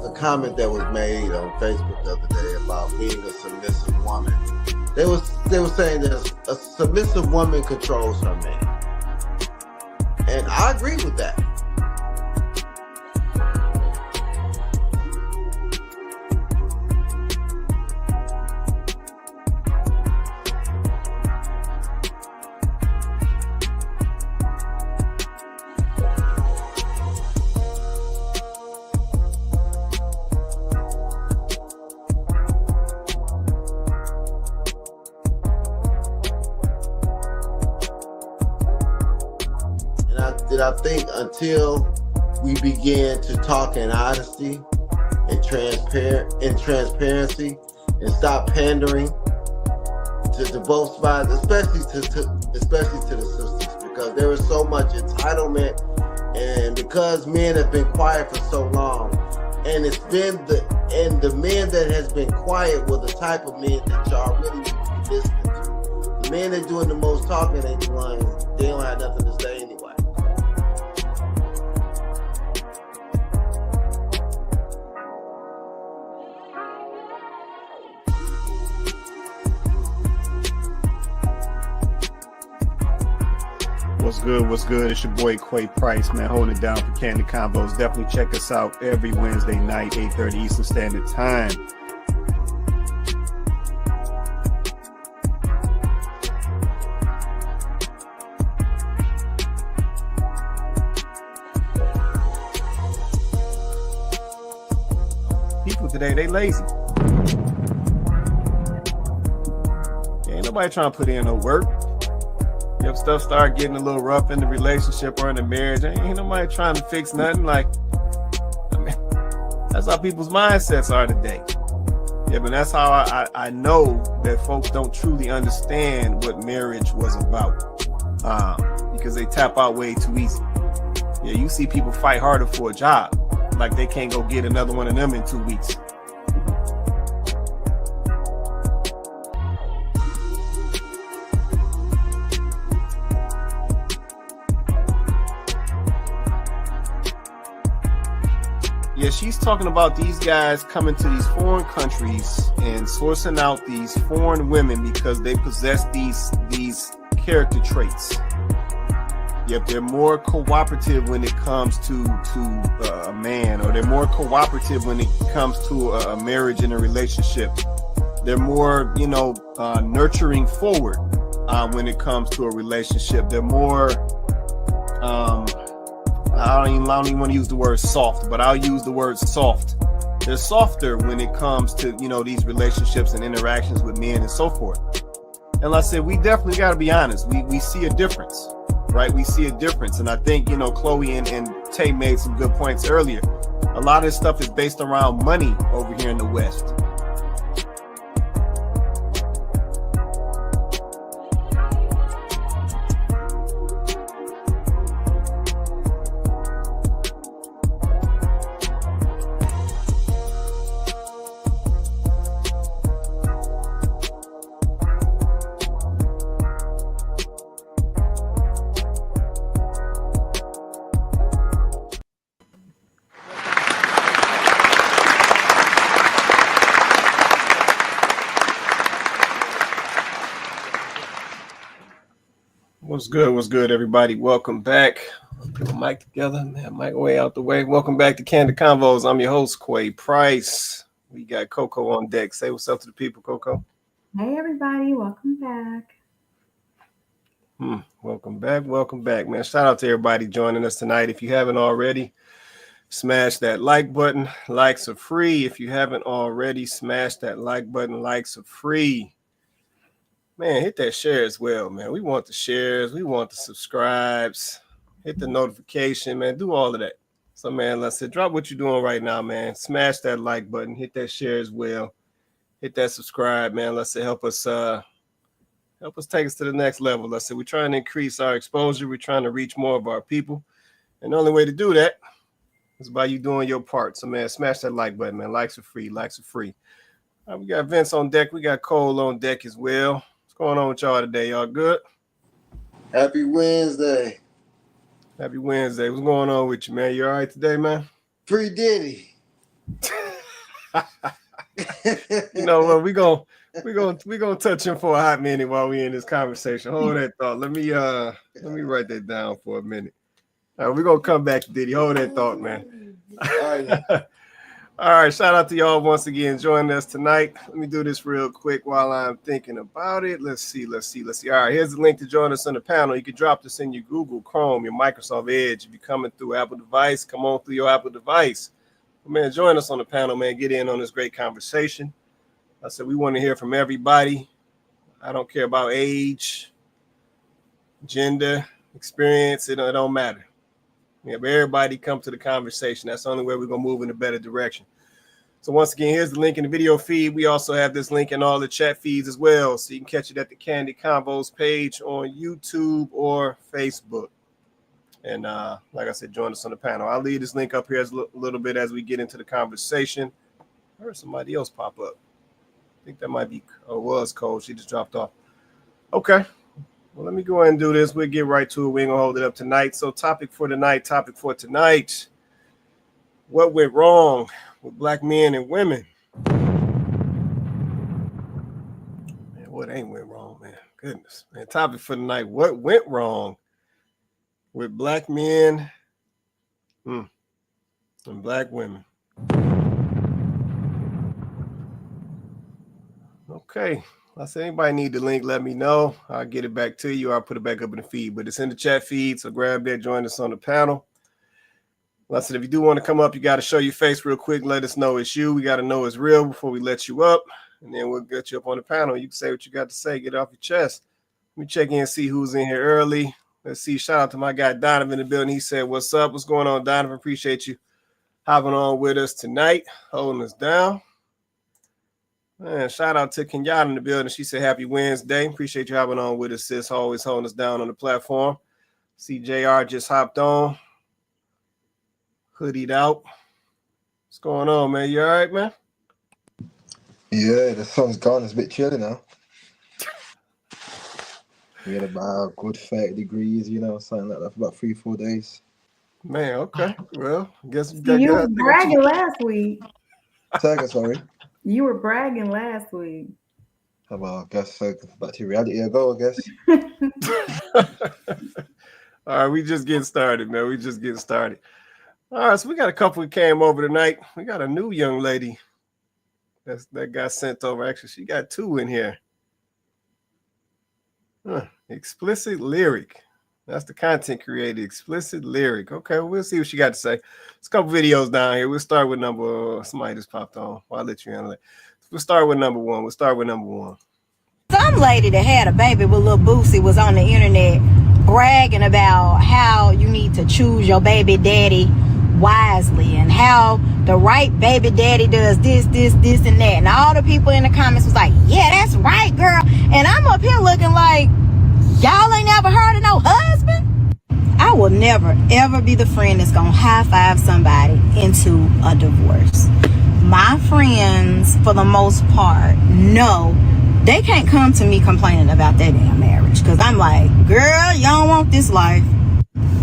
a comment that was made on Facebook the other day about being a submissive woman. They were saying that a submissive woman controls her man, and I agree with that. I think until we begin to talk in honesty and transparency and stop pandering to both sides, especially to the sisters, because there is so much entitlement, and because men have been quiet for so long, and it's been the men that has been quiet were the type of men that y'all really need to be listening to. The men that doing the most talking ain't the ones, they don't have nothing to say anyway. What's good? It's your boy Quay Price, man, holding it down for Kandid Konvos. Definitely check us out every Wednesday night, 8:30 Eastern Standard Time. People today, they lazy. Ain't nobody trying to put in no work. If stuff start getting a little rough in the relationship or in the marriage, ain't nobody trying to fix nothing. Like, I mean, that's how people's mindsets are today. Yeah, but that's how I know that folks don't truly understand what marriage was about, because they tap out way too easy. Yeah, you see people fight harder for a job, like they can't go get another one of them in 2 weeks. Yeah, she's talking about these guys coming to these foreign countries and sourcing out these foreign women because they possess these character traits. Yep, they're more cooperative when it comes to a man, or they're more cooperative when it comes to a marriage and a relationship. They're more, nurturing forward when it comes to a relationship. They're more I don't even want to use the word soft, but I'll use the word soft. They're softer when it comes to, these relationships and interactions with men and so forth. And like I said, we definitely got to be honest. We see a difference, right? We see a difference. And I think, Chloe and Tay made some good points earlier. A lot of this stuff is based around money over here in the West. What's good, everybody? Welcome back. Put the mic together, man. Mic way out the way. Welcome back to Kandid Konvos. I'm your host, Quay Price. We got Coco on deck. Say what's up to the people, Coco. Hey, everybody. Welcome back. Welcome back, man. Shout out to everybody joining us tonight. If you haven't already, smash that like button. Likes are free. If you haven't already, smash that like button. Likes are free. Man, hit that share as well, man. We want the shares. We want the subscribes. Hit the notification, man. Do all of that. So, man, let's say drop what you're doing right now, man. Smash that like button. Hit that share as well. Hit that subscribe, man. Let's say help us take us to the next level. Let's say we're trying to increase our exposure. We're trying to reach more of our people. And the only way to do that is by you doing your part. So, man, smash that like button, man. Likes are free. Likes are free. We got Vince on deck. We got Cole on deck as well. What's going on with y'all today? Y'all good? Happy Wednesday. Happy Wednesday. What's going on with you, man? You all right today, man? Free Diddy. You know what? We gonna touch him for a hot minute while we in this conversation. Hold that thought. Let me write that down for a minute. All right, we're gonna come back to Diddy. Hold that thought, man. All right, shout out to y'all once again joining us tonight. Let me do this real quick while I'm thinking about it. Let's see. All right, here's the link to join us on the panel. You can drop this in your Google Chrome, your Microsoft Edge. If you're coming through Apple device, come on through your Apple device. But man, join us on the panel, man. Get in on this great conversation. I said we want to hear from everybody. I don't care about age, gender, experience. It don't matter. Yeah, but everybody come to the conversation. That's the only way we're going to move in a better direction. So once again, here's the link in the video feed. We also have this link in all the chat feeds as well. So you can catch it at the Kandid Konvos page on YouTube or Facebook. And like I said, join us on the panel. I'll leave this link up here a little bit as we get into the conversation. I heard somebody else pop up. I think that might be, was Cole. She just dropped off. Okay. Well, let me go ahead and do this. We'll get right to it. We ain't gonna hold it up tonight. So topic for tonight. What went wrong with black men and women? Man, what ain't went wrong, man? Goodness. Man, topic for tonight. What went wrong with black men and black women? Okay. I said, anybody need the link, let me know. I'll get it back to you. I'll put it back up in the feed, but it's in the chat feed. So grab that, join us on the panel. Like I said, if you do want to come up, you got to show your face real quick. Let us know it's you. We got to know it's real before we let you up. And then we'll get you up on the panel. You can say what you got to say. Get it off your chest. Let me check in and see who's in here early. Let's see. Shout out to my guy, Donovan, in the building. He said, what's up? What's going on, Donovan? Appreciate you hopping on with us tonight, holding us down. Man, shout out to Kenyatta in the building. She said, happy Wednesday. Appreciate you hopping on with us, sis. Always holding us down on the platform. See, JR just hopped on. Hoodied out. What's going on, man? You all right, man? Yeah, the sun's gone. It's a bit chilly now. We had about a good 30 degrees, something like that for about 3-4 days. Man, okay. Well, I guess you were bragging last week. Sorry. You were bragging last week. Well, I guess back to reality I go, I guess. All right, we just getting started, man. We just getting started. All right, so we got a couple who came over tonight. We got a new young lady that got sent over. Actually, she got two in here. Explicit lyric. That's the content creator, explicit lyric. Okay, we'll see what she got to say. There's a couple videos down here. We'll start with somebody just popped on. Well, I'll let you handle it. We'll start with number one. Some lady that had a baby with Lil Boosie was on the internet bragging about how you need to choose your baby daddy wisely and how the right baby daddy does this, and that. And all the people in the comments was like, yeah, that's right, girl. And I'm up here looking like, y'all ain't never heard of no husband? I will never, ever be the friend that's going to high-five somebody into a divorce. My friends, for the most part, know they can't come to me complaining about their damn marriage. Because I'm like, girl, you don't want this life.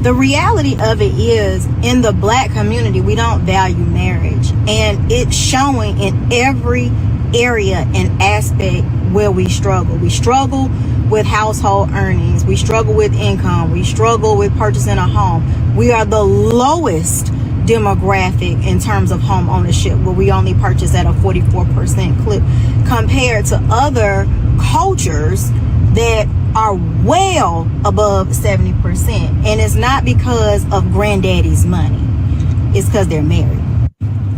The reality of it is, in the black community, we don't value marriage. And it's showing in every area and aspect where we struggle. We struggle with household earnings. We struggle with income. We struggle with purchasing a home. We are the lowest demographic in terms of home ownership, where we only purchase at a 44% clip compared to other cultures that are well above 70%. And it's not because of granddaddy's money. It's because they're married.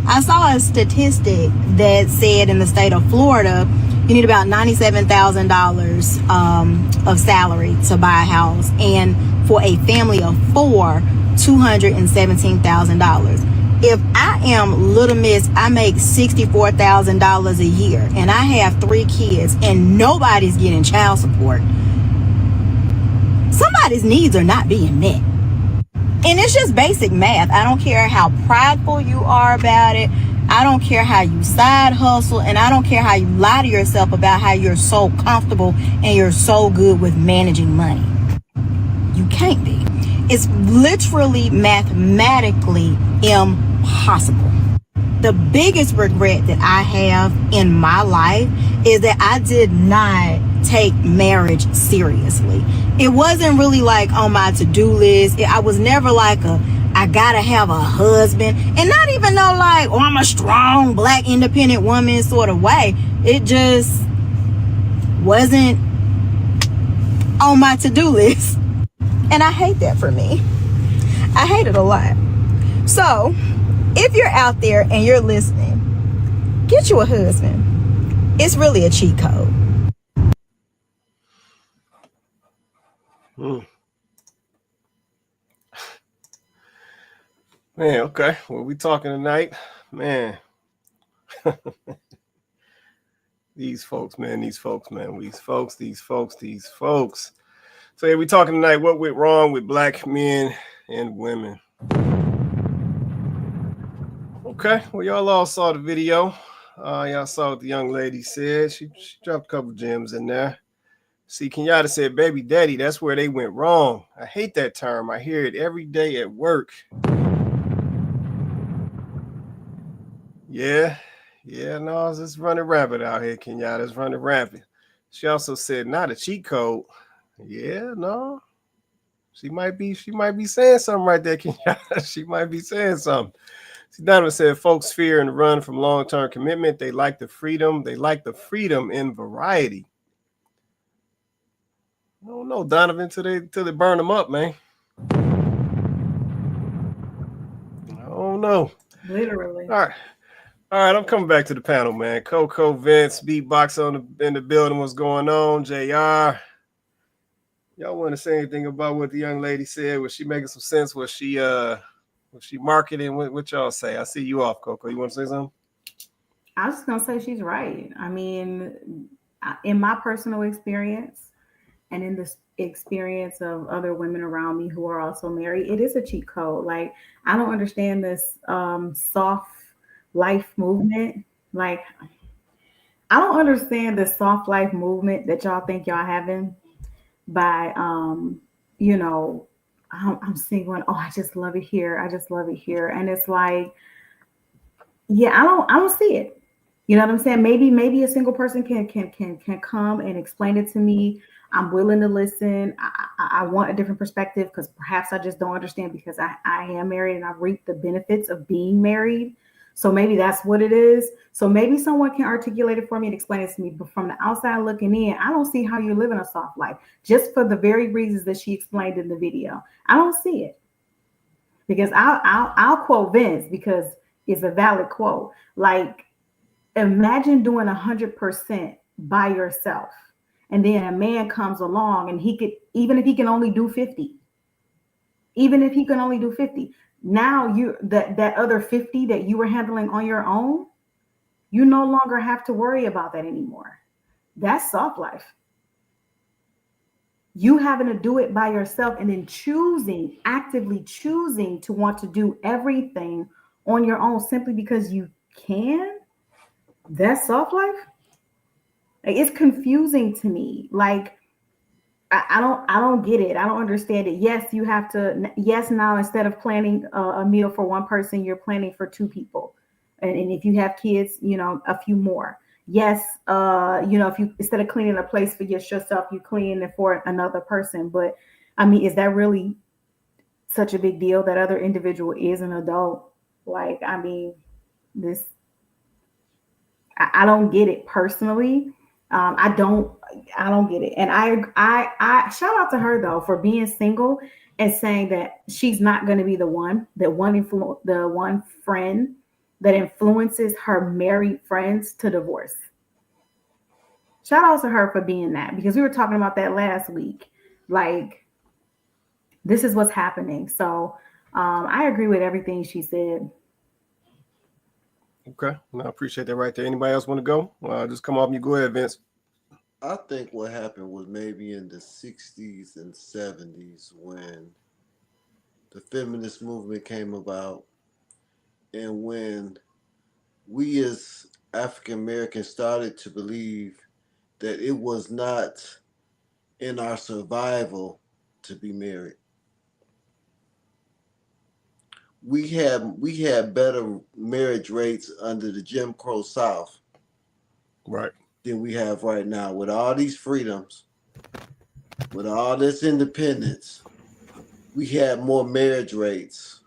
I saw a statistic that said in the state of Florida, you need about $97,000 of salary to buy a house. And for a family of four, $217,000. If I am Little Miss, I make $64,000 a year and I have 3 kids and nobody's getting child support. Somebody's needs are not being met. And it's just basic math. I don't care how prideful you are about it. I don't care how you side hustle, and I don't care how you lie to yourself about how you're so comfortable and you're so good with managing money. You can't be. It's literally mathematically impossible. the biggest regret that I have in my life is that I did not take marriage seriously. It wasn't really like on my to-do list. I was never like I gotta have a husband, and not even no like, oh, I'm a strong black independent woman sort of way. It just wasn't on my to-do list, and I hate that for me. I hate it a lot. So if you're out there and you're listening, get you a husband. It's really a cheat code. Man, okay. Well, we talking tonight, man. These folks. So yeah, we talking tonight. What went wrong with black men and women? Okay. Well, y'all all saw the video. Y'all saw what the young lady said. She dropped a couple gems in there. See, Kenyatta said, baby daddy, that's where they went wrong. I hate that term. I hear it every day at work. Yeah, no, it's just running rampant out here, Kenyatta. It's running rampant. She also said, not a cheat code. Yeah, no. She might be saying something right there, Kenyatta. She might be saying something. See, Donovan said, folks fear and run from long-term commitment. They like the freedom. They like the freedom in variety. I don't know, Donovan, till they burn them up, man. I don't know. Literally. All right, I'm coming back to the panel, man. Coco, Vince, Beatbox in the building. What's going on? JR. Y'all want to say anything about what the young lady said? Was she making some sense? Was she marketing? What y'all say? I see you off, Coco. You want to say something? I was just gonna say she's right. I mean, in my personal experience, and in the experience of other women around me who are also married, it is a cheat code. Like, I don't understand this soft life movement. Like, I don't understand the soft life movement that y'all think y'all having by you know, I'm seeing one, oh, I just love it here. I just love it here. And it's like, yeah, I don't see it. You know what I'm saying? Maybe a single person can come and explain it to me. I'm willing to listen. I want a different perspective because perhaps I just don't understand because I am married and I've reaped the benefits of being married. So maybe that's what it is. So maybe someone can articulate it for me and explain it to me. But from the outside looking in, I don't see how you're living a soft life just for the very reasons that she explained in the video. I don't see it because I'll quote Vince because it's a valid quote. Like, imagine doing 100% by yourself. And then a man comes along and he could, even if he can only do 50, now you that other 50 that you were handling on your own, you no longer have to worry about that anymore. That's soft life. You having to do it by yourself and then actively choosing to want to do everything on your own simply because you can. That's soft life. Like, it's confusing to me. Like, I don't get it. I don't understand it. Yes, you have to. Yes, now instead of planning a meal for one person, you're planning for two people, and if you have kids, you know, a few more. Yes, you know, if you instead of cleaning a place for just yourself, you clean it for another person. But I mean, is that really such a big deal? That other individual is an adult. Like, I mean, I don't get it personally. I don't get it. And I shout out to her though for being single and saying that she's not going to be the one friend that influences her married friends to divorce. Shout out to her for being that, because we were talking about that last week. Like, this is what's happening. So I agree with everything she said. Okay, I appreciate that right there. Anybody else want to go? Just come off and you go ahead, Vince. I think what happened was maybe in the 60s and 70s when the feminist movement came about, and when we as African Americans started to believe that it was not in our survival to be married. we had better marriage rates under the Jim Crow South, right, than we have right now. With all these freedoms, with all this independence, we had more marriage rates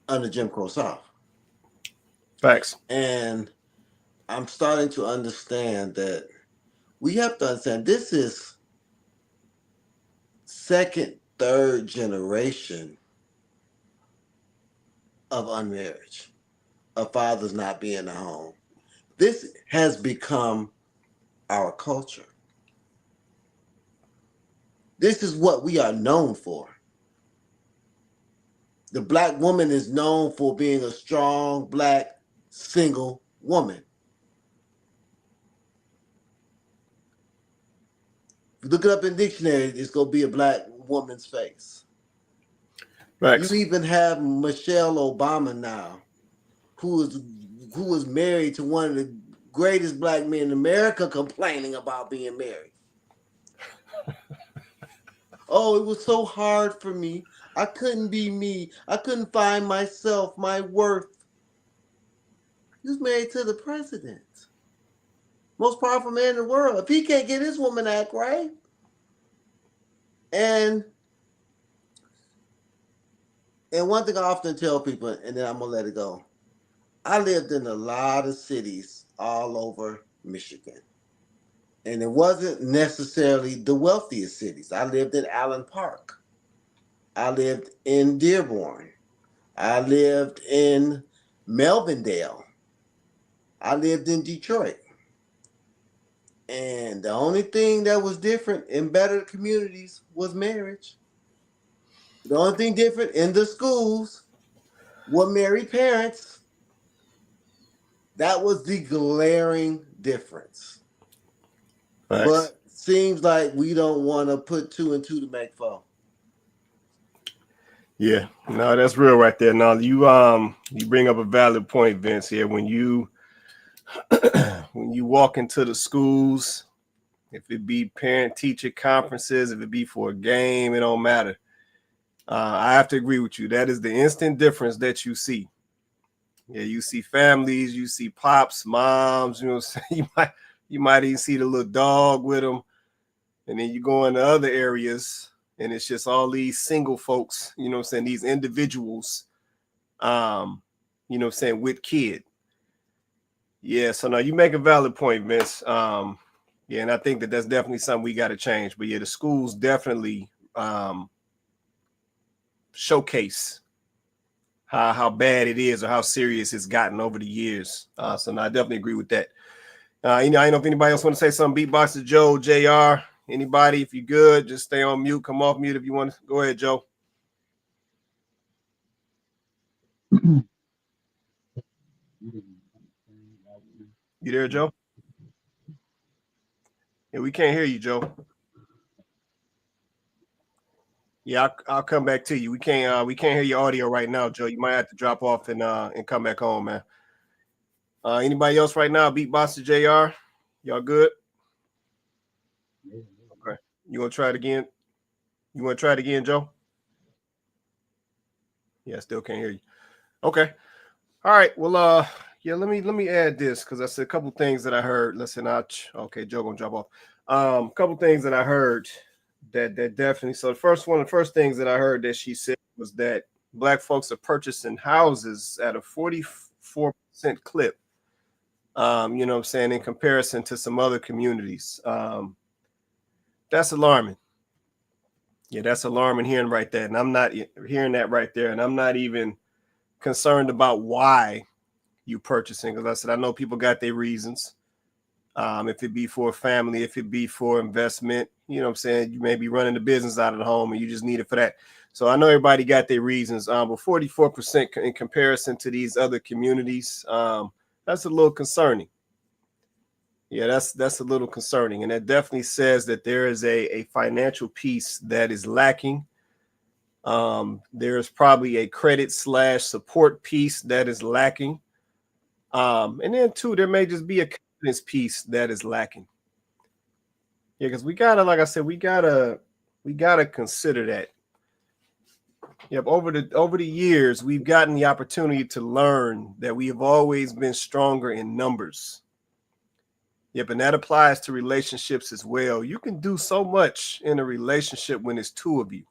under Jim Crow South. facts. And I'm starting to understand that we have to understand this is second, third generation of unmarriage, of fathers not being at home. This has become our culture. This is what we are known for. The Black woman is known for being a strong, Black, single woman. If you look it up in dictionary, it's going to be a Black woman's face. Facts. You even have Michelle Obama now, who is married to one of the greatest Black men in America, complaining about being married. Oh, it was so hard for me. I couldn't be me. I couldn't find myself, my worth. He was married to the president, most powerful man in the world. If he can't get his woman to act right, and one thing I often tell people, and then I'm gonna let it go. I lived in a lot of cities all over Michigan, and it wasn't necessarily the wealthiest cities. I lived in Allen Park. I lived in Dearborn. I lived in Melvindale. I lived in Detroit. And the only thing that was different in better communities was marriage. The only thing different in the schools were married parents. That was the glaring difference. Facts. But seems like we don't want to put 2 and 2 to make 4. Yeah, no, that's real right there. Now you bring up a valid point, Vince. Here, when you walk into the schools, if it be parent-teacher conferences, if it be for a game, it don't matter. I have to agree with you. That is the instant difference that you see. Yeah, you see families, you see pops, moms. You know, you might even see the little dog with them, and then you go into other areas, and it's just all these single folks. You know, what I'm saying, these individuals. You know, what I'm saying, with kid. Yeah, so now you make a valid point, Vince. Yeah, and I think that that's definitely something we got to change. But yeah, the schools definitely showcase how bad it is or how serious it's gotten over the years. So now I definitely agree with that. You know, I don't know if anybody else want to say something. Beatboxer Joe, JR, anybody, if you're good, just stay on mute. Come off mute if you want to. Go ahead, Joe. You there, Joe? Yeah, we can't hear you, Joe. Yeah, I'll come back to you. We can't hear your audio right now, Joe. You might have to drop off and come back home, man. Anybody else right now? Beatboxer JR, y'all good? Okay. You want to try it again? You want to try it again, Joe? Yeah, I still can't hear you. Okay. All right. Well, yeah, let me add this because that's a couple things that I heard. Listen, okay, Joe gonna drop off. A couple things that I heard that definitely. So one of the first things that I heard that she said was that Black folks are purchasing houses at a 44% clip. You know what I'm saying, in comparison to some other communities. That's alarming. Yeah, that's alarming hearing right there. And I'm not hearing that right there. And I'm not even concerned about why you purchasing. Because I said, I know people got their reasons. If it be for a family, if it be for investment, you know what I'm saying? You may be running the business out of the home and you just need it for that. So I know everybody got their reasons. But 44% in comparison to these other communities, that's a little concerning. Yeah, that's a little concerning. And that definitely says that there is a financial piece that is lacking. There's probably a credit / support piece that is lacking. And then too, there may just be a confidence piece that is lacking. Yeah, because we gotta, like I said, we gotta consider that. Yep. Over the years, we've gotten the opportunity to learn that we have always been stronger in numbers. Yep, and that applies to relationships as well. You can do so much in a relationship when it's two of you.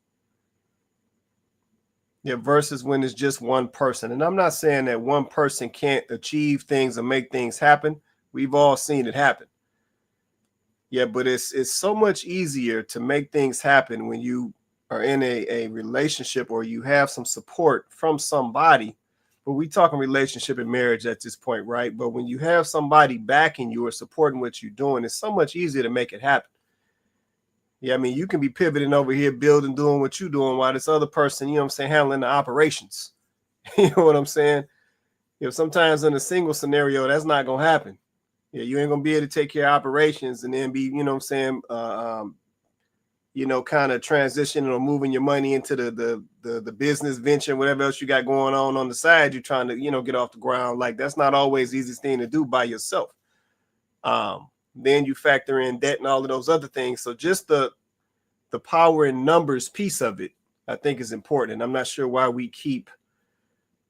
Yeah, versus when it's just one person. And I'm not saying that one person can't achieve things or make things happen. We've all seen it happen. Yeah, but it's so much easier to make things happen when you are in a relationship or you have some support from somebody. But we talking relationship and marriage at this point, right? But when you have somebody backing you or supporting what you're doing, it's so much easier to make it happen. Yeah, I mean, you can be pivoting over here, building, doing what you're doing while this other person, you know what I'm saying, handling the operations. You know what I'm saying? You know, sometimes in a single scenario, that's not going to happen. Yeah, you ain't going to be able to take care of operations and then be, you know what I'm saying, you know, kind of transitioning or moving your money into the business venture, whatever else you got going on the side. You're trying to, you know, get off the ground. Like, that's not always the easiest thing to do by yourself. Then you factor in debt and all of those other things. So just the power in numbers piece of it, I think, is important. And I'm not sure why we keep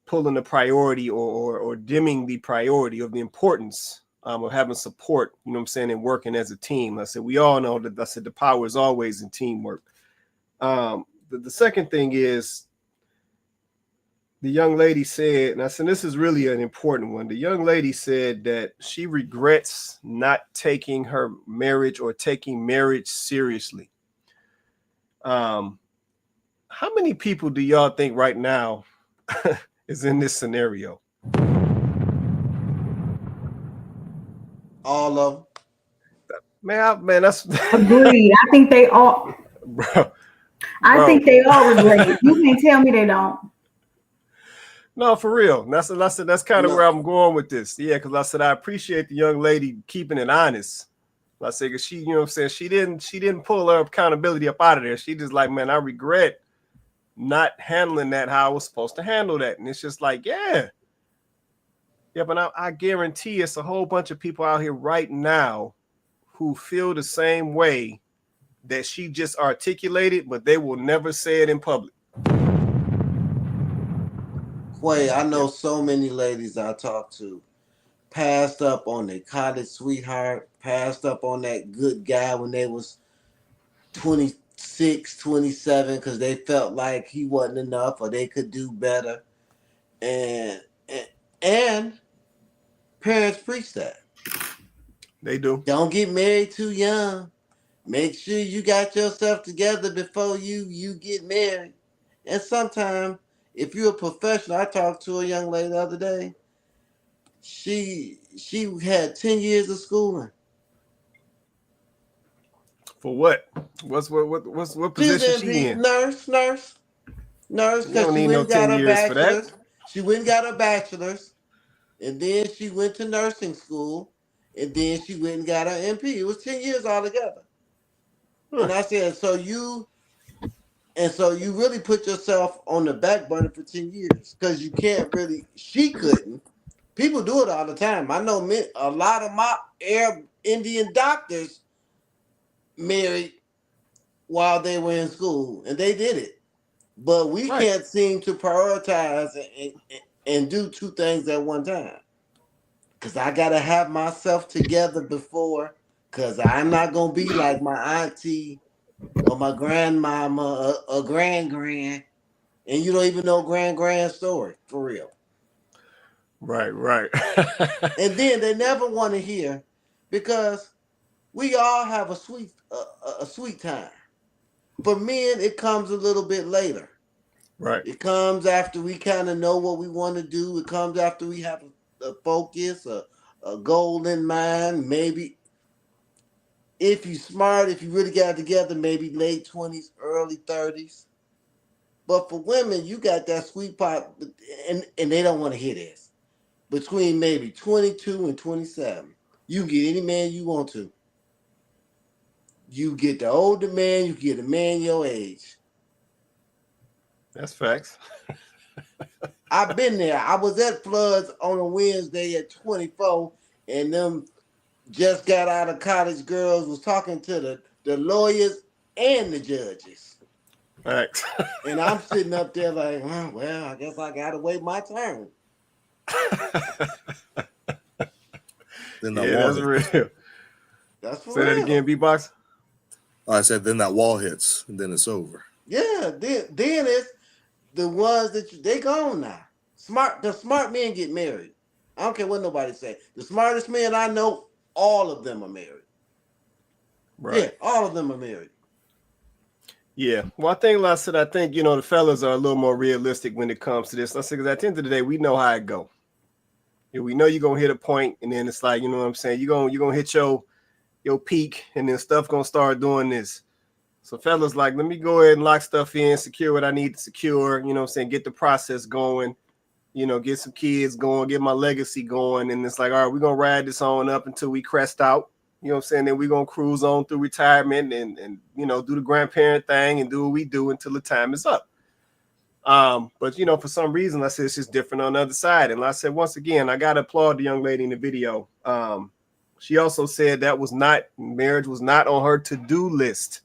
pulling the priority or dimming the priority of the importance of having support, you know what I'm saying, and working as a team. I said, we all know that I said the power is always in teamwork. The second thing is, the young lady said, and I said, this is really an important one. The young lady said that she regrets not taking her marriage or taking marriage seriously. How many people do y'all think right now is in this scenario? All of them. Man, that's Agreed. I think they all. bro. I think they all regret it. You can't tell me they don't. No, for real. That's kind of where I'm going with this. Yeah, because I said I appreciate the young lady keeping it honest. I said, because she, you know what I'm saying, she didn't pull her accountability up out of there. She just like, man, I regret not handling that how I was supposed to handle that. And it's just like, yeah, but I guarantee it's a whole bunch of people out here right now who feel the same way that she just articulated, but they will never say it in public. Quay, I know so many ladies I talk to passed up on their college sweetheart, passed up on that good guy when they was 26, 27, because they felt like he wasn't enough or they could do better. And parents preach that. They do. Don't get married too young. Make sure you got yourself together before you get married. And sometimes, if you're a professional, I talked to a young lady the other day. She had 10 years of schooling. For what? What position she in? Nurse, because she went and got her bachelor's. She went and got her bachelor's, and then she went to nursing school, and then she went and got her MP. It was 10 years altogether. Huh. And I said, so you really put yourself on the back burner for 10 years because you can't really. She couldn't. People do it all the time. I know a lot of my Arab Indian doctors married while they were in school, and they did it. But we can't seem to prioritize and do two things at one time. Because I got to have myself together before, because I'm not going to be like my auntie or my grandmama or grand, and you don't even know grand story, for real. Right. And then they never want to hear, because we all have a sweet time. For men, it comes a little bit later. Right. It comes after we kind of know what we want to do. It comes after we have a focus, a goal in mind. Maybe if you're smart, if you really got it together, maybe late 20s, early 30s. But for women, you got that sweet spot, and they don't want to hear this. Between maybe 22 and 27, you can get any man you want to. You get the older man, you get a man your age. That's facts. I've been there. I was at Floods on a Wednesday at 24, and them just got out of college girls was talking to the lawyers and the judges. Thanks. And I'm sitting up there like, well, I guess I gotta wait my turn. Then Yeah, that wall that's hits. real. That's for Say that real. again, B-Box. I said, then that wall hits, and then it's over. Yeah, then it's the ones that they gone now. The smart men get married. I don't care what nobody say. The smartest men I know, all of them are married. Right. Yeah, all of them are married. Yeah. Well, I think, like I said, I think, you know, the fellas are a little more realistic when it comes to this. Let's say, because at the end of the day, we know how it go. Yeah, we know you're gonna hit a point, and then it's like, you know what I'm saying, you're gonna hit your peak, and then stuff gonna start doing this. So fellas, like, let me go ahead and lock stuff in, secure what I need to secure, you know what I'm saying, get the process going, you know, get some kids going, get my legacy going. And it's like, all right, we're gonna ride this on up until we crest out. You know what I'm saying? Then we're gonna cruise on through retirement and you know, do the grandparent thing and do what we do until the time is up. But you know, for some reason, I said it's just different on the other side. And like I said, once again, I gotta applaud the young lady in the video. She also said that marriage was not on her to-do list.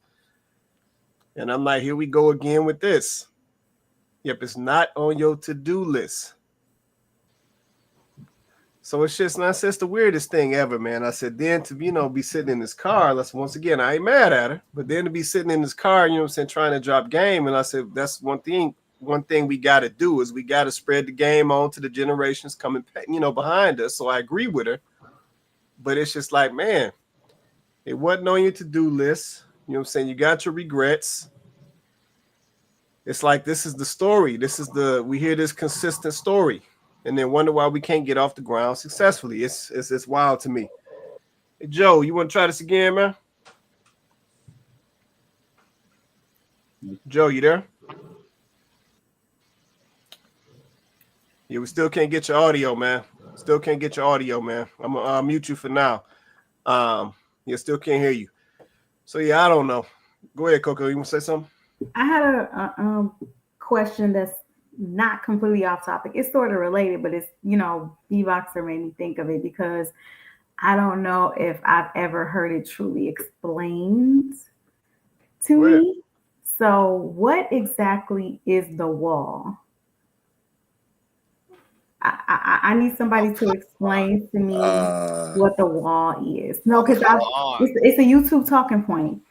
And I'm like, here we go again with this. Yep, it's not on your to-do list. So it's just, and I said, it's the weirdest thing ever, man. I said, then to, you know, be sitting in this car, once again, I ain't mad at her, but then to be sitting in this car, you know what I'm saying, trying to drop game. And I said, that's one thing we got to do is we got to spread the game on to the generations coming, you know, behind us. So I agree with her, but it's just like, man, it wasn't on your to-do list. You know what I'm saying? You got your regrets. It's like, this is the story. We hear this consistent story and then wonder why we can't get off the ground successfully. It's wild to me. Hey, Joe, you want to try this again, man? Joe, you there? Yeah, we still can't get your audio, man. Still can't get your audio, man. I'm gonna mute you for now. Yeah, still can't hear you. So yeah, I don't know. Go ahead, Coco. You want to say something? I had a question that's not completely off topic. It's sort of related, but it's, you know, B-Boxer made me think of it because I don't know if I've ever heard it truly explained to me. So what exactly is the wall? I need somebody to explain to me what the wall is. No, because it's a YouTube talking point.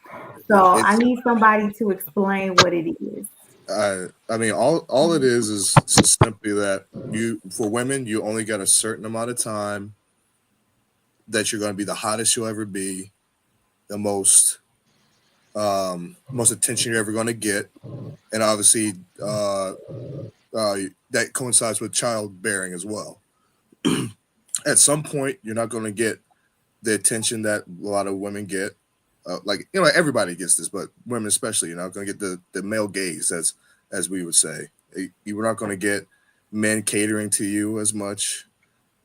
So I need somebody to explain what it is. I mean, all it is just simply that for women, you only got a certain amount of time that you're going to be the hottest you'll ever be, the most attention you're ever going to get, and obviously that coincides with childbearing as well. At some point, you're not going to get the attention that a lot of women get. Like, you know, everybody gets this, but women especially, you're not going to get the male gaze, as we would say. You're not going to get men catering to you as much,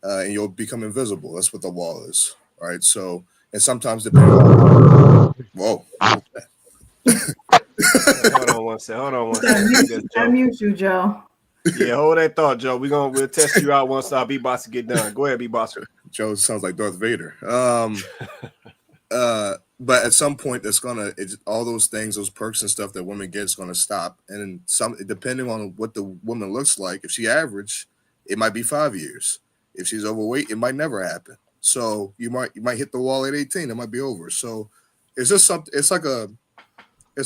and you'll become invisible. That's what the wall is, right? So, and sometimes depending on... Whoa. Hold on one second. I mute you, Joe. Yeah, hold that thought, Joe. We'll test you out once our B-Boxer get done. Go ahead, B-Boxer. Joe sounds like Darth Vader. But at some point, all those things, those perks and stuff that women get is gonna stop. And depending on what the woman looks like, if she average, it might be 5 years. If she's overweight, it might never happen. So you might hit the wall at 18. It might be over. So it's just something. It's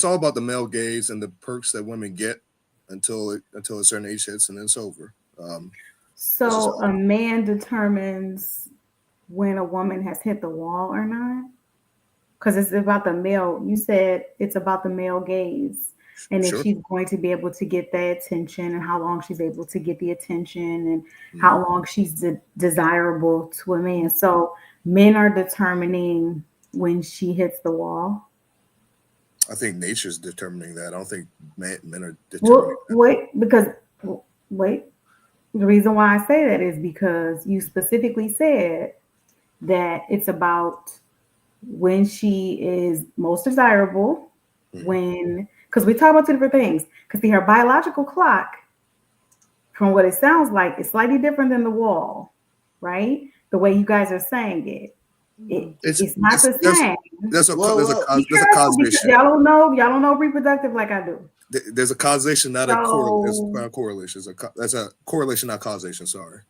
all about the male gaze and the perks that women get until a certain age hits, and then it's over. So a man determines when a woman has hit the wall or not? Because it's about the male. You said it's about the male gaze, and if she's going to be able to get that attention, and how long she's able to get the attention, and how long she's desirable to a man. So men are determining when she hits the wall. I think nature's determining that. I don't think men are determining that. Wait. The reason why I say that is because you specifically said that it's about when she is most desirable, because we talk about two different things. Because her biological clock, from what it sounds like, is slightly different than the wall, right? The way you guys are saying it. It's not the same. There's a cosmic issue. Y'all don't know reproductive like I do. There's a causation, not a correlation. There's So a correlation. That's a correlation, not causation. Sorry.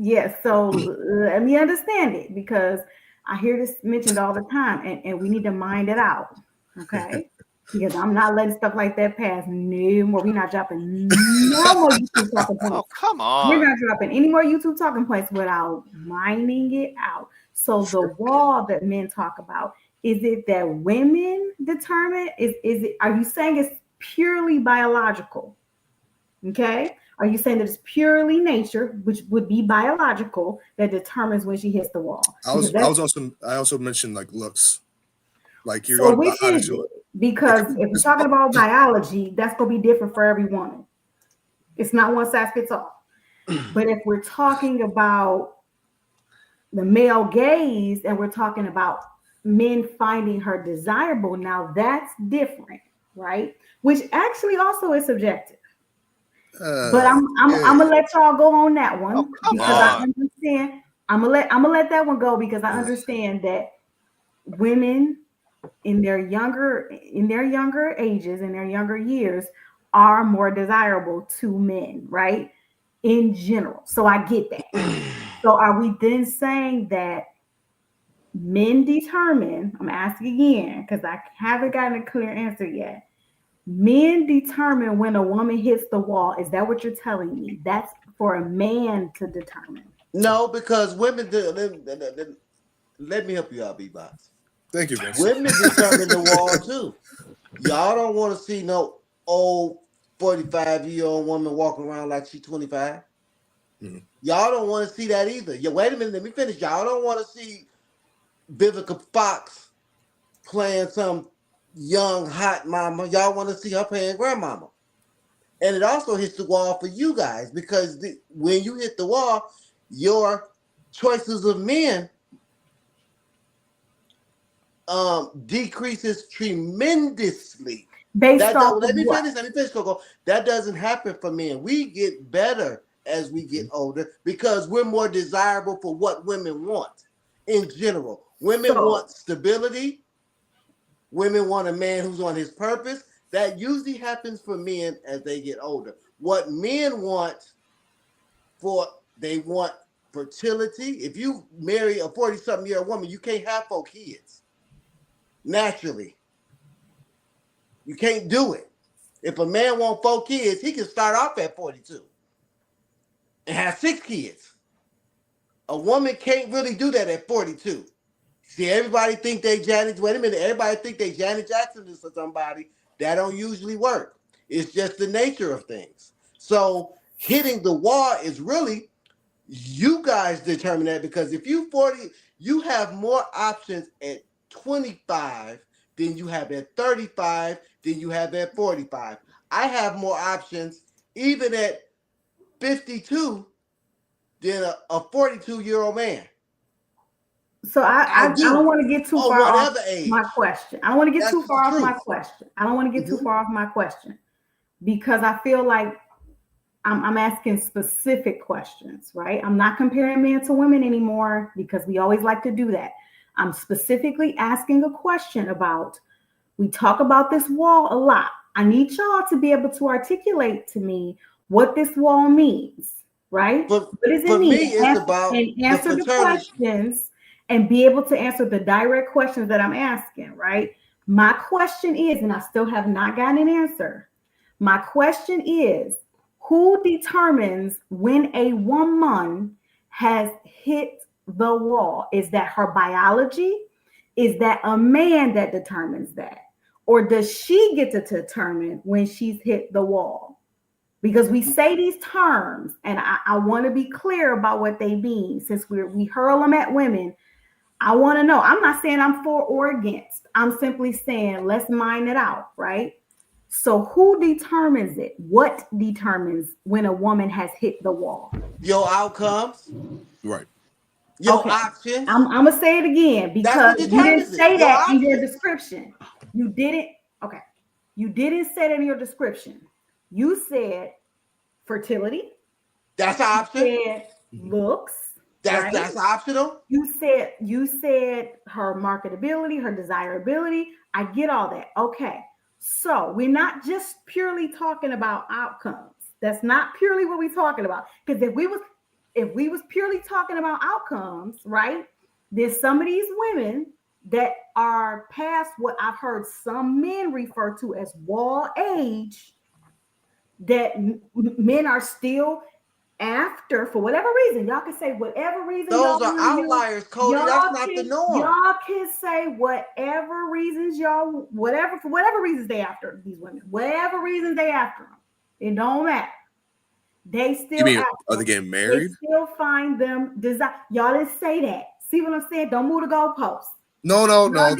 yes, so let me understand it, because I hear this mentioned all the time, and we need to mind it out, okay? Because I'm not letting stuff like that pass no more. We're not dropping no more YouTube talking Oh, points. come We're on. not dropping any more YouTube talking points without minding it out. So the wall that men talk about, is it that women determine? Is it? Are you saying it's purely biological? Okay. Are you saying that it's purely nature, which would be biological, that determines when she hits the wall? I also mentioned like looks, like you're So going which how to is show it? Because if we're talking about biology, that's going to be different for every woman. It's not one size fits all. But if we're talking about the male gaze and we're talking about men finding her desirable, now that's different, right? Which actually also is subjective. But I'm gonna let y'all go on that one, Oh, come because I on. understand. I'm gonna let that one go, because I understand that women in their younger ages, in their younger years, are more desirable to men, right? In general. So I get that. So are we then saying that men determine, I'm asking again, because I haven't gotten a clear answer yet. Men determine when a woman hits the wall. Is that what you're telling me? That's for a man to determine. No, because women do. Let me help you out, B-Box. Thank you, Vince. Women determine the wall too. Y'all don't want to see no old 45-year-old woman walking around like she's 25. Y'all don't want to see that either. Yeah, wait a minute, let me finish. Y'all don't want to see Vivica Fox playing some young hot mama. Y'all want to see her playing grandmama. And it also hits the wall for you guys, because when you hit the wall, your choices of men decreases tremendously. Based off Let of me what? finish, Coco. That doesn't happen for men. We get better as we get older because we're more desirable for what women want in general. Women want stability. Women want a man who's on his purpose. That usually happens for men as they get older. What men want they want fertility. If you marry a 40-something-year-old woman, you can't have 4 kids. Naturally. You can't do it. If a man wants 4 kids, he can start off at 42 and have 6 kids. A woman can't really do that at 42. See, everybody think they Janet. Wait a minute. Everybody think they Janet Jackson is for somebody. That don't usually work. It's just the nature of things. So hitting the wall is really, you guys determine that, because if you 40, you have more options at 25 than you have at 35 than you have at 45. I have more options even at 52 than a 42-year-old man. So I don't want to get too far off my question. I don't want to get too far off my question. I don't want to get too far off my question, because I feel like I'm asking specific questions, right? I'm not comparing men to women anymore, because we always like to do that. I'm specifically asking a question about, we talk about this wall a lot. I need y'all to be able to articulate to me what this wall means, right? What does it mean? It's about and answer the questions and be able to answer the direct questions that I'm asking, right? My question is, and I still have not gotten an answer. My question is, who determines when a woman has hit the wall? Is that her biology? Is that a man that determines that? Or does she get to determine when she's hit the wall? Because we say these terms, and I want to be clear about what they mean. Since we hurl them at women, I want to know. I'm not saying I'm for or against. I'm simply saying let's mind it out, right? So who determines it? What determines when a woman has hit the wall? Your outcomes. Right. Your options. I'm going to say it again, because you didn't say that in your description. You didn't. Okay. You didn't say that in your description. You said fertility. That's an option. You said looks. That's optional. You said her marketability, her desirability. I get all that. Okay. So we're not just purely talking about outcomes. That's not purely what we're talking about. Because if we was purely talking about outcomes, right? There's some of these women that are past what I've heard some men refer to as wall age, that men are still after, for whatever reason. Y'all can say whatever reason. Those are outliers, Cody. That's not the norm. Y'all can say whatever reasons for whatever reasons they after these women, whatever reasons they after them. It don't matter. They still. You mean, are they getting married? They still find them desire. Y'all didn't say that. See what I'm saying? Don't move the goalposts. No. We're not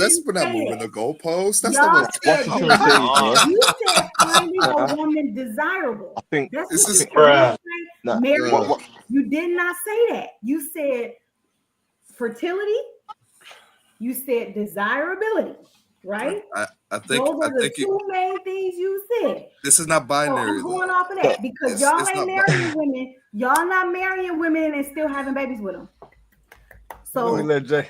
moving the goalposts. That's Y'all not said, what. you said finding a woman desirable. I think That's this what is you said. Mary, what? you did not say that. You said fertility. You said desirability, right? I think those are the two main things you said. This is not binary. So I'm going off of that because y'all ain't marrying women. Y'all not marrying women and still having babies with them. So let me let JR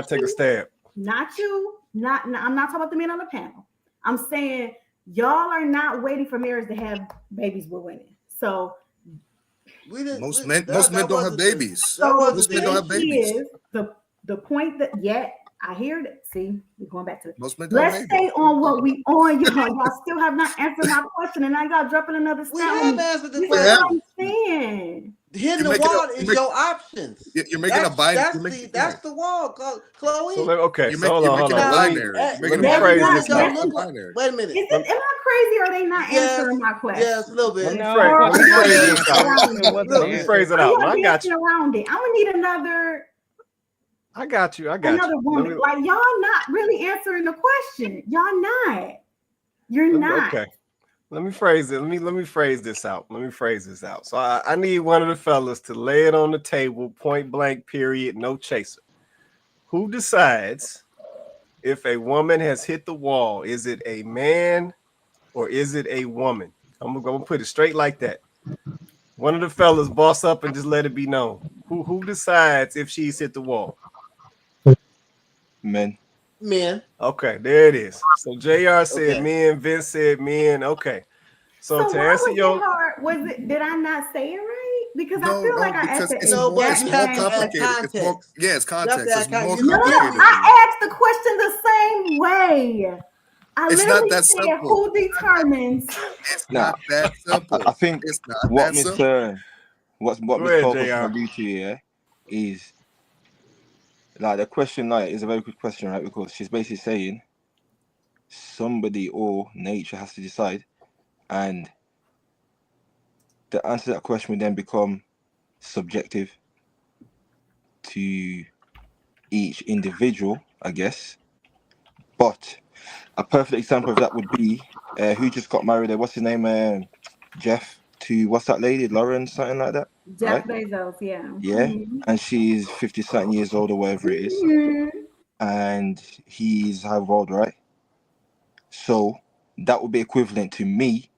take a stab. Not you. I'm not talking about the men on the panel. I'm saying y'all are not waiting for marriage to have babies with women. So most men don't have babies. So most men don't have babies. Is the point that I hear that. See, we're going back to most men don't let's have stay on what we on. Y'all still have not answered my question, and now y'all dropping another step. We have answered the question. Hitting the wall is your options. You're making a binary. That's the wall, Chloe. So hold on. Let me phrase this out. Wait a minute. Am I crazy or are they not answering my question? Yes, a little bit. Let me phrase this out. Let me phrase it out. I got you. Around it. I'm gonna need another. I got you. Another woman. Like y'all not really answering the question. Y'all not. You're not. Okay. Let me phrase it. Let me phrase this out. So I need one of the fellas to lay it on the table, point blank, period, no chaser. Who decides if a woman has hit the wall? Is it a man or is it a woman? I'm gonna put it straight like that. One of the fellas boss up and just let it be known. Who decides if she's hit the wall? Men. Okay, there it is. So JR said men, Vince said men. Okay. So to answer your did I not say it right? Because I feel like I asked it. It's more complicated. It's context. It's more complicated. I asked the question the same way. It's not that said, simple. Who determines? It's not that simple. I think it's not what that Mr. What Mr. Focus allude to here is like the question is a very good question, right? Because she's basically saying somebody or nature has to decide, and the answer to that question would then become subjective to each individual, I guess. But a perfect example of that would be who just got married there. What's his name? Jeff to what's that lady? Lauren, something like that. Jeff Bezos, yeah. Yeah. Mm-hmm. And she's 50-something years old or whatever it is. Mm-hmm. And he's how old, right? So that would be equivalent to me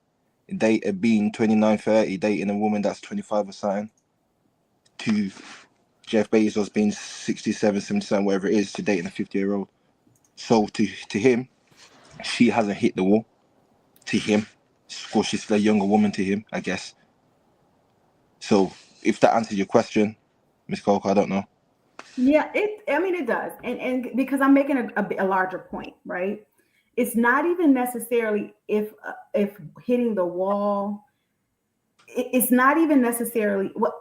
being 29, 30, dating a woman that's 25 or something, to Jeff Bezos being 67, 77, whatever it is, to dating a 50-year-old. So to him, she hasn't hit the wall. To him, because she's still a younger woman to him, I guess. So if that answers your question, Ms. Coco, I don't know. Yeah, it does. And because I'm making a larger point, right? It's not even necessarily if hitting the wall, it's not even necessarily what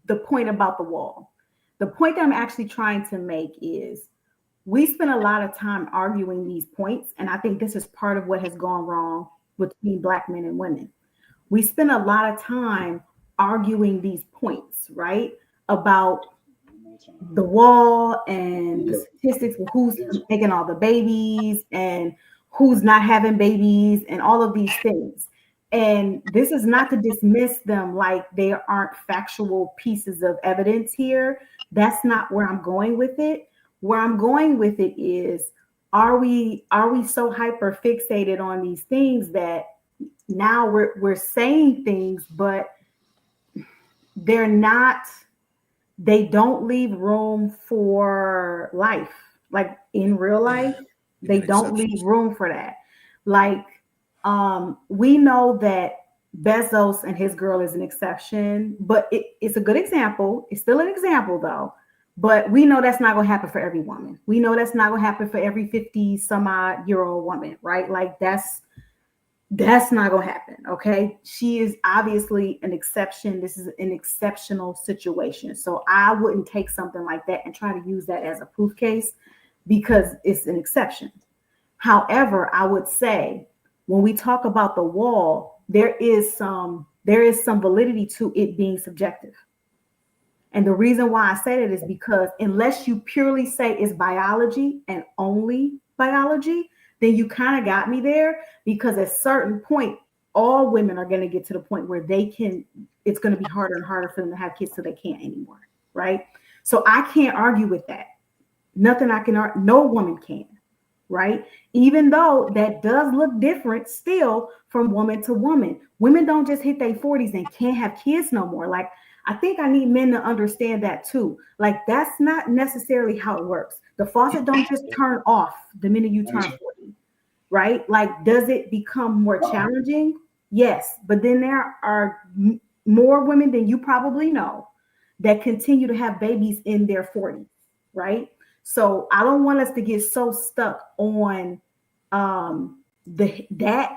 the point about the wall. The point that I'm actually trying to make is we spend a lot of time arguing these points, and I think this is part of what has gone wrong between Black men and women. We spend a lot of time arguing these points, right? About the wall and the statistics of who's making all the babies and who's not having babies and all of these things. And this is not to dismiss them like they aren't factual pieces of evidence here. That's not where I'm going with it. Where I'm going with it is, are we so hyper fixated on these things that now we're saying things, but they don't leave room for life. Like in real life, They don't leave room for that. Like, we know that Bezos and his girl is an exception, but it's a good example. It's still an example though. But we know that's not going to happen for every woman. We know that's not going to happen for every 50 some odd year old woman, right? Like that's not going to happen. Okay. She is obviously an exception. This is an exceptional situation. So I wouldn't take something like that and try to use that as a proof case because it's an exception. However, I would say when we talk about the wall, there is some validity to it being subjective. And the reason why I say that is because unless you purely say it's biology and only biology, then you kind of got me there, because at a certain point, all women are going to get to the point where it's going to be harder and harder for them to have kids so they can't anymore, right? So I can't argue with that. Nothing I can argue, no woman can, right? Even though that does look different still from woman to woman. Women don't just hit their 40s and can't have kids no more. Like, I think I need men to understand that too. Like, that's not necessarily how it works. The faucet don't just turn off the minute you turn 40, right? Like, does it become more challenging? Yes, but then there are more women than you probably know that continue to have babies in their 40s, right? So I don't want us to get so stuck on that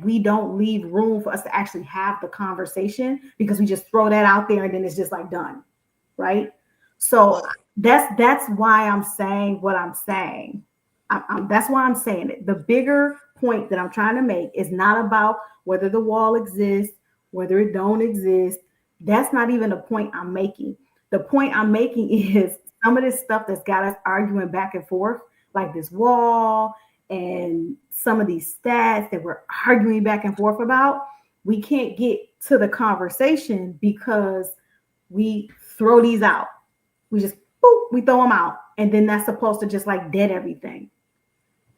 we don't leave room for us to actually have the conversation, because we just throw that out there and then it's just like done, right? So that's why I'm saying what I'm saying. That's why I'm saying it. The bigger point that I'm trying to make is not about whether the wall exists, whether it don't exist. That's not even the point I'm making. The point I'm making is some of this stuff that's got us arguing back and forth, like this wall and some of these stats that we're arguing back and forth about, we can't get to the conversation because we throw these out. We just, we throw them out. And then that's supposed to just like dead everything.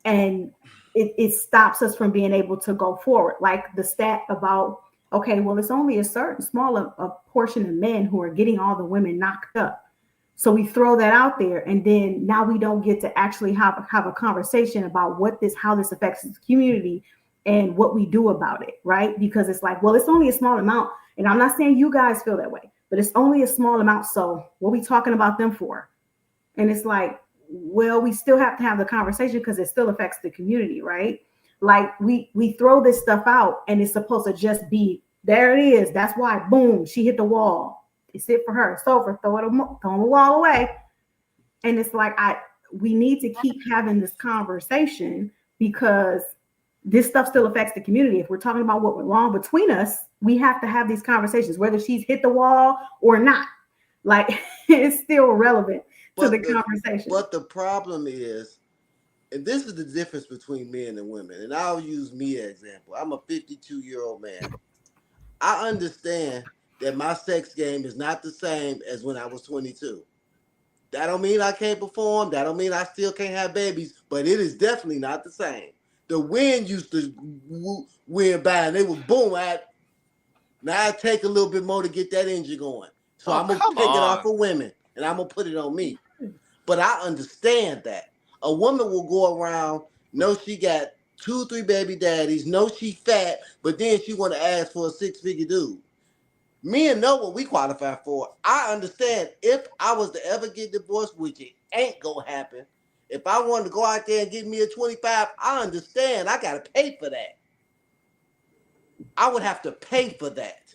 And it stops us from being able to go forward. Like the stat about, okay, well, it's only a certain small portion of men who are getting all the women knocked up. So we throw that out there, and then now we don't get to actually have a conversation about how this affects the community and what we do about it, right? Because it's like, well, it's only a small amount, and I'm not saying you guys feel that way, but it's only a small amount. So what are we talking about them for? And it's like, well, we still have to have the conversation because it still affects the community, right? Like we throw this stuff out, and it's supposed to just be there. It is. That's why, boom, she hit the wall. It's it for her. It's over. Throw the wall away. And it's like, we need to keep having this conversation because this stuff still affects the community. If we're talking about what went wrong between us, we have to have these conversations, whether she's hit the wall or not. Like, it's still relevant to the conversation. But the problem is, and this is the difference between men and women, and I'll use me as an example. I'm a 52-year-old man. I understand that my sex game is not the same as when I was 22. That don't mean I can't perform. That don't mean I still can't have babies, but it is definitely not the same. The wind used to win by, and they would boom. Now I take a little bit more to get that engine going. So I'm going to take it off of women, and I'm going to put it on me. But I understand that. A woman will go around, know she got 2-3 baby daddies, know she fat, but then she want to ask for a 6-figure dude. Men know what we qualify for. I understand if I was to ever get divorced, which it ain't gonna happen. If I wanted to go out there and get me a 25, I understand I gotta pay for that. I would have to pay for that.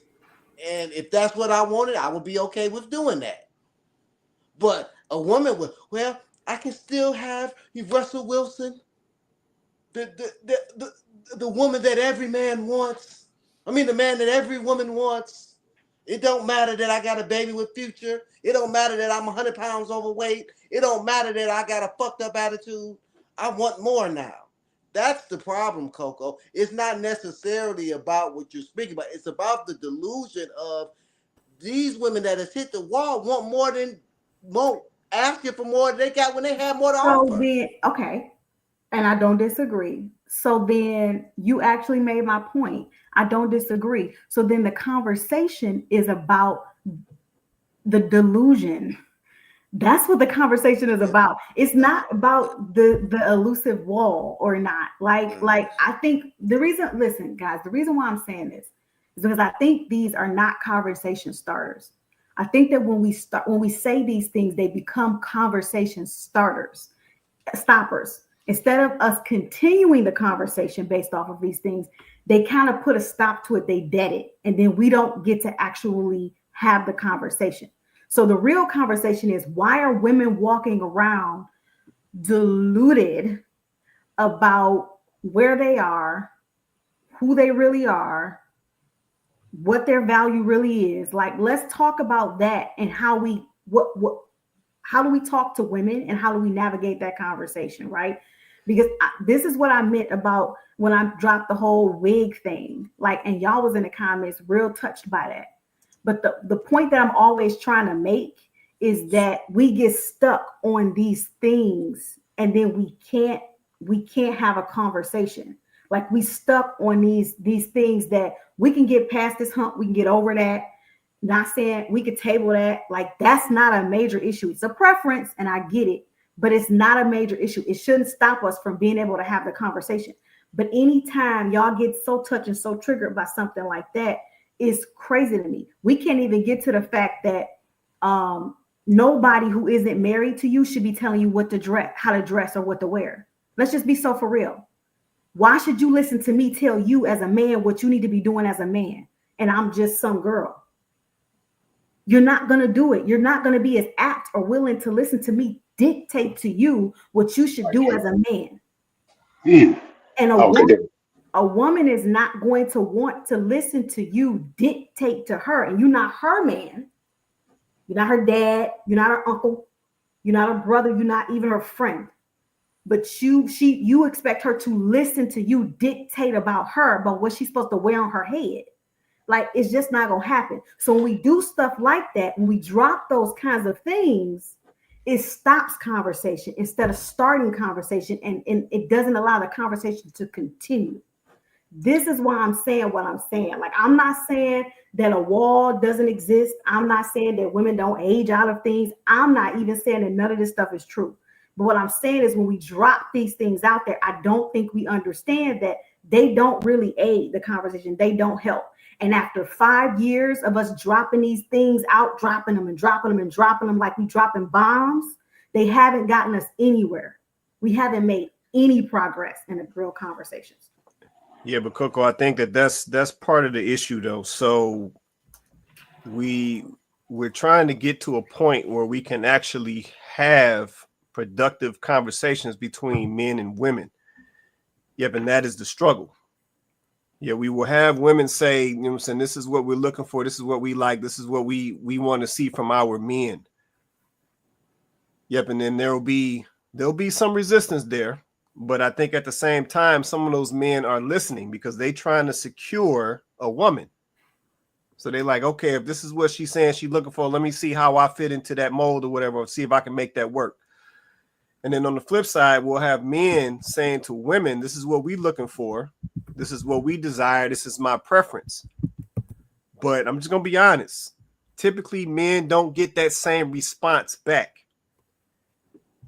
And if that's what I wanted, I would be okay with doing that. But a woman would, well, I can still have Russell Wilson, the woman that every man wants. I mean, the man that every woman wants. It don't matter that I got a baby with Future. It don't matter that I'm 100 pounds overweight. It don't matter that I got a fucked up attitude. I want more now. That's the problem, Coco. It's not necessarily about what you're speaking about. It's about the delusion of these women that has hit the wall won't asking for more than they got when they have more to offer. Then, okay, and I don't disagree. So then you actually made my point. I don't disagree. So then the conversation is about the delusion That's what the conversation is about. It's not about the elusive wall or not. Like I think the reason, listen, guys, the reason why I'm saying this is because I think these are not conversation starters. I think that when we say these things, they become conversation stoppers. Instead of us continuing the conversation based off of these things, they kind of put a stop to it. They dead it, and then we don't get to actually have the conversation. So the real conversation is, why are women walking around deluded about where they are, who they really are, what their value really is? Like, let's talk about that and how do we talk to women and how do we navigate that conversation, right? Because this is what I meant about when I dropped the whole wig thing. Like, and y'all was in the comments real touched by that. But the point that I'm always trying to make is that we get stuck on these things and then we can't have a conversation. Like, we stuck on these things that we can get past this hump, we can get over that. Not saying we could table that. Like, that's not a major issue. It's a preference and I get it, but it's not a major issue. It shouldn't stop us from being able to have the conversation. But anytime y'all get so touched and so triggered by something like that, it's crazy to me. We can't even get to the fact that nobody who isn't married to you should be telling you what to dress, how to dress, or what to wear. Let's just be so for real. Why should you listen to me tell you as a man what you need to be doing as a man? And I'm just some girl. You're not going to do it. You're not going to be as apt or willing to listen to me dictate to you what you should do as a man. And a woman is not going to want to listen to you dictate to her. And you're not her man. You're not her dad. You're not her uncle. You're not her brother. You're not even her friend. But you expect her to listen to you dictate about her, about what she's supposed to wear on her head. Like, it's just not going to happen. So when we do stuff like that, when we drop those kinds of things, it stops conversation instead of starting conversation. And it doesn't allow the conversation to continue. This is why I'm saying what I'm saying. Like, I'm not saying that a wall doesn't exist. I'm not saying that women don't age out of things. I'm not even saying that none of this stuff is true. But what I'm saying is, when we drop these things out there, I don't think we understand that they don't really aid the conversation. They don't help. And after 5 years of us dropping these things out, dropping them like we dropping bombs, they haven't gotten us anywhere. We haven't made any progress in the real conversations. Yeah, but Coco, I think that's part of the issue, though. So we're trying to get to a point where we can actually have productive conversations between men and women. Yep, and that is the struggle. Yeah, we will have women say, you know what I'm saying, this is what we're looking for, this is what we like, this is what we want to see from our men. Yep, and then there'll be some resistance there. But I think at the same time, some of those men are listening because they're trying to secure a woman. So they're like, okay, if this is what she's saying she's looking for, let me see how I fit into that mold or whatever, or see if I can make that work. And then on the flip side, we'll have men saying to women, this is what we're looking for. This is what we desire. This is my preference. But I'm just going to be honest. Typically, men don't get that same response back.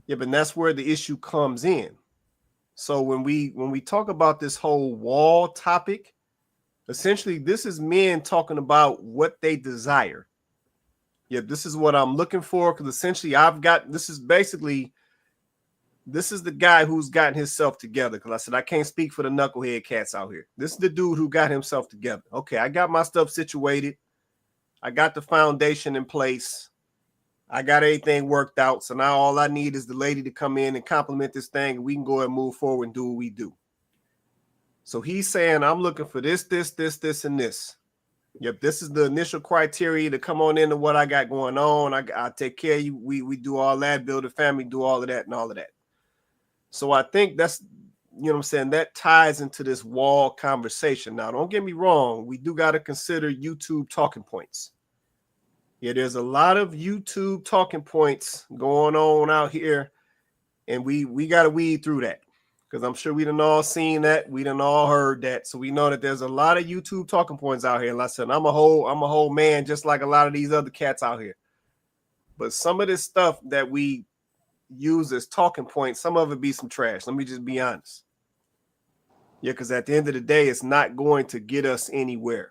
Yeah, but that's where the issue comes in. So when we talk about this whole wall topic, essentially, this is men talking about what they desire. Yeah, this is what I'm looking for, because essentially this is the guy who's gotten himself together. Because I said, I can't speak for the knucklehead cats out here. This is the dude who got himself together. Okay, I got my stuff situated. I got the foundation in place. I got everything worked out. So now all I need is the lady to come in and compliment this thing, and we can go ahead and move forward and do what we do. So he's saying, I'm looking for this, and this. Yep, this is the initial criteria to come on into what I got going on. I take care of you. We do all that, build a family, do all of that and all of that. So I think that's, you know what I'm saying, that ties into this wall conversation. Now, don't get me wrong. We do got to consider YouTube talking points. Yeah, there's a lot of YouTube talking points going on out here, and we got to weed through that, because I'm sure we done all seen that, we done all heard that, so we know that there's a lot of YouTube talking points out here. And like I said, I'm a whole man, just like a lot of these other cats out here. But some of this stuff that we use as talking points, some of it be some trash. Let me just be honest. Yeah, because at the end of the day, it's not going to get us anywhere.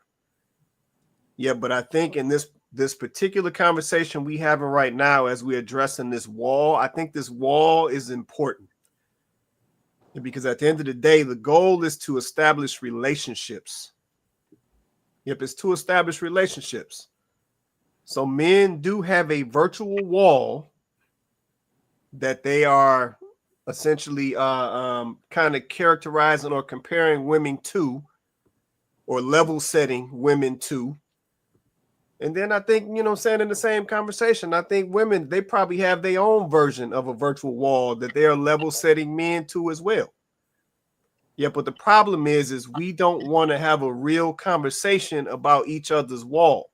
Yeah, but I think in this particular conversation we having right now, as we're addressing this wall, I think this wall is important. Because at the end of the day, the goal is to establish relationships. Yep, it's to establish relationships. So men do have a virtual wall that they are essentially kind of characterizing or comparing women to, or level setting women to. And then I think, you know, saying in the same conversation, I think women, they probably have their own version of a virtual wall that they are level setting men to as well. Yeah, but the problem is we don't want to have a real conversation about each other's wall.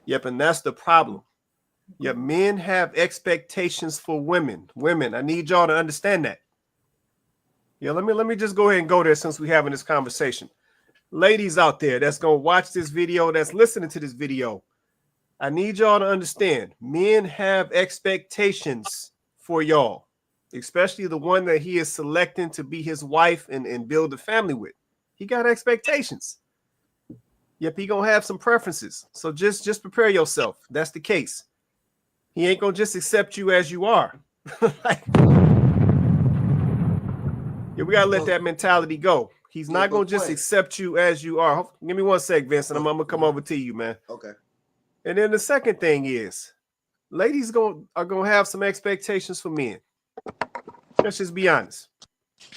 Yep, and that's the problem. Yeah, men have expectations for women. Women, I need y'all to understand that. Yeah, let me just go ahead and go there since we're having this conversation. Ladies out there that's going to watch this video, that's listening to this video, I need y'all to understand. Men have expectations for y'all, especially the one that he is selecting to be his wife and build a family with. He got expectations. Yep, he going to have some preferences. So just prepare yourself. That's the case. He ain't gonna just accept you as you are. Like, yeah, we gotta let that mentality go. He's not gonna just accept you as you are. Give me 1 sec, Vincent. I'm gonna come over to you, man. Okay. And then the second thing is, ladies are gonna have some expectations for men. Let's just be honest.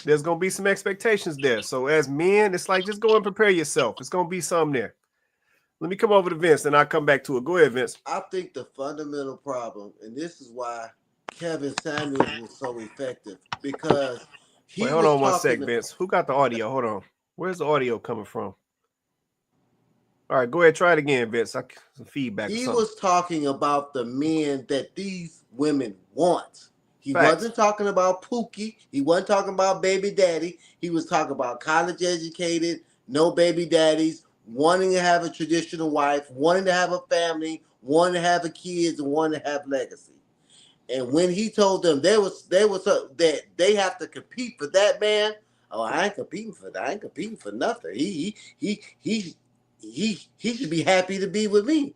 There's gonna be some expectations there. So as men, it's like just go and prepare yourself. It's gonna be something there. Let me come over to Vince, and I'll come back to it. Go ahead, Vince. I think the fundamental problem, and this is why Kevin Samuels was so effective, because he Wait, hold on 1 sec, Vince. Who got the audio? Hold on. Where's the audio coming from? All right, go ahead. Try it again, Vince. Some feedback. He was talking about the men that these women want. He Facts. wasn't talking about Pookie. He wasn't talking about baby daddy. He was talking about college educated, no baby daddies, wanting to have a traditional wife, wanting to have a family, wanting to have a kids, and wanting to have legacy. And when he told them that they have to compete for that man, oh, I ain't competing for that. I ain't competing for nothing. He should be happy to be with me.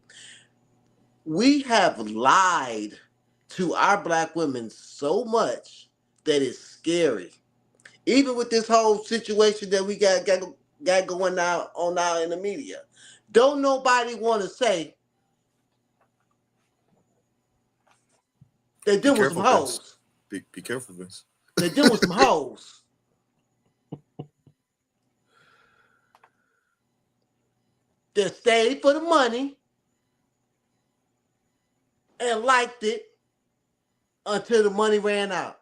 We have lied to our black women so much that it's scary. Even with this whole situation that we got going now in the media, don't nobody want to say they did with some hoes. Be careful, Vince. They did with some hoes. They stayed for the money and liked it until the money ran out.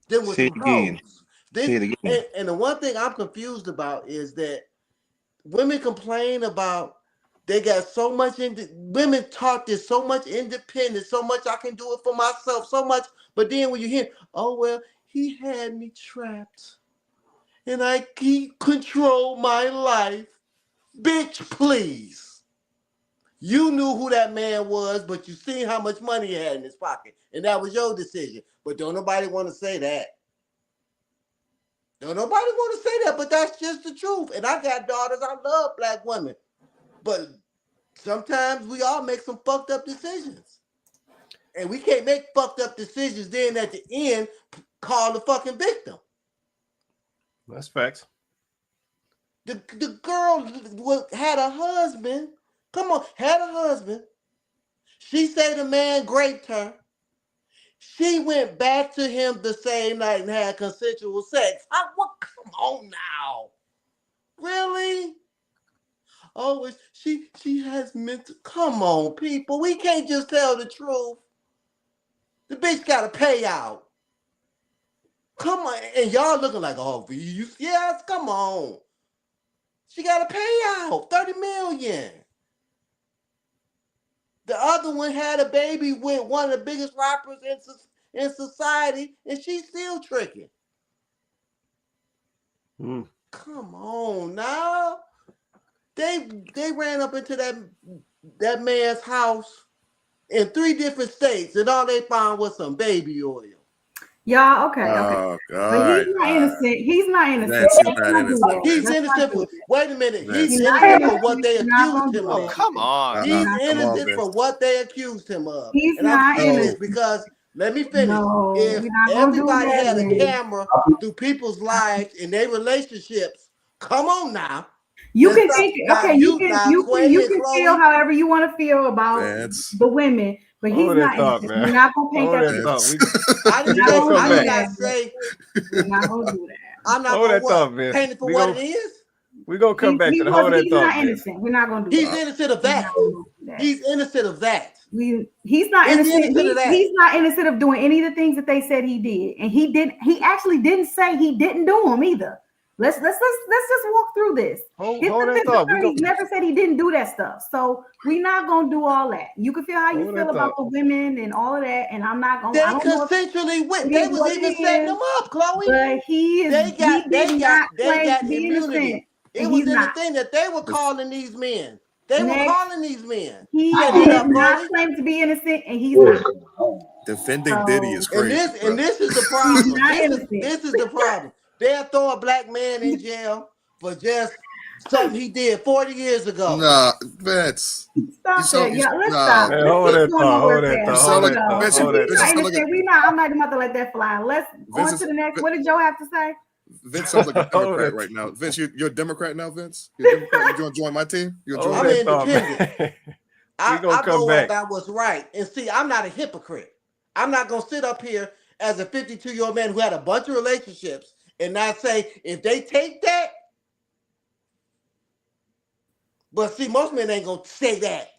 Then with some hoes. And the one thing I'm confused about is that women complain about they got so much women taught this so much independence, so much I can do it for myself, so much. But then when you hear, oh well, he had me trapped, and he controlled my life. Bitch, please. You knew who that man was, but you seen how much money he had in his pocket, and that was your decision. But don't nobody want to say that. Don't nobody want to say that, but that's just the truth. And I got daughters. I love black women. But sometimes we all make some fucked up decisions. And we can't make fucked up decisions then at the end call the fucking victim. That's facts. The girl had a husband. Come on, had a husband. She said the man raped her. She went back to him the same night and had consensual sex. Come on now. Really? Oh, she has mental. Come on, people. We can't just tell the truth. The bitch got to pay out. Come on. And y'all looking like, oh, yes, come on. She got to pay out $30 million. The other one had a baby with one of the biggest rappers in society, and she's still tricking. Come on now. They ran up into that man's house in 3 different states, and all they found was some baby oil. Y'all, okay. Oh, But he's not innocent. He's not innocent. That's Let's not not do innocent. that. He's Let's not innocent do for. that. Wait a minute. That's- He's He's not innocent for innocent. what they We're not accused gonna him do of. that. Come on. He's not come on, innocent Vince. for what they accused him of. He's And I'm not saying this innocent. because let me finish. No, If we're not gonna do everybody that. had a Vince. camera through people's lives and their relationships, come on now. You Let's can stop. think, Now, okay, you can Quay you and can Chloe. feel however you want to feel about Vince. the women, but he's Hold that not thought, innocent. man. We're not gonna paint Hold that that picture. thought. I did We gonna not, come I did back. not say We're not gonna do that. I'm not Hold gonna that thought, what? Vince. Paint it for We what gonna- it is. We're gonna come back to the hold that He's thought, not Vince. innocent. We're not gonna do He's that. innocent of We're that. not gonna do that. He's innocent of that. He's not He's innocent. innocent of that. He's not innocent of doing any of the things that they said he did, and he actually didn't say he didn't do them either. Let's just walk through this. Hold His that defense thought. We attorney gonna never said he didn't do that stuff. So we're not gonna do all that. You can feel how you Hold feel that about thought. the women and all of that, and I'm not gonna. They I don't know if consensually went. it They is was what even it setting is, them up, Chloe. but he They got did not claim to be immunity. innocent, It and was he's in not. the thing that they were calling these men. They were Next. calling these men. He Setting it did up, not Chloe. claim to be innocent, and he's not. Defending Diddy is And crazy. this is the problem. not This is the problem. They'll throw a black man in jail for just something he did 40 years ago. Nah, Vince. Stop sound- that, y'all. Let's nah. stop. Man, Let's hold keep that going thought. nowhere Hold that fast. thought. sound Hold like- that thought. Vince, Hold that He's Vince, not thought. sound like innocent. I'm not even about to let that fly. Let's Vince on is- to the next. Vin- What did Joe have to say? Vince sounds like a Hold Democrat it. right now. Vince, you're a Democrat now, Vince? You're a Democrat? You gonna join my team? You gonna Hold join I'm that me? thought, independent. man. I gonna come go back. about what's right. And see, I'm not a hypocrite. I'm not going to sit up here as a 52-year-old man who had a bunch of relationships and not say, if they take that. But see, most men ain't going to say that.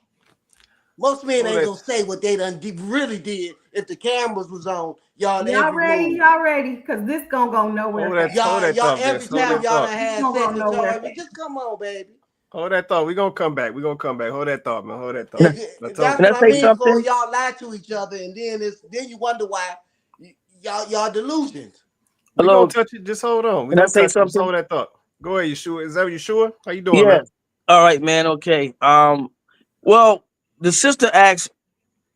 Most men Hold ain't that- going to say what they really did if the cameras was on. Y'all Y'all every ready? move. Y'all ready? Because this gonna go nowhere. Hold that- fast. hold that Y'all thought, every Vince. Hold time that y'all thought. done had It's gonna sex go with nowhere Charlie, fast. just come on, baby. Hold that thought. We're gonna come back. We're gonna come back. Hold that thought, man. Hold that thought. That's Let's what I I say mean. something? Chloe, y'all lie to each other, and then you wonder why y'all delusions. We Hello. gonna touch it. Just hold on. We Can I gonna say touch it. Just something? hold that thought. Go ahead. You sure? Is that you sure? How you doing, Yeah. man? All right, man. Okay. Well, the sister asked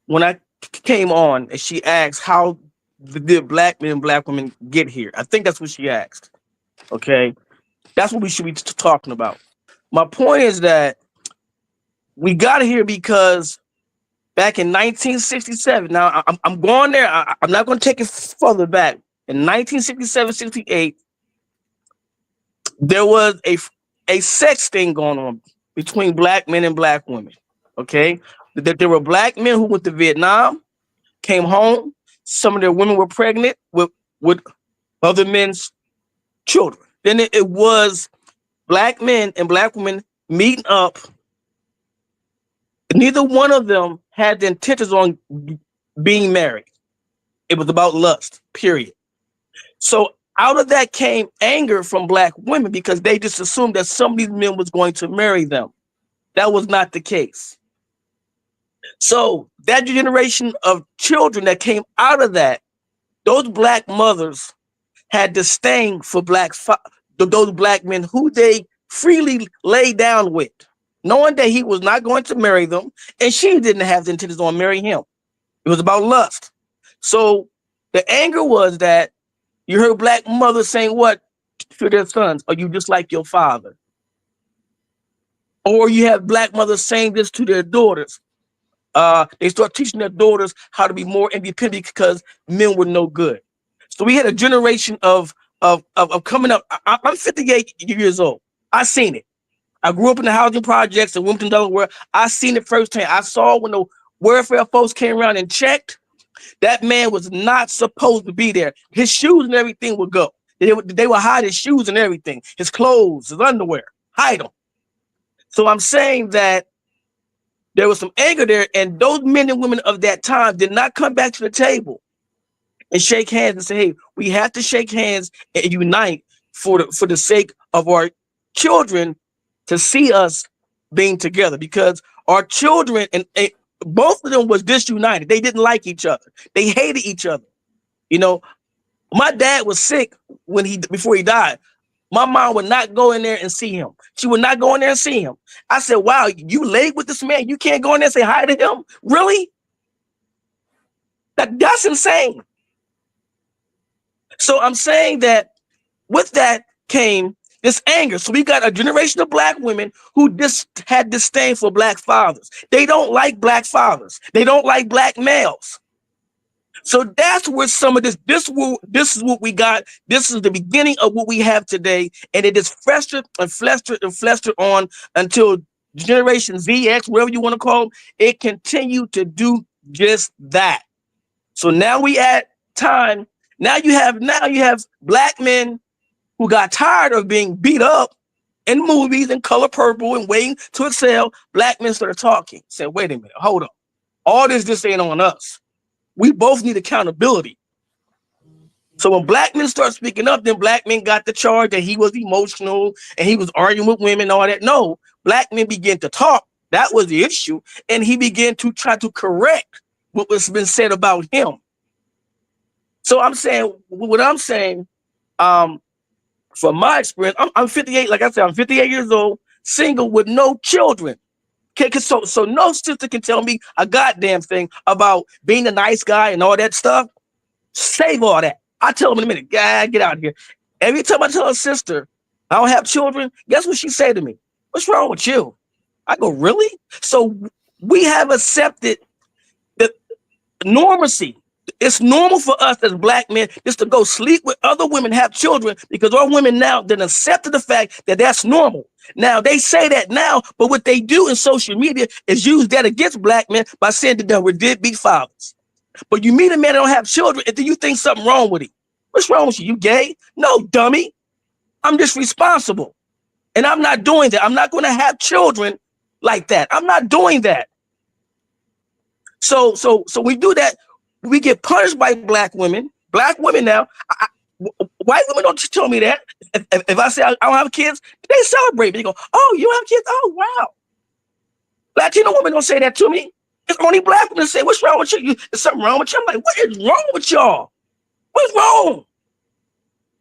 when I came on, and she asked how did black men and black women get here? I think that's what she asked. Okay, that's what we should be talking about. My point is that we got here because back in 1967. Now I'm going there. I'm not going to take it further back. In 1967, 68, there was a sex thing going on between black men and black women. Okay, that there were black men who went to Vietnam, came home. Some of their women were pregnant with other men's children. Then it was black men and black women meeting up. Neither one of them had the intentions on being married. It was about lust, period. So out of that came anger from black women because they just assumed that some of these men was going to marry them. That was not the case. So that generation of children that came out of that, those black mothers had disdain for those black men who they freely lay down with, knowing that he was not going to marry them, and she didn't have the intentions on marrying him. It was about lust. So the anger was that you heard black mothers saying what to their sons? Are you just like your father? Or you have black mothers saying this to their daughters. They start teaching their daughters how to be more independent because men were no good. So we had a generation of coming up. I'm 58 years old. I seen it. I grew up in the housing projects in Wilmington, Delaware. I seen it firsthand. I saw when the welfare folks came around and checked, that man was not supposed to be there. His shoes and everything would go. They would hide his shoes and everything, his clothes, his underwear, hide them. So I'm saying that there was some anger there, and those men and women of that time did not come back to the table and shake hands and say, hey, we have to shake hands and unite for the sake of our children to see us being together, because our children and both of them was disunited. They didn't like each other. They hated each other. You know, my dad was sick before he died. My mom would not go in there and see him. She would not go in there and see him. I said, wow, you laid with this man. You can't go in there and say hi to him? Really? That's insane. So I'm saying that with that came this anger. So we got a generation of black women who just had disdain for black fathers. They don't like black fathers. They don't like black males. So that's where some of this is what we got. This is the beginning of what we have today. And it is festered and festered and festered on until Generation Z, X, whatever you want to call them, it continued to do just that. So now we at time. Now you have black men who got tired of being beat up in movies and Color Purple and Waiting to Excel. Black men started talking. Said, wait a minute, hold on. All this ain't on us. We both need accountability. So when black men start speaking up, then black men got the charge that he was emotional and he was arguing with women and all that. No, black men began to talk. That was the issue. And he began to try to correct what was been said about him. So I'm saying, from my experience, I'm 58. Like I said, I'm 58 years old, single with no children. Okay, so no sister can tell me a goddamn thing about being a nice guy and all that stuff. Save all that. I tell them in a minute, get out of here. Every time I tell a sister I don't have children, guess what she say to me? What's wrong with you? I go, really? So we have accepted the normacy. It's normal for us as black men just to go sleep with other women, have children, because our women now then accepted the fact that that's normal. Now they say that now, but what they do in social media is use that against black men by saying that they were deadbeat fathers. But you meet a man that don't have children, and then you think something wrong with him. What's wrong with you? You gay? No, dummy. I'm just responsible, and I'm not doing that. I'm not going to have children like that. I'm not doing that. So we do that. We get punished by black women. Black women now. White women don't tell me that. If I say I don't have kids, they celebrate me. They go, "Oh, you have kids? Oh, wow." Latino women don't say that to me. It's only black women say, "What's wrong with you? There's something wrong with you." I'm like, "What is wrong with y'all? What's wrong?"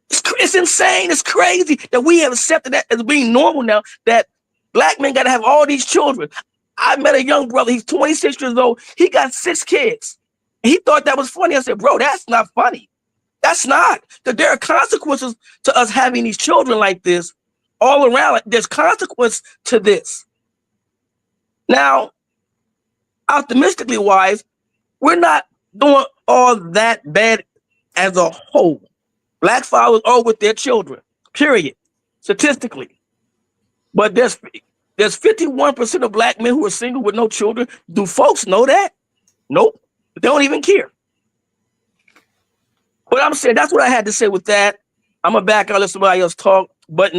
It's insane. It's crazy that we have accepted that as being normal now. That black men got to have all these children. I met a young brother. He's 26 years old. He got 6 kids. He thought that was funny. I said, bro, that's not funny. That's not. Because there are consequences to us having these children like this all around. There's consequence to this. Now, optimistically wise, we're not doing all that bad as a whole. Black fathers are with their children, period, statistically. But there's 51% of black men who are single with no children. Do folks know that? Nope. They don't even care. But I'm saying that's what I had to say with that. I'm gonna back out, let somebody else talk. But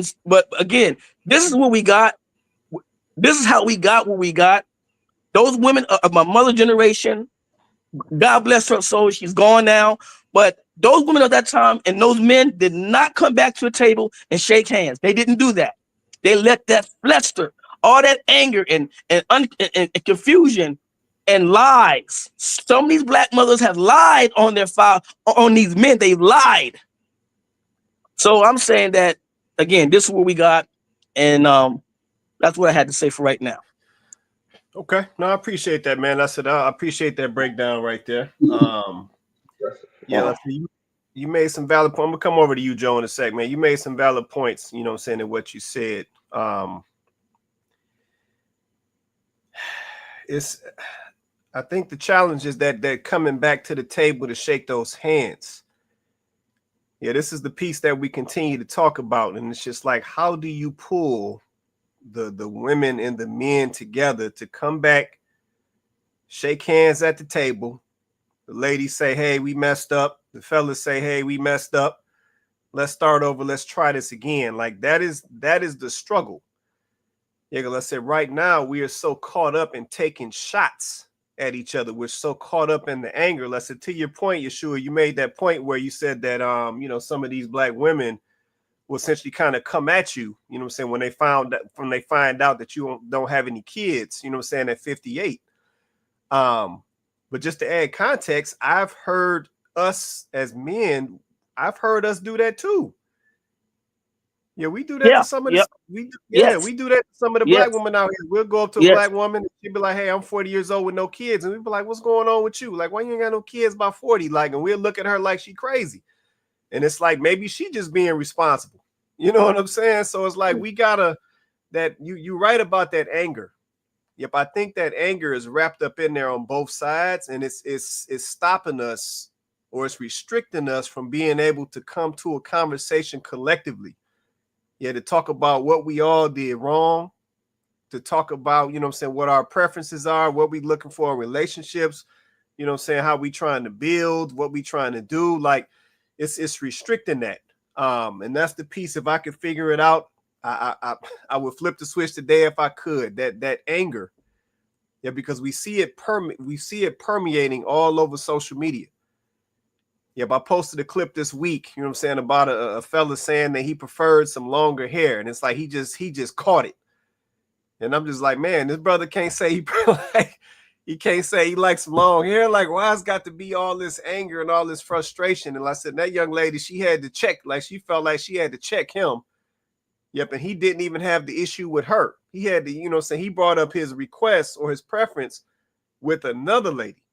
again, this is what we got. This is how we got what we got. Those women of my mother generation, God bless her soul, she's gone now. But those women of that time and those men did not come back to a table and shake hands. They didn't do that. They let that fester, all that anger and confusion and lies. Some of these black mothers have lied on their father, on these men. They've lied. So I'm saying that again, this is what we got, and that's what I had to say for right now. Okay, no, I appreciate that, man. I said I appreciate that breakdown right there. Yeah, you made some valid points. I'm gonna come over to you, Joe, in a sec, man. You made some valid points, you know what I'm saying, in what you said. I think the challenge is that they're coming back to the table to shake those hands. Yeah, this is the piece that we continue to talk about. And it's just like, how do you pull the women and the men together to come back, shake hands at the table? The ladies say, hey, we messed up. The fellas say, hey, we messed up. Let's start over. Let's try this again. Like that is the struggle. Yeah, let's say right now we are so caught up in taking shots at each other. We're so caught up in the anger. Let's say, to your point, Yeshua, you made that point where you said that some of these black women will essentially kind of come at you, you know what I'm saying, when they find out that you don't have any kids, you know what I'm saying, at 58. But just to add context, I've heard us as men, I've heard us do that too. Yeah, we do that to Yeah, some of the yep, we yes, do that to some of the black yes, women out here. We'll go up to a yes. black woman and she'll be like, "Hey, I'm 40 years old with no kids," and we be like, "What's going on with you? Like, why you ain't got no kids by 40?" Like, and we'll look at her like she crazy, and it's like maybe she just being responsible. You know what I'm saying? So it's like we gotta that you right about that anger. Yep, I think that anger is wrapped up in there on both sides, and it's stopping us or it's restricting us from being able to come to a conversation collectively. Yeah, to talk about what we all did wrong, to talk about, you know what I'm saying, what our preferences are, what we looking for in relationships, you know what I'm saying, how we trying to build, what we trying to do. Like it's restricting that. And that's the piece. If I could figure it out, I would flip the switch today if I could. That anger. Yeah, because we see it permeating all over social media. Yep, I posted a clip this week, you know what I'm saying, about a fella saying that he preferred some longer hair. And it's like he just caught it. And I'm just like, man, this brother can't say he can't say he likes long hair. Like, why it's got to be all this anger and all this frustration? And like I said, that young lady, she had to check, like she felt like she had to check him. Yep, and he didn't even have the issue with her. He had to, you know what I'm saying, he brought up his request or his preference with another lady.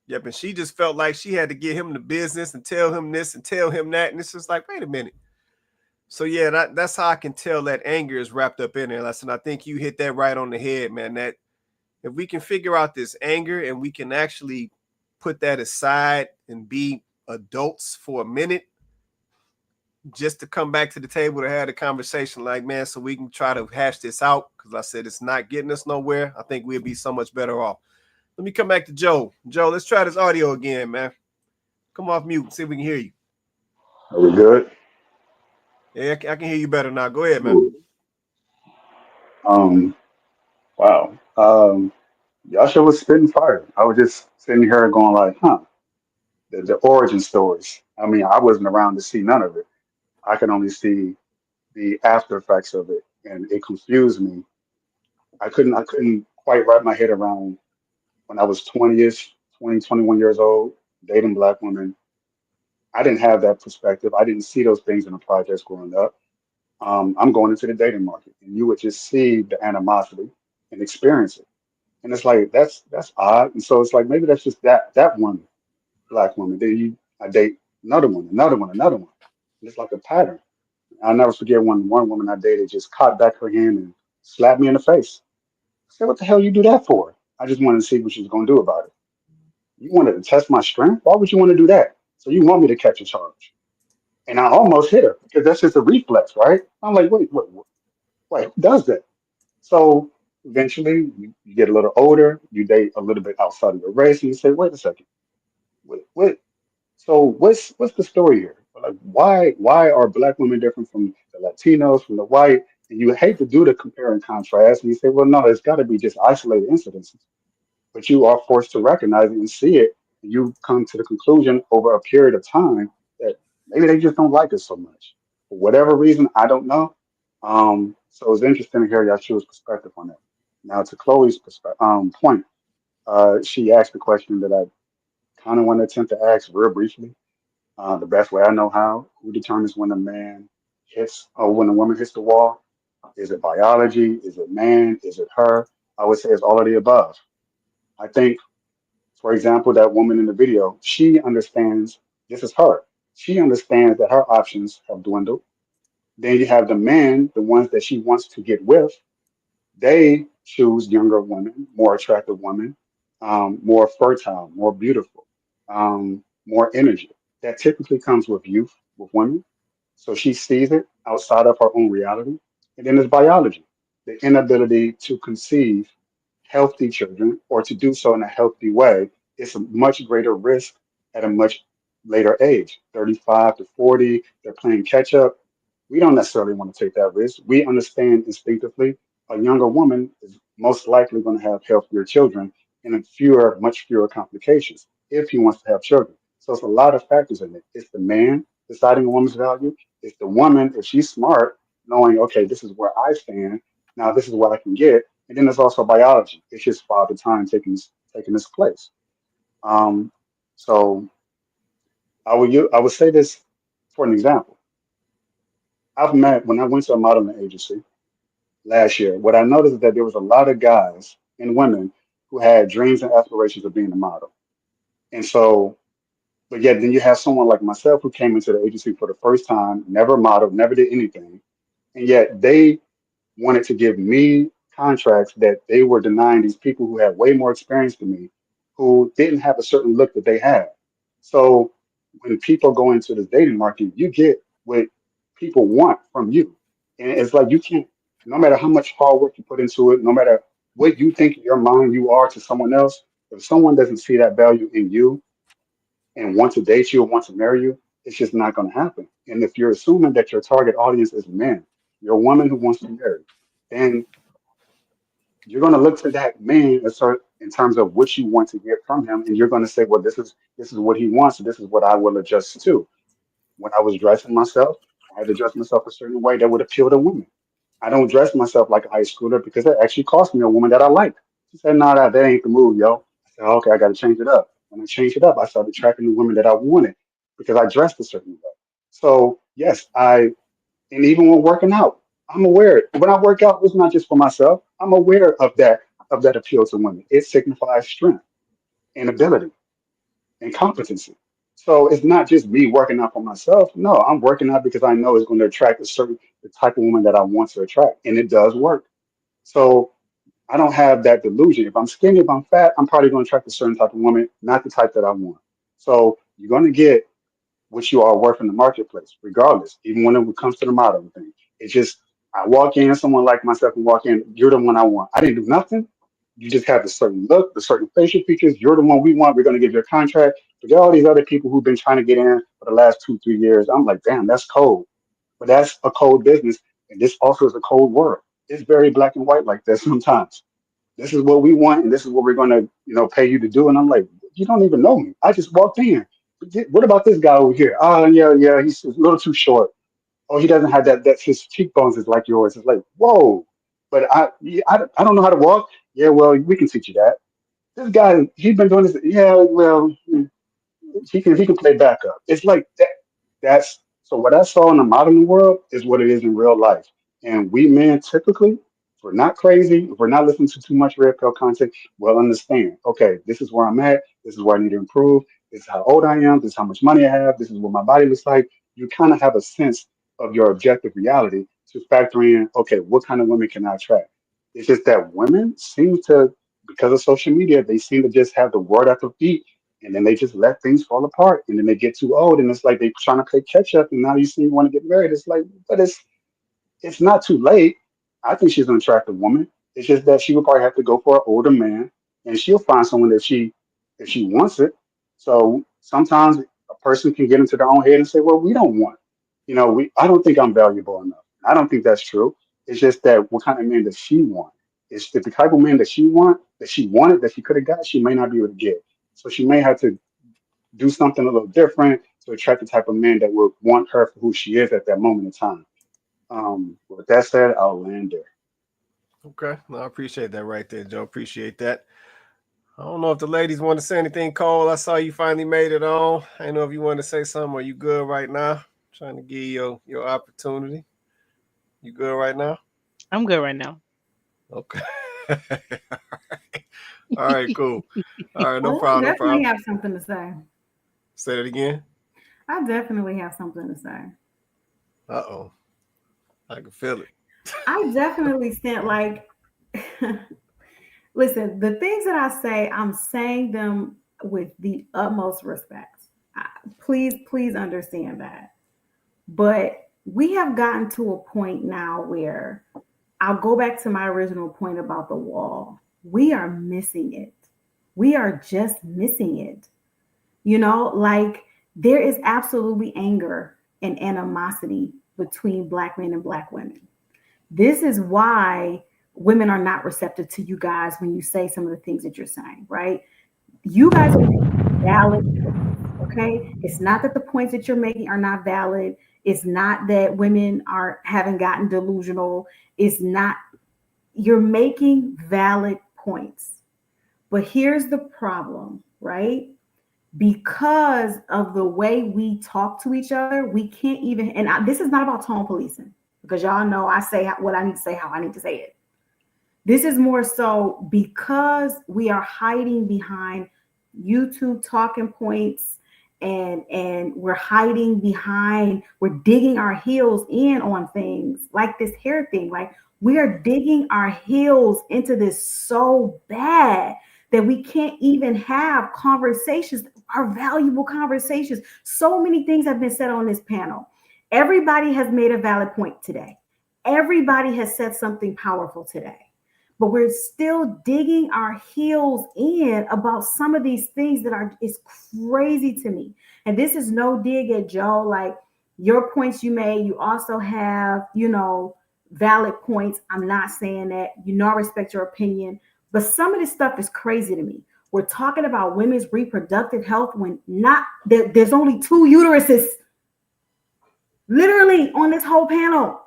Yep, and she just felt like she had to get him the business and tell him this and tell him that. And it's just like, wait a minute. So yeah, that's how I can tell that anger is wrapped up in there. Listen, I think you hit that right on the head, man. That if we can figure out this anger and we can actually put that aside and be adults for a minute, just to come back to the table to have a conversation, like, man, so we can try to hash this out. Because I said it's not getting us nowhere. I think we'll be so much better off. Let me come back to Joe. Joe, let's try this audio again, man. Come off mute and see if we can hear you. Are we good? Yeah, I can hear you better now. Go ahead, man. Cool. Um, wow. Y'all sure was spitting fire. I was just sitting here going like, huh, the origin stories. I mean, I wasn't around to see none of it. I could only see the after effects of it, and it confused me. I couldn't quite wrap my head around when I was 20-ish, 20, 21 years old, dating black women. I didn't have that perspective. I didn't see those things in the projects growing up. I'm going into the dating market, and you would just see the animosity and experience it. And it's like that's odd. And so it's like maybe that's just that one black woman. Then I date another one, another one, another one. And it's like a pattern. I'll never forget when one woman I dated just caught back her hand and slapped me in the face. I said, "What the hell you do that for?" I just wanted to see what she was going to do about it. You wanted to test my strength? Why would you want to do that? So you want me to catch a charge? And I almost hit her because that's just a reflex, right? I'm like, wait, who does that? So eventually, you get a little older, you date a little bit outside of your race, and you say, "Wait a second, what? So what's the story here? Like, why are black women different from the Latinos, from the white?" And you hate to do the compare and contrast, and you say, "Well, no, it's got to be just isolated incidences." But you are forced to recognize it and see it, and you come to the conclusion over a period of time that maybe they just don't like us so much for whatever reason. I don't know. So it's interesting to hear Yashua's perspective on that. Now, to Chloe's point, she asked the question that I kind of want to attempt to ask real briefly. The best way I know how: who determines when a man hits or when a woman hits the wall? Is it biology? Is it man? Is it her? I would say it's all of the above. I think, for example, that woman in the video, she understands this is her. She understands that her options have dwindled. Then you have the men, the ones that she wants to get with. They choose younger women, more attractive women, more fertile, more beautiful, more energy. That typically comes with youth, with women. So she sees it outside of her own reality. And then there's biology, the inability to conceive healthy children or to do so in a healthy way. It's a much greater risk at a much later age, 35 to 40. They're playing catch up. We don't necessarily want to take that risk. We understand instinctively a younger woman is most likely going to have healthier children and much fewer complications if he wants to have children. So it's a lot of factors in it. It's the man deciding a woman's value. It's the woman, if she's smart, knowing, okay, this is where I stand. Now this is what I can get. And then there's also biology. It's just father time taking this place. Um, so I would say this for an example. I've met, when I went to a modeling agency last year, what I noticed is that there was a lot of guys and women who had dreams and aspirations of being a model. And so, but yet then you have someone like myself who came into the agency for the first time, never modeled, never did anything. And yet they wanted to give me contracts that they were denying these people who had way more experience than me, who didn't have a certain look that they had. So when people go into the dating market, you get what people want from you. And it's like you can't, no matter how much hard work you put into it, no matter what you think in your mind you are to someone else, if someone doesn't see that value in you and want to date you or want to marry you, it's just not going to happen. And if you're assuming that your target audience is men, you're a woman who wants to marry, then you're going to look to that man in terms of what you want to get from him, and you're going to say, well, this is what he wants, so this is what I will adjust to. When I was dressing myself, I had to dress myself a certain way that would appeal to women. I don't dress myself like a high schooler because it actually cost me a woman that I liked. She said, no, that ain't the move, yo. I said, okay, I got to change it up. When I changed it up, I started attracting the women that I wanted because I dressed a certain way. So yes, and even when working out, I'm aware. When I work out, it's not just for myself. I'm aware of that appeal to women. It signifies strength and ability and competency. So it's not just me working out for myself. No, I'm working out because I know it's going to attract the type of woman that I want to attract, and it does work. So I don't have that delusion. If I'm skinny, if I'm fat, I'm probably going to attract a certain type of woman, not the type that I want. So you're going to get what you are worth in the marketplace, regardless, even when it comes to the modeling thing. It's just, I walk in, someone like myself and walk in, you're the one I want. I didn't do nothing. You just have the certain look, the certain facial features. You're the one we want. We're going to give you a contract. Forget all these other people who've been trying to get in for the last 2, 3 years. I'm like, damn, that's cold. But that's a cold business. And this also is a cold world. It's very black and white like that sometimes. This is what we want, and this is what we're going to, pay you to do. And I'm like, you don't even know me. I just walked in. What about this guy over here? Oh, yeah, yeah, he's a little too short. Oh, he doesn't have that his cheekbones is like yours. It's like, whoa. But I don't know how to walk. Yeah, well, we can teach you that. This guy, he's been doing this. Yeah, well, he can play backup. It's like that. That's so what I saw in the modeling world is what it is in real life. And we men typically, if we're not crazy, if we're not listening to too much red pill content, we'll understand. Okay, this is where I'm at. This is where I need to improve. This is how old I am. This is how much money I have. This is what my body looks like. You kind of have a sense of your objective reality to factor in. Okay, what kind of women can I attract? It's just that women seem to, because of social media, they seem to just have the word at their feet, and then they just let things fall apart, and then they get too old, and it's like they trying to play catch up, and now you see you want to get married. It's like, but it's not too late. I think she's an attractive woman. It's just that she would probably have to go for an older man, and she'll find someone that if she wants it. So sometimes a person can get into their own head and say, well, we don't want, I don't think I'm valuable enough. I don't think that's true. It's just that what kind of man does she want? It's the type of man that she wanted, that she could have got, she may not be able to get. So she may have to do something a little different to attract the type of man that would want her for who she is at that moment in time. With that said, I'll land there. Okay, no, I appreciate that right there, Joe. Appreciate that. I don't know if the ladies want to say anything, Cole. I saw you finally made it on. I don't know if you want to say something. Are you good right now? Trying to give you your opportunity. You good right now? I'm good right now. Okay. All right, cool. All right, no Well, I problem. No definitely problem. have something to say. Say it again. I definitely have something to say. Uh-oh. I can feel it. I definitely stand like, listen, the things that I say, I'm saying them with the utmost respect. Please understand that. But we have gotten to a point now where I'll go back to my original point about the wall. We are missing it. We are just missing it. Like there is absolutely anger and animosity between Black men and Black women. This is why women are not receptive to you guys when you say some of the things that you're saying, right? You guys are making valid points, okay? It's not that the points that you're making are not valid. It's not that women haven't gotten delusional. It's not, you're making valid points. But here's the problem, right? because of the way we talk to each other, we can't even, this is not about tone policing, because y'all know I say what I need to say, how I need to say it. This is more so because we are hiding behind YouTube talking points, and we're hiding behind, we're digging our heels in on things like this hair thing. Like, we are digging our heels into this so bad that we can't even have conversations, our valuable conversations. So many things have been said on this panel. Everybody has made a valid point today. Everybody has said something powerful today. But we're still digging our heels in about some of these things that is crazy to me. And this is no dig at Joe. Like, your points you made, you also have, valid points. I'm not saying that. I respect your opinion. But some of this stuff is crazy to me. We're talking about women's reproductive health when there's only 2 uteruses literally on this whole panel.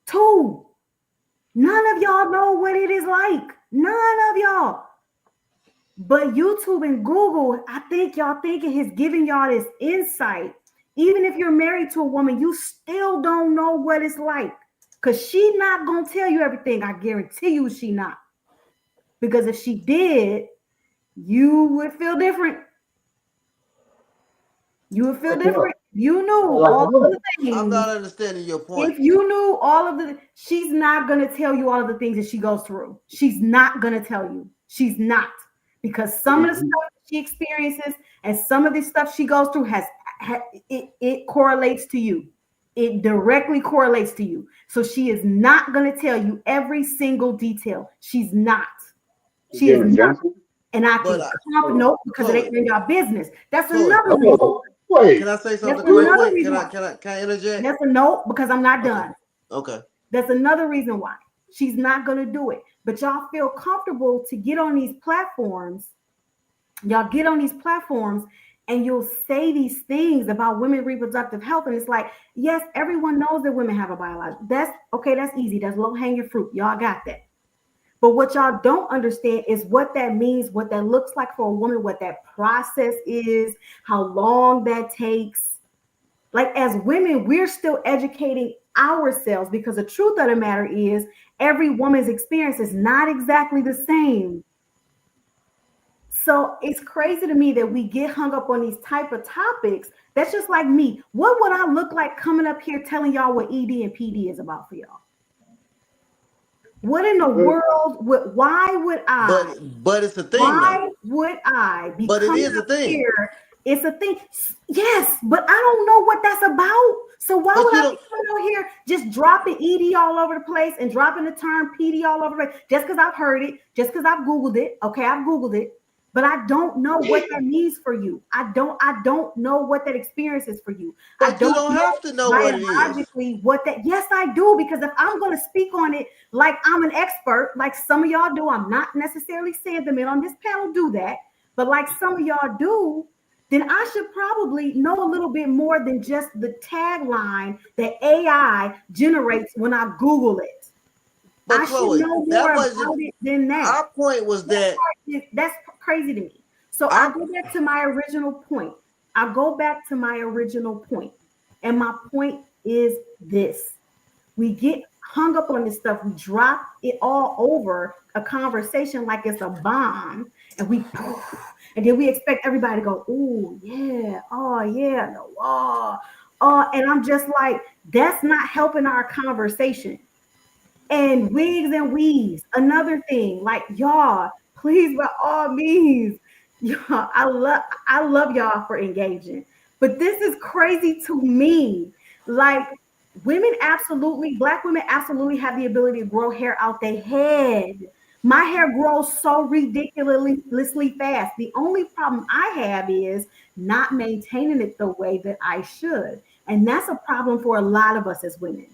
2. None of y'all know what it is like. None of y'all. But YouTube and Google, I think y'all thinking is giving y'all this insight. Even if you're married to a woman, you still don't know what it's like. Because she's not going to tell you everything. I guarantee you she not. Because if she did, you would feel different. You would feel different. You knew all of the things. I'm not understanding your point. If you knew all of she's not going to tell you all of the things that she goes through. She's not going to tell you. She's not. Because some of the stuff she experiences and some of the stuff she goes through it correlates to you. It directly correlates to you. So she is not going to tell you every single detail. She's not. She is not. And I can no, because it ain't in your business. That's another reason. Can I say something quick? Can I interject? That's a no, because I'm not done. Okay. That's another reason why she's not going to do it. But y'all feel comfortable to get on these platforms. Y'all get on these platforms and you'll say these things about women's reproductive health. And it's like, yes, everyone knows that women have a biological. That's okay. That's easy. That's low hanging fruit. Y'all got that. But what y'all don't understand is what that means, what that looks like for a woman, what that process is, how long that takes. Like, as women, we're still educating ourselves, because the truth of the matter is every woman's experience is not exactly the same. So it's crazy to me that we get hung up on these type of topics. That's just like me. What would I look like coming up here telling y'all what ED and PD is about for y'all? What in the world why would I? But it's a thing. Why would I be but it coming is a up thing. Here? It's a thing. Yes, but I don't know what that's about. So why would I be coming out here just dropping ED all over the place and dropping the term PD all over the place just because I've heard it, just because I've Googled it. Okay, I've Googled it, but I don't know what that means for you. I don't know what that experience is for you. But you don't have to know what it is. What that, yes, I do, because if I'm going to speak on it like I'm an expert, like some of y'all do, I'm not necessarily saying the men on this panel do that, but like some of y'all do, then I should probably know a little bit more than just the tagline that AI generates when I Google it. But I Chloe, should know more about it than that. Our point was that's crazy to me. So I'll go back to my original point. And my point is this. We get hung up on this stuff. We drop it all over a conversation like it's a bomb. And then we expect everybody to go, oh, yeah, oh, yeah, no, and I'm just like, that's not helping our conversation. And wigs and weaves, another thing, like, y'all, please, by all means, y'all, I love y'all for engaging. But this is crazy to me. Like, Black women absolutely have the ability to grow hair out their head. My hair grows so ridiculously fast. The only problem I have is not maintaining it the way that I should. And that's a problem for a lot of us as women.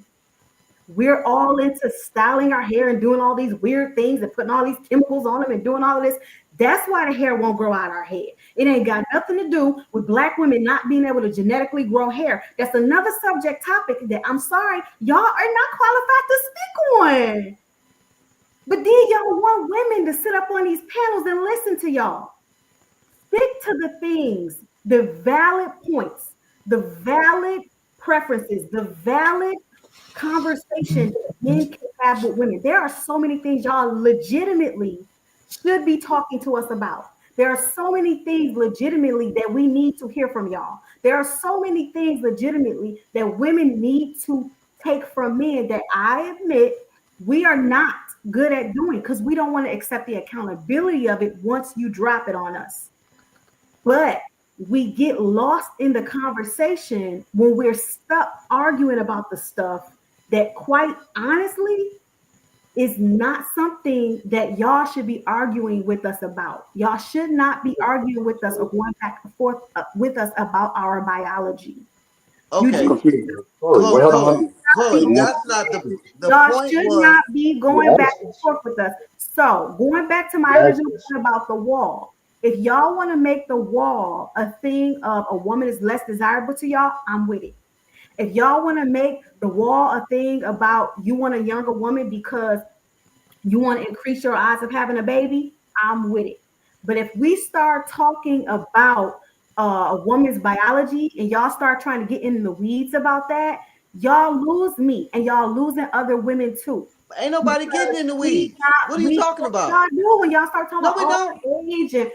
We're all into styling our hair and doing all these weird things and putting all these chemicals on them and doing all of this. That's why the hair won't grow out our head. It ain't got nothing to do with Black women not being able to genetically grow hair. That's another subject topic that, I'm sorry, y'all are not qualified to speak on. But then y'all want women to sit up on these panels and listen to y'all. stick to the things, the valid points, the valid preferences, the valid conversation that men can have with women. There are so many things y'all legitimately should be talking to us about. There are so many things legitimately that we need to hear from y'all. There are so many things legitimately that women need to take from men that I admit we are not good at doing because we don't want to accept the accountability of it once you drop it on us. But we get lost in the conversation when we're stuck arguing about the stuff that, quite honestly, is not something that y'all should be arguing with us about. Y'all should not be arguing with us or going back and forth with us about our biology. Okay. I'm confused. Chloe, wait, hold on. Chloe, that's not the y'all point. Should was, not be going back and forth with us. So going back to my original point about the wall, if y'all want to make the wall a thing of a woman is less desirable to y'all, I'm with it. If y'all want to make the wall a thing about you want a younger woman because you want to increase your odds of having a baby, I'm with it. But if we start talking about a woman's biology and y'all start trying to get in the weeds about that, y'all lose me and y'all losing other women too. Ain't nobody getting in the weeds. What are you talking about? Y'all do when y'all start talking No, we about don't. age and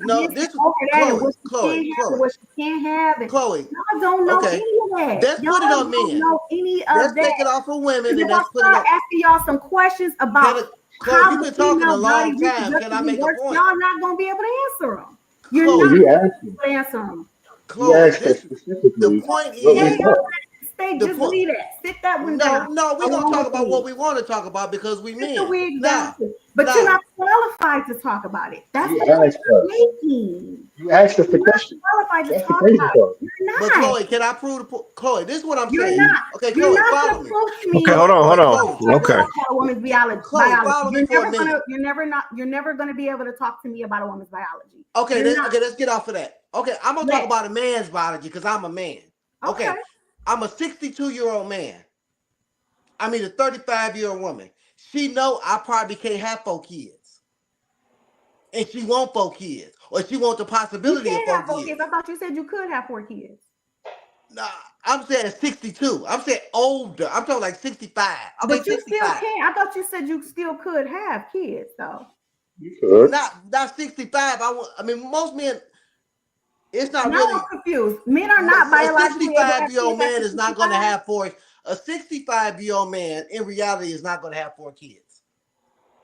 No, this over that and what she Chloe, can have and what she can't have. And Chloe. Y'all don't know any of that. Let's Y'all put it on don't men. know any of Let's that. take it off of women and Y'all let's put it on. asking y'all some questions about Chloe, how you've the been talking a female body long time. Can I make a works. point? Y'all not gonna be able to answer them. You're Chloe, not you gonna asked be able to answer them. Chloe, specifically the point what we is. thought. Stay, just leave that. Sit that one down. No, we're gonna talk about what we want to talk about because we men. Sit the wig Nah, down too. But you're not qualified to talk about it. That's You the point asked you're us. making. You asked us the You're not question. qualified to That's the talk crazy about part. it. You're but not. Chloe, can I prove the point? Chloe, this is what I'm You're saying. not. Okay, You're Chloe, not follow gonna me. prove to me. Okay, hold on. Chloe, Okay. About a woman's biology. Chloe, follow me for a minute. You're never gonna be able to talk to me about a woman's biology. Okay, let's get off of that. Okay, I'm gonna talk about a man's biology because I'm a man. Okay. I'm a 62-year-old man. I mean a 35-year-old woman. She know I probably can't have 4 kids. And she want 4 kids. Or she want the possibility of 4 kids. I thought you said you could have 4 kids. Nah, I'm saying 62. I'm saying older. I'm talking like 65. Okay, but you 65. still can't. I thought you said you still could have kids though. You could. Not 65. I mean, most men. It's not now really. I'm confused. Men are not biologically able to have 65-year-old man is not going to 65? have 4. A 65-year-old man in reality is not going to have 4 kids.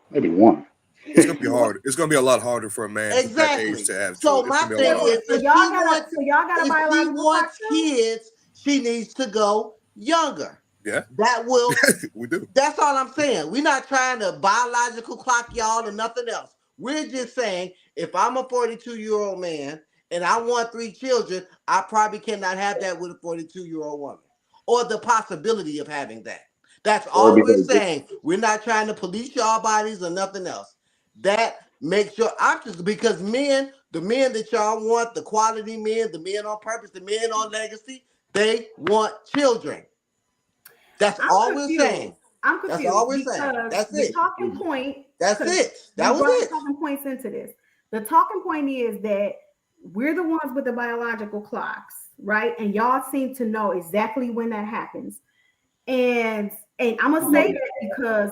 Maybe 1. It's gonna be hard. It's gonna be a lot harder for a man at that age to have So children. my thing is, if she biological wants kids, she needs to go younger. Yeah, that will. we do. That's all I'm saying. We're not trying to biological clock y'all or nothing else. We're just saying if I'm a 42-year-old man and I want 3 children, I probably cannot have that with a 42-year-old woman, or the possibility of having that. That's all we're saying. We're not trying to police y'all bodies or nothing else. That makes your options, because men, the men that y'all want, the quality men, the men on purpose, the men on legacy, they want children. That's all we're saying. I'm confused. That's all we're saying. That's it. Talking point. That's it. That was it. Talking points into this. The talking point is that we're the ones with the biological clocks, right? And y'all seem to know exactly when that happens. And I'm gonna say that because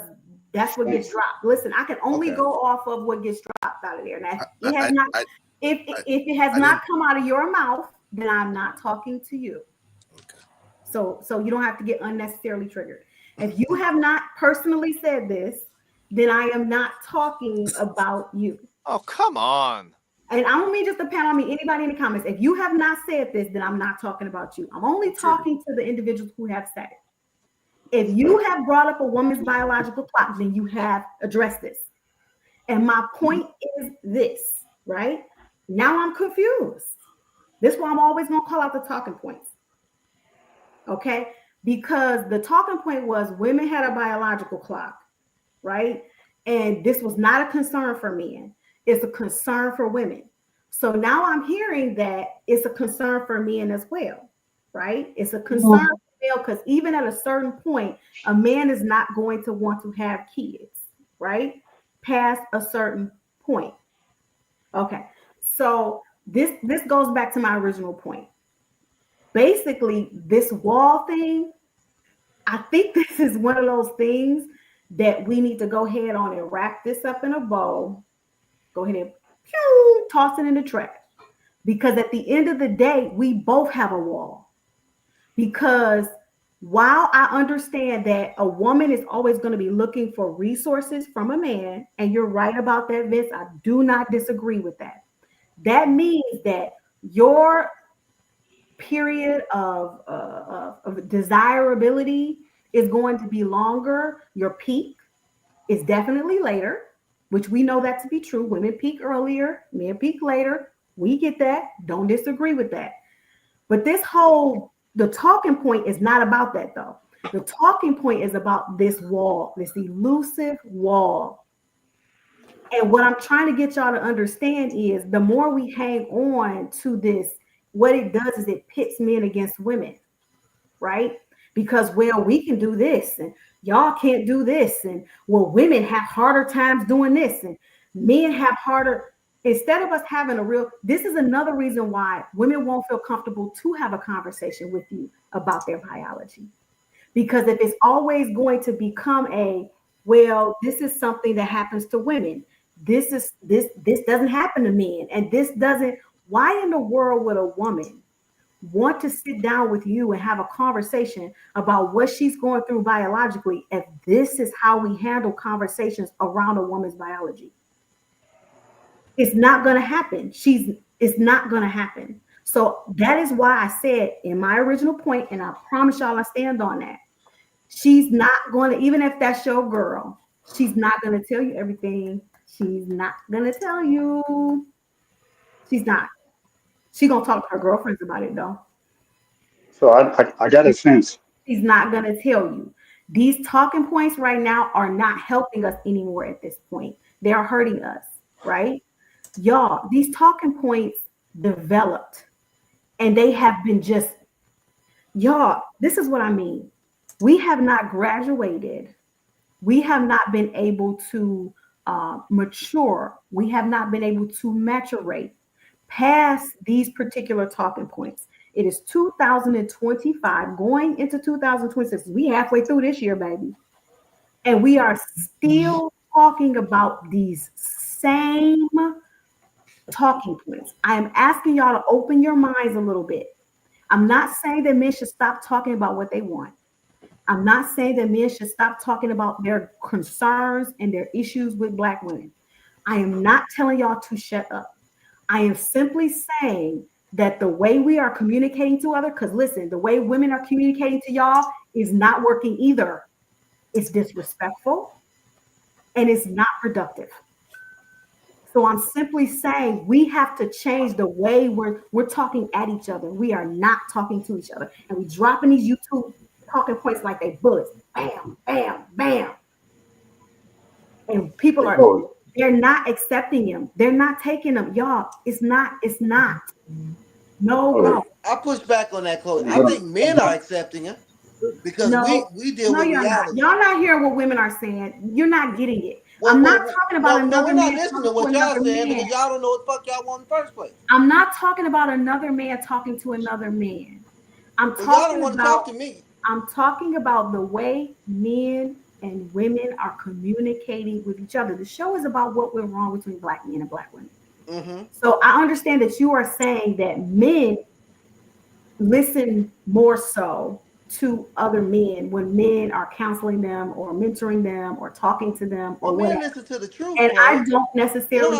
that's what gets dropped. Listen, I can only go off of what gets dropped out of there. Now, if it has not come out of your mouth, then I'm not talking to you. Okay. So you don't have to get unnecessarily triggered. If you have not personally said this, then I am not talking about you. Oh, come on. And I don't mean just the panel, I mean anybody in the comments. If you have not said this, then I'm not talking about you. I'm only talking to the individuals who have said it. If you have brought up a woman's biological clock, then you have addressed this. And my point is this, right? Now I'm confused. This is why I'm always going to call out the talking points. Okay? Because the talking point was women had a biological clock, right? And this was not a concern for men. It's a concern for women. So now I'm hearing that it's a concern for men as well, right? It's a concern because even at a certain point, a man is not going to want to have kids, right? Past a certain point. Okay. So this goes back to my original point. Basically, this wall thing, I think this is one of those things that we need to go ahead on and wrap this up in a bow. Go ahead and toss it in the trash. Because at the end of the day, we both have a wall. Because while I understand that a woman is always going to be looking for resources from a man, and you're right about that, Vince, I do not disagree with that. That means that your period of desirability is going to be longer. Your peak is definitely later, which we know that to be true. Women peak earlier, men peak later. We get that. Don't disagree with that. But the talking point is not about that, though. The talking point is about this wall, this elusive wall. And what I'm trying to get y'all to understand is the more we hang on to this, what it does is it pits men against women, right? Because, well, we can do this and y'all can't do this. And, well, women have harder times doing this and men have harder. Instead of us having this is another reason why women won't feel comfortable to have a conversation with you about their biology. Because if it's always going to become well, this is something that happens to women. This doesn't happen to men. And this doesn't, why in the world would a woman want to sit down with you and have a conversation about what she's going through biologically if this is how we handle conversations around a woman's biology? It's not going to happen. It's not going to happen. So that is why I said in my original point, and I promise y'all I stand on that. She's not going to, even if that's your girl, she's not going to tell you everything. She's not going to tell you. She's not. She's going to talk to her girlfriends about it, though. So I got a sense. She's not going to tell you. These talking points right now are not helping us anymore at this point. They are hurting us, right? Y'all, these talking points developed and they have been y'all, this is what I mean. We have not graduated. We have not been able to mature. We have not been able to maturate past these particular talking points. It is 2025 going into 2026. We halfway through this year, baby. And we are still talking about these same talking points. I am asking y'all to open your minds a little bit. I'm not saying that men should stop talking about what they want. I'm not saying that men should stop talking about their concerns and their issues with Black women. I am not telling y'all to shut up. I am simply saying that the way we are communicating to others, because listen, the way women are communicating to y'all is not working either. It's disrespectful and it's not productive. So I'm simply saying we have to change the way we're talking at each other. We are not talking to each other. And we dropping these YouTube talking points like they bullets. Bam, bam, bam. And people they're not accepting them. They're not taking them. Y'all, it's not. No. I push back on that, Chloe. I think men are accepting him because we deal with reality. Y'all not hearing what women are saying. You're not getting it. I'm not talking about another man. We're not listening to what y'all saying because y'all don't know what the fuck y'all want in the first place. I'm not talking about another man talking to another man. Y'all don't want to talk to me. I'm talking about the way men and women are communicating with each other. The show is about what went wrong between Black men and Black women. Mm-hmm. So I understand that you are saying that men listen more so to other men when men are counseling them or mentoring them or talking to them or whatever. Men listen to the truth. And I don't necessarily.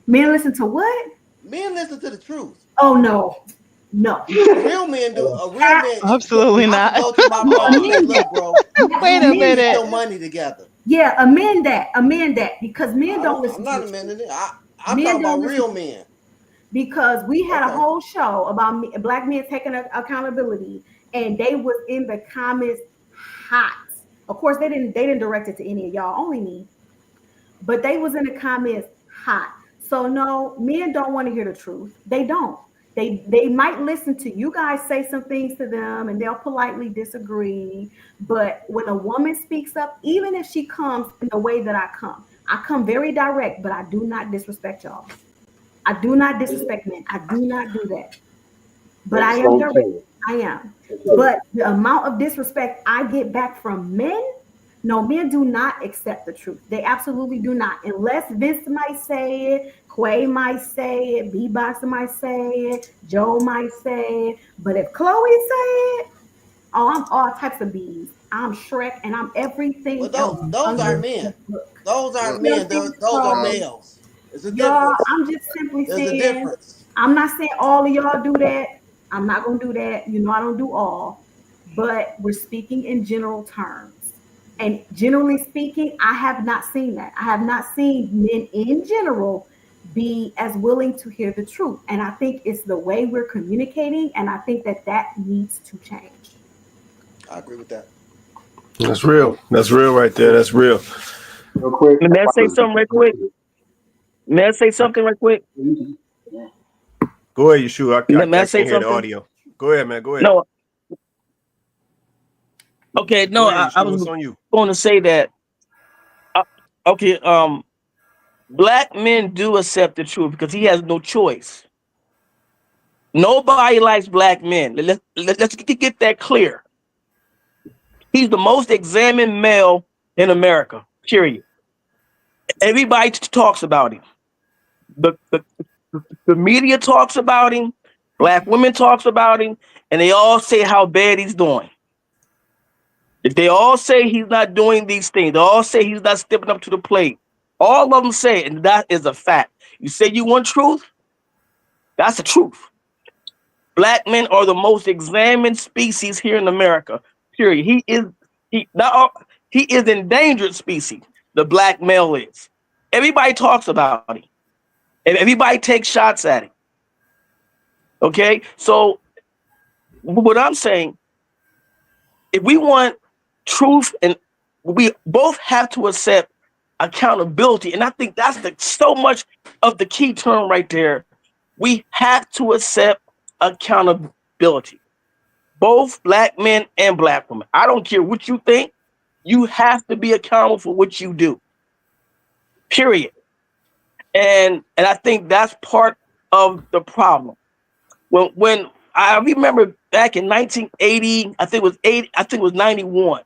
Men listen to what? Men listen to the truth. Oh no. Real men do. A real man. Absolutely not. Go to my brother and say, look, bro. Wait a minute. Get your money together. Yeah, amend that because men don't listen. I'm not amending it. I'm talking about real men. Because we had a whole show about Black men taking accountability, and they was in the comments hot. Of course, they didn't direct it to any of y'all, only me. But they was in the comments hot. So no, men don't want to hear the truth. They don't. They might listen to you guys say some things to them and they'll politely disagree. But when a woman speaks up, even if she comes in the way that I come very direct, but I do not disrespect y'all. I do not disrespect men. I do not do that. But I Folks am don't direct. care. I am. But the amount of disrespect I get back from men, no, men do not accept the truth. They absolutely do not. Unless Vince might say it, Quay might say it, B-Boxer might say it, Joe might say it. But if Chloe say it, oh, I'm all types of bees. I'm Shrek and I'm Well, everything else those are under men. the book. Those You aren't Well, see what men. I'm saying? Those are So, males. There's a y'all, difference. I'm just simply There's a saying, difference. I'm not saying all of y'all do that. I'm not going to do that. You know, I don't do all, but we're speaking in general terms. And generally speaking, I have not seen that. I have not seen men in general be as willing to hear the truth. And I think it's the way we're communicating. And I think that that needs to change. I agree with that. That's real. That's real right there. That's real. Real quick. May I say something right quick? May I say something right quick? Go ahead, Yeshua. I May I can't say hear the something? audio. Go ahead, man. Go ahead. No. Okay. No, Go ahead, I Yeshua. was What's on you? going to say that. Okay. Black men do accept the truth because he has no choice. Nobody likes black men. Let's get that clear. He's the most examined male in America. Period. Everybody talks about him. The, the the media talks about him. Black women talks about him, and they all say how bad he's doing. If they all say he's not doing these things, they all say he's not stepping up to the plate. All of them say it, and that is a fact. You say you want truth, that's the truth. Black men are the most examined species here in America. Period. He is endangered species. The black male is. Everybody talks about him. And everybody takes shots at him. Okay? So what I'm saying, if we want truth, and we both have to accept accountability, and I think that's so much of the key term right there. We have to accept accountability. Both black men and black women. I don't care what you think. You have to be accountable for what you do. Period. And I think that's part of the problem. When I remember back in 1980, I think it was 91,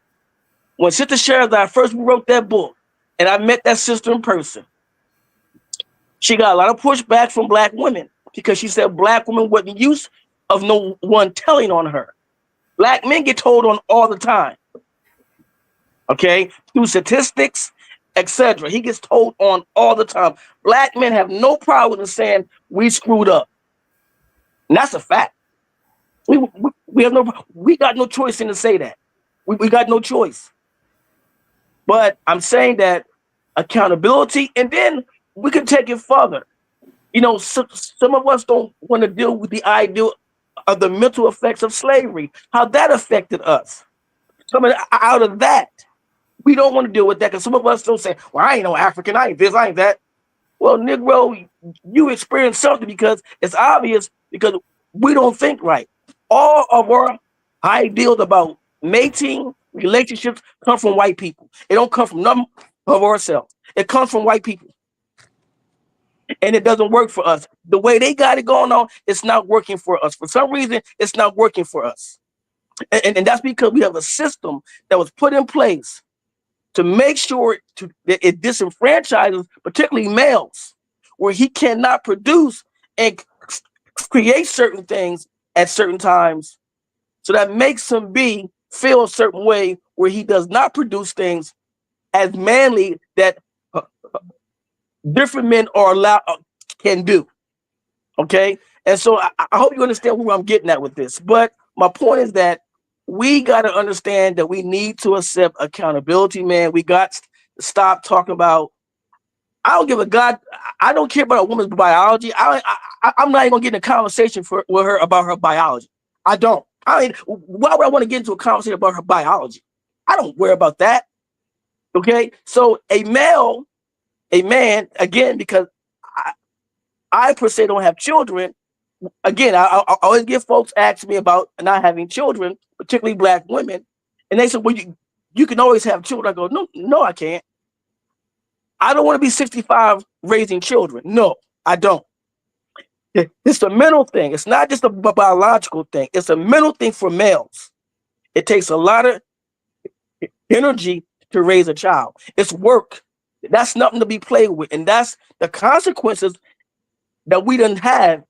when Sister Sheridan I first wrote that book, and I met that sister in person. She got a lot of pushback from black women because she said black women wasn't used of no one telling on her. Black men get told on all the time. Okay, through statistics, etc. He gets told on all the time. Black men have no problem in saying we screwed up. And that's a fact. We got no choice in to say that. We got no choice. But I'm saying that accountability, and then we can take it further. You know, some of us don't want to deal with the idea of the mental effects of slavery, how that affected us. Coming out of that, we don't want to deal with that because some of us don't say, well, I ain't no African, I ain't this, I ain't that. Well, Negro, you experience something because it's obvious, because we don't think right. All of our ideals about mating, relationships come from white people. It don't come from none of ourselves. It comes from white people. And it doesn't work for us. The way they got it going on, it's not working for us. For some reason, it's not working for us. And that's because we have a system that was put in place to make sure that it disenfranchises, particularly males, where he cannot produce and create certain things at certain times. So that makes him feel a certain way where he does not produce things as manly that different men are allowed can do. Okay, and so I hope you understand where I'm getting at with this. But my point is that we got to understand that we need to accept accountability, man. We got to stop talking about. I don't give a god. I don't care about a woman's biology. I'm not even gonna get in a conversation with her about her biology. I don't. I mean, why would I want to get into a conversation about her biology? I don't worry about that. Okay, so a man, again, because I per se don't have children. Again, I always get folks ask me about not having children, particularly black women, and they say, "Well, you can always have children." I go, "No, I can't. I don't want to be 65 raising children. No, I don't. It's a mental thing. It's not just a biological thing. It's a mental thing for males. It takes a lot of energy to raise a child. It's work. That's nothing to be played with. And that's the consequences that we didn't have.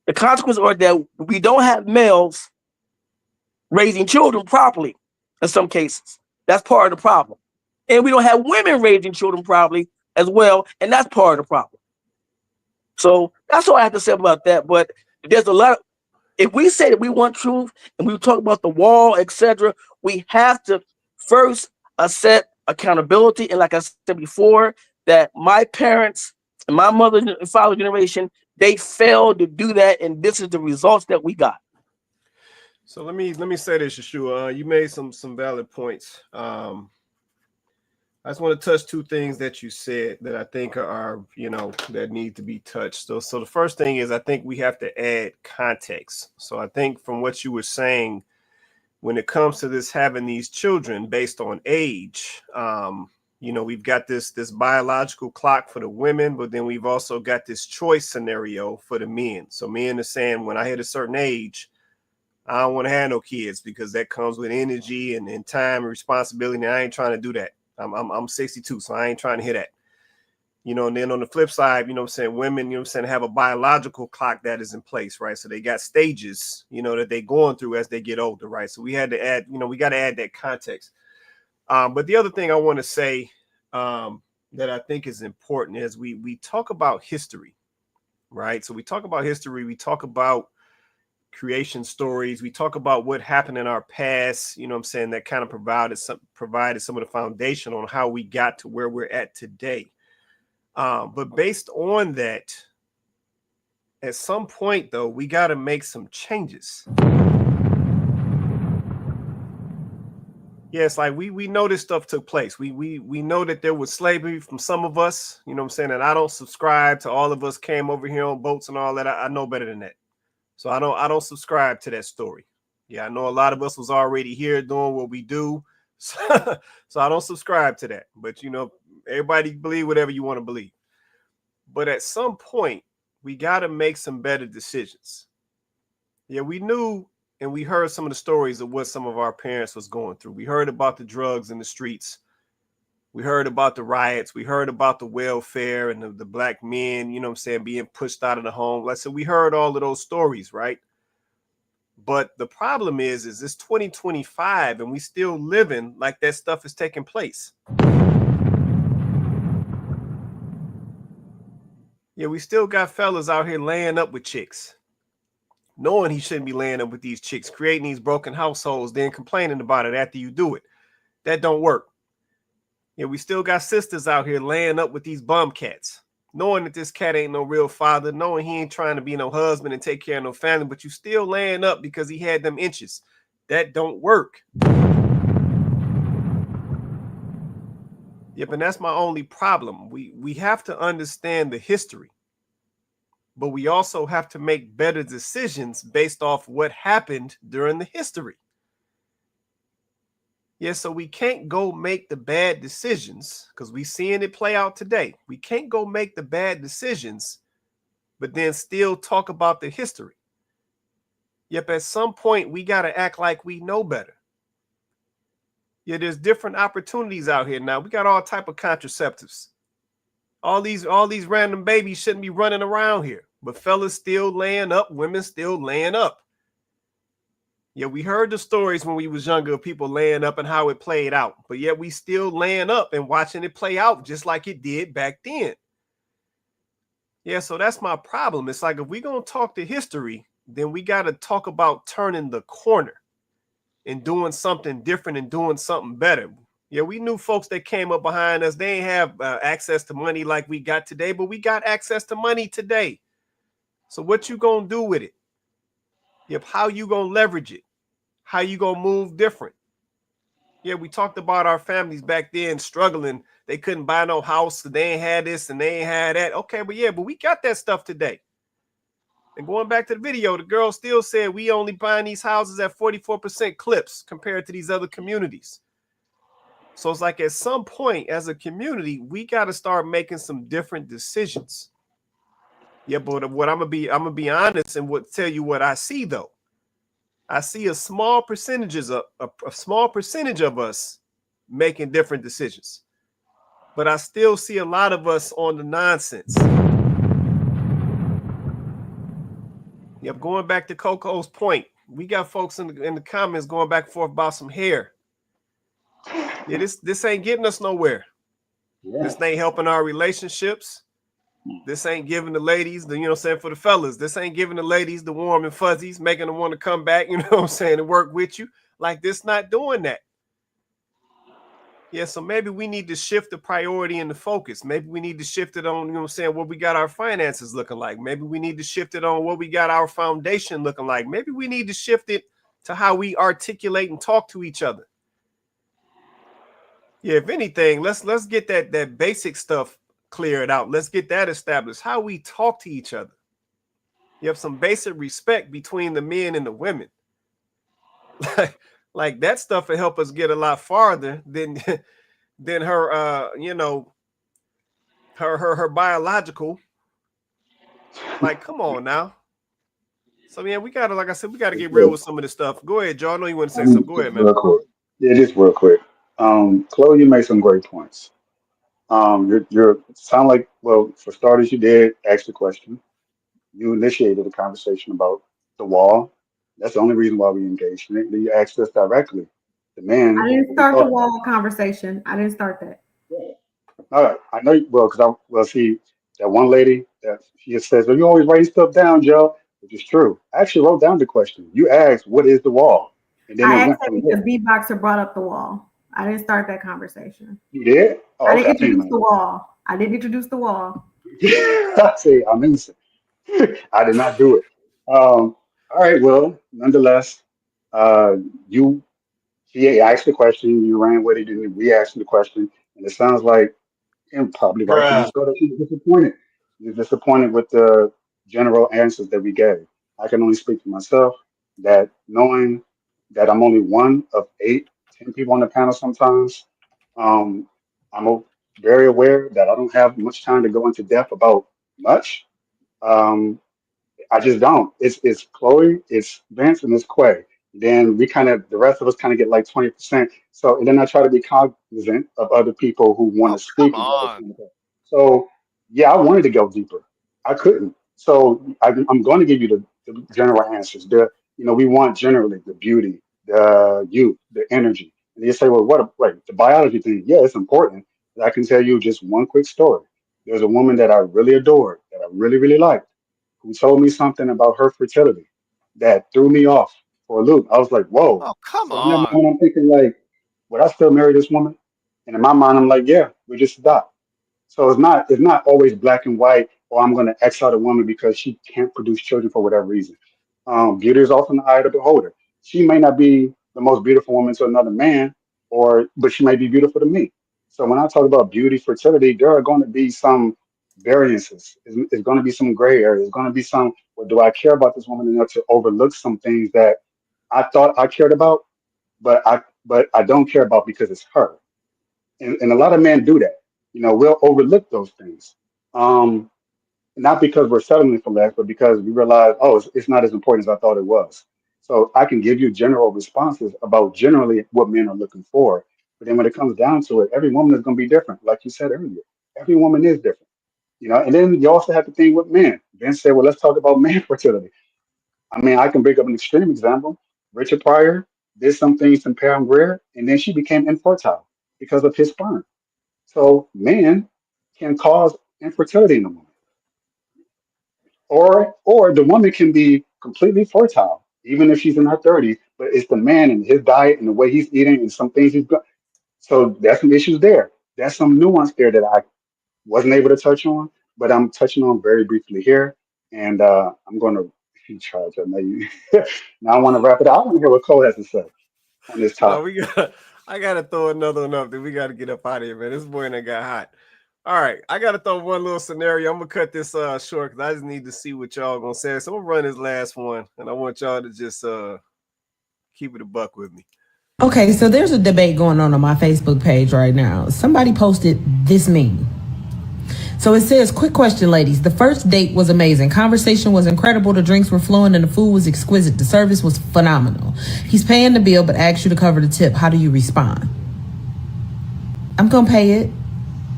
The consequences are that we don't have males raising children properly in some cases. That's part of the problem. And we don't have women raising children properly as well. And that's part of the problem. So that's all I have to say about that. But there's a lot of, if we say that we want truth and we talk about the wall, etc., we have to first set accountability. And like I said before, that my parents and my mother and father generation, they failed to do that, and this is the results that we got. So let me say this, Yeshua. You made some valid points. I just want to touch two things that you said that I think are that need to be touched. So the first thing is I think we have to add context. So I think from what you were saying, when it comes to this having these children based on age, we've got this biological clock for the women, but then we've also got this choice scenario for the men. So men are saying, when I hit a certain age, I don't want to have no kids because that comes with energy and time and responsibility. And I ain't trying to do that. I'm 62, so I ain't trying to hear that. And then on the flip side, women, have a biological clock that is in place, right? So they got stages, that they going through as they get older, right? So we had to add, we got to add that context. But the other thing I want to say that I think is important is we talk about history, right? So we talk about history, we talk about creation stories, we talk about what happened in our past, that kind of provided some of the foundation on how we got to where we're at today. But based on that, at some point though, we got to make some changes. Yes, like we know this stuff took place. We know that there was slavery from some of us, and I don't subscribe to all of us came over here on boats and all that. I know better than that. So I don't subscribe to that story. Yeah, I know a lot of us was already here doing what we do. So I don't subscribe to that. But, everybody believe whatever you want to believe. But at some point, we got to make some better decisions. Yeah, we knew and we heard some of the stories of what some of our parents was going through. We heard about the drugs in the streets. We heard about the riots. We heard about the welfare and the black men, being pushed out of the home. Like I said, we heard all of those stories, right? But the problem is it's 2025 and we still living like that stuff is taking place. Yeah, we still got fellas out here laying up with chicks, knowing he shouldn't be laying up with these chicks, creating these broken households, then complaining about it after you do it. That don't work. Yeah, we still got sisters out here laying up with these bum cats, knowing that this cat ain't no real father, knowing he ain't trying to be no husband and take care of no family, but you still laying up because he had them inches. That don't work. Yep, and that's my only problem. We have to understand the history, but we also have to make better decisions based off what happened during the history. Yeah, so we can't go make the bad decisions because we seeing it play out today. We can't go make the bad decisions, but then still talk about the history. Yep, at some point we got to act like we know better. Yeah, there's different opportunities out here now. We got all type of contraceptives. All these random babies shouldn't be running around here, but fellas still laying up, women still laying up. Yeah, we heard the stories when we was younger of people laying up and how it played out, but yet we still laying up and watching it play out just like it did back then. Yeah, so that's my problem. It's like if we're going to talk to history, then we got to talk about turning the corner and doing something different and doing something better. Yeah, we knew folks that came up behind us, they ain't have access to money like we got today, but we got access to money today. So what you going to do with it? Yep, how you going to leverage it? How you going to move different? Yeah, we talked about our families back then struggling. They couldn't buy no house. They ain't had this and they ain't had that. Okay, but we got that stuff today. And going back to the video, the girl still said we only buying these houses at 44% clips compared to these other communities. So it's like at some point as a community, we got to start making some different decisions. Yeah, but what I'm gonna be honest and tell you what I see though. I see a small percentage of us making different decisions, but I still see a lot of us on the nonsense. Yep, going back to Coco's point, we got folks in the comments going back and forth about some hair. Yeah, this ain't getting us nowhere. Yeah. This ain't helping our relationships. This ain't giving the ladies the, you know what I'm saying, for the fellas, this ain't giving the ladies the warm and fuzzies, making them want to come back, you know what I'm saying, and work with you. Like, this not doing that. Yeah, so maybe we need to shift the priority and the focus. Maybe we need to shift it on, you know what I'm saying, what we got our finances looking like. Maybe we need to shift it on what we got our foundation looking like. Maybe we need to shift it to how we articulate and talk to each other. Yeah, if anything, let's get that basic stuff cleared out. Let's get that established. How we talk to each other. You have some basic respect between the men and the women. Like that stuff will help us get a lot farther than her you know, her biological. Like, come on now. So yeah, we gotta, like I said, we gotta get real with some of this stuff. Go ahead, Joe. I know you want to say something. Go ahead, man. Real quick. Yeah, just real quick. Chloe, you made some great points. You're sound like, well, for starters, you did ask the question. You initiated a conversation about the wall. That's the only reason why we engaged in it. Then you asked us directly. The man. I didn't start the wall conversation. I didn't start that. All right, I know. Well, see that one lady that she just says, "Well, you always write stuff down, Joe," which is true. I actually wrote down the question. You asked, "What is the wall?" And then it I asked went that from because there. B-Boxer brought up the wall. I didn't start that conversation. You did? Oh, I okay. didn't introduce the wall. I didn't introduce the wall. See, I'm innocent. I did not do it. All right. Well, nonetheless, uh, you she asked the question. You ran with it, and we asked the question, and it sounds like, and probably rightfully Bruh. so, that she's disappointed. You're disappointed with the general answers that we gave. I can only speak for myself that knowing that I'm only one of 8, 10 people on the panel sometimes, um, very aware that I don't have much time to go into depth about much. Um, I just don't. It's Chloe, it's Vince, and it's Quay. Then the rest of us kind of get like 20%. So, and then I try to be cognizant of other people who want Oh, to come speak as well as on. so, yeah, I wanted to go deeper. I couldn't. So I'm going to give you the general answers. We want generally the beauty, the youth, the energy. And you say, well, wait, the biology thing, yeah, it's important. But I can tell you just one quick story. There's a woman that I really adored, that I really, really liked, who told me something about her fertility that threw me off for a loop. I was like, whoa. Oh, come So in that on. moment, I'm thinking like, would I still marry this woman? And in my mind, I'm like, yeah, we just adopt. So it's not always black and white, or I'm going to X out a woman because she can't produce children for whatever reason. Beauty is often the eye of the beholder. She may not be the most beautiful woman to another man, but she may be beautiful to me. So when I talk about beauty, fertility, there are going to be some variances. It's going to be some gray areas. It's going to be some. Well, do I care about this woman enough to overlook some things that I thought I cared about, but I don't care about because it's her. And a lot of men do that. We'll overlook those things. Not because we're settling for less, but because we realize, oh, it's not as important as I thought it was. So I can give you general responses about generally what men are looking for. But then when it comes down to it, every woman is going to be different. Like you said earlier, every woman is different. And then you also have to think with men. Ben said, well, let's talk about man fertility. I mean, I can bring up an extreme example. Richard Pryor did some things to Pam Grier, and then she became infertile because of his sperm. So men can cause infertility in a woman. Or the woman can be completely fertile, even if she's in her 30s, but it's the man and his diet and the way he's eating and some things he's got. So there's some issues there. There's some nuance there that I wasn't able to touch on, but I'm touching on very briefly here. And I'm going to try to maybe. Now I want to wrap it up. I want to hear what Cole has to say on this No, topic. I gotta throw another one up. Then we gotta get up out of here, man. This boy done got hot. All right, I gotta throw one little scenario. I'm gonna cut this short because I just need to see what y'all gonna say. So I'm gonna run this last one, and I want y'all to just keep it a buck with me. Okay, so there's a debate going on my Facebook page right now. Somebody posted this meme. So it says, quick question, ladies. The first date was amazing. Conversation was incredible. The drinks were flowing and the food was exquisite. The service was phenomenal. He's paying the bill but asks you to cover the tip. How do you respond? I'm going to pay it,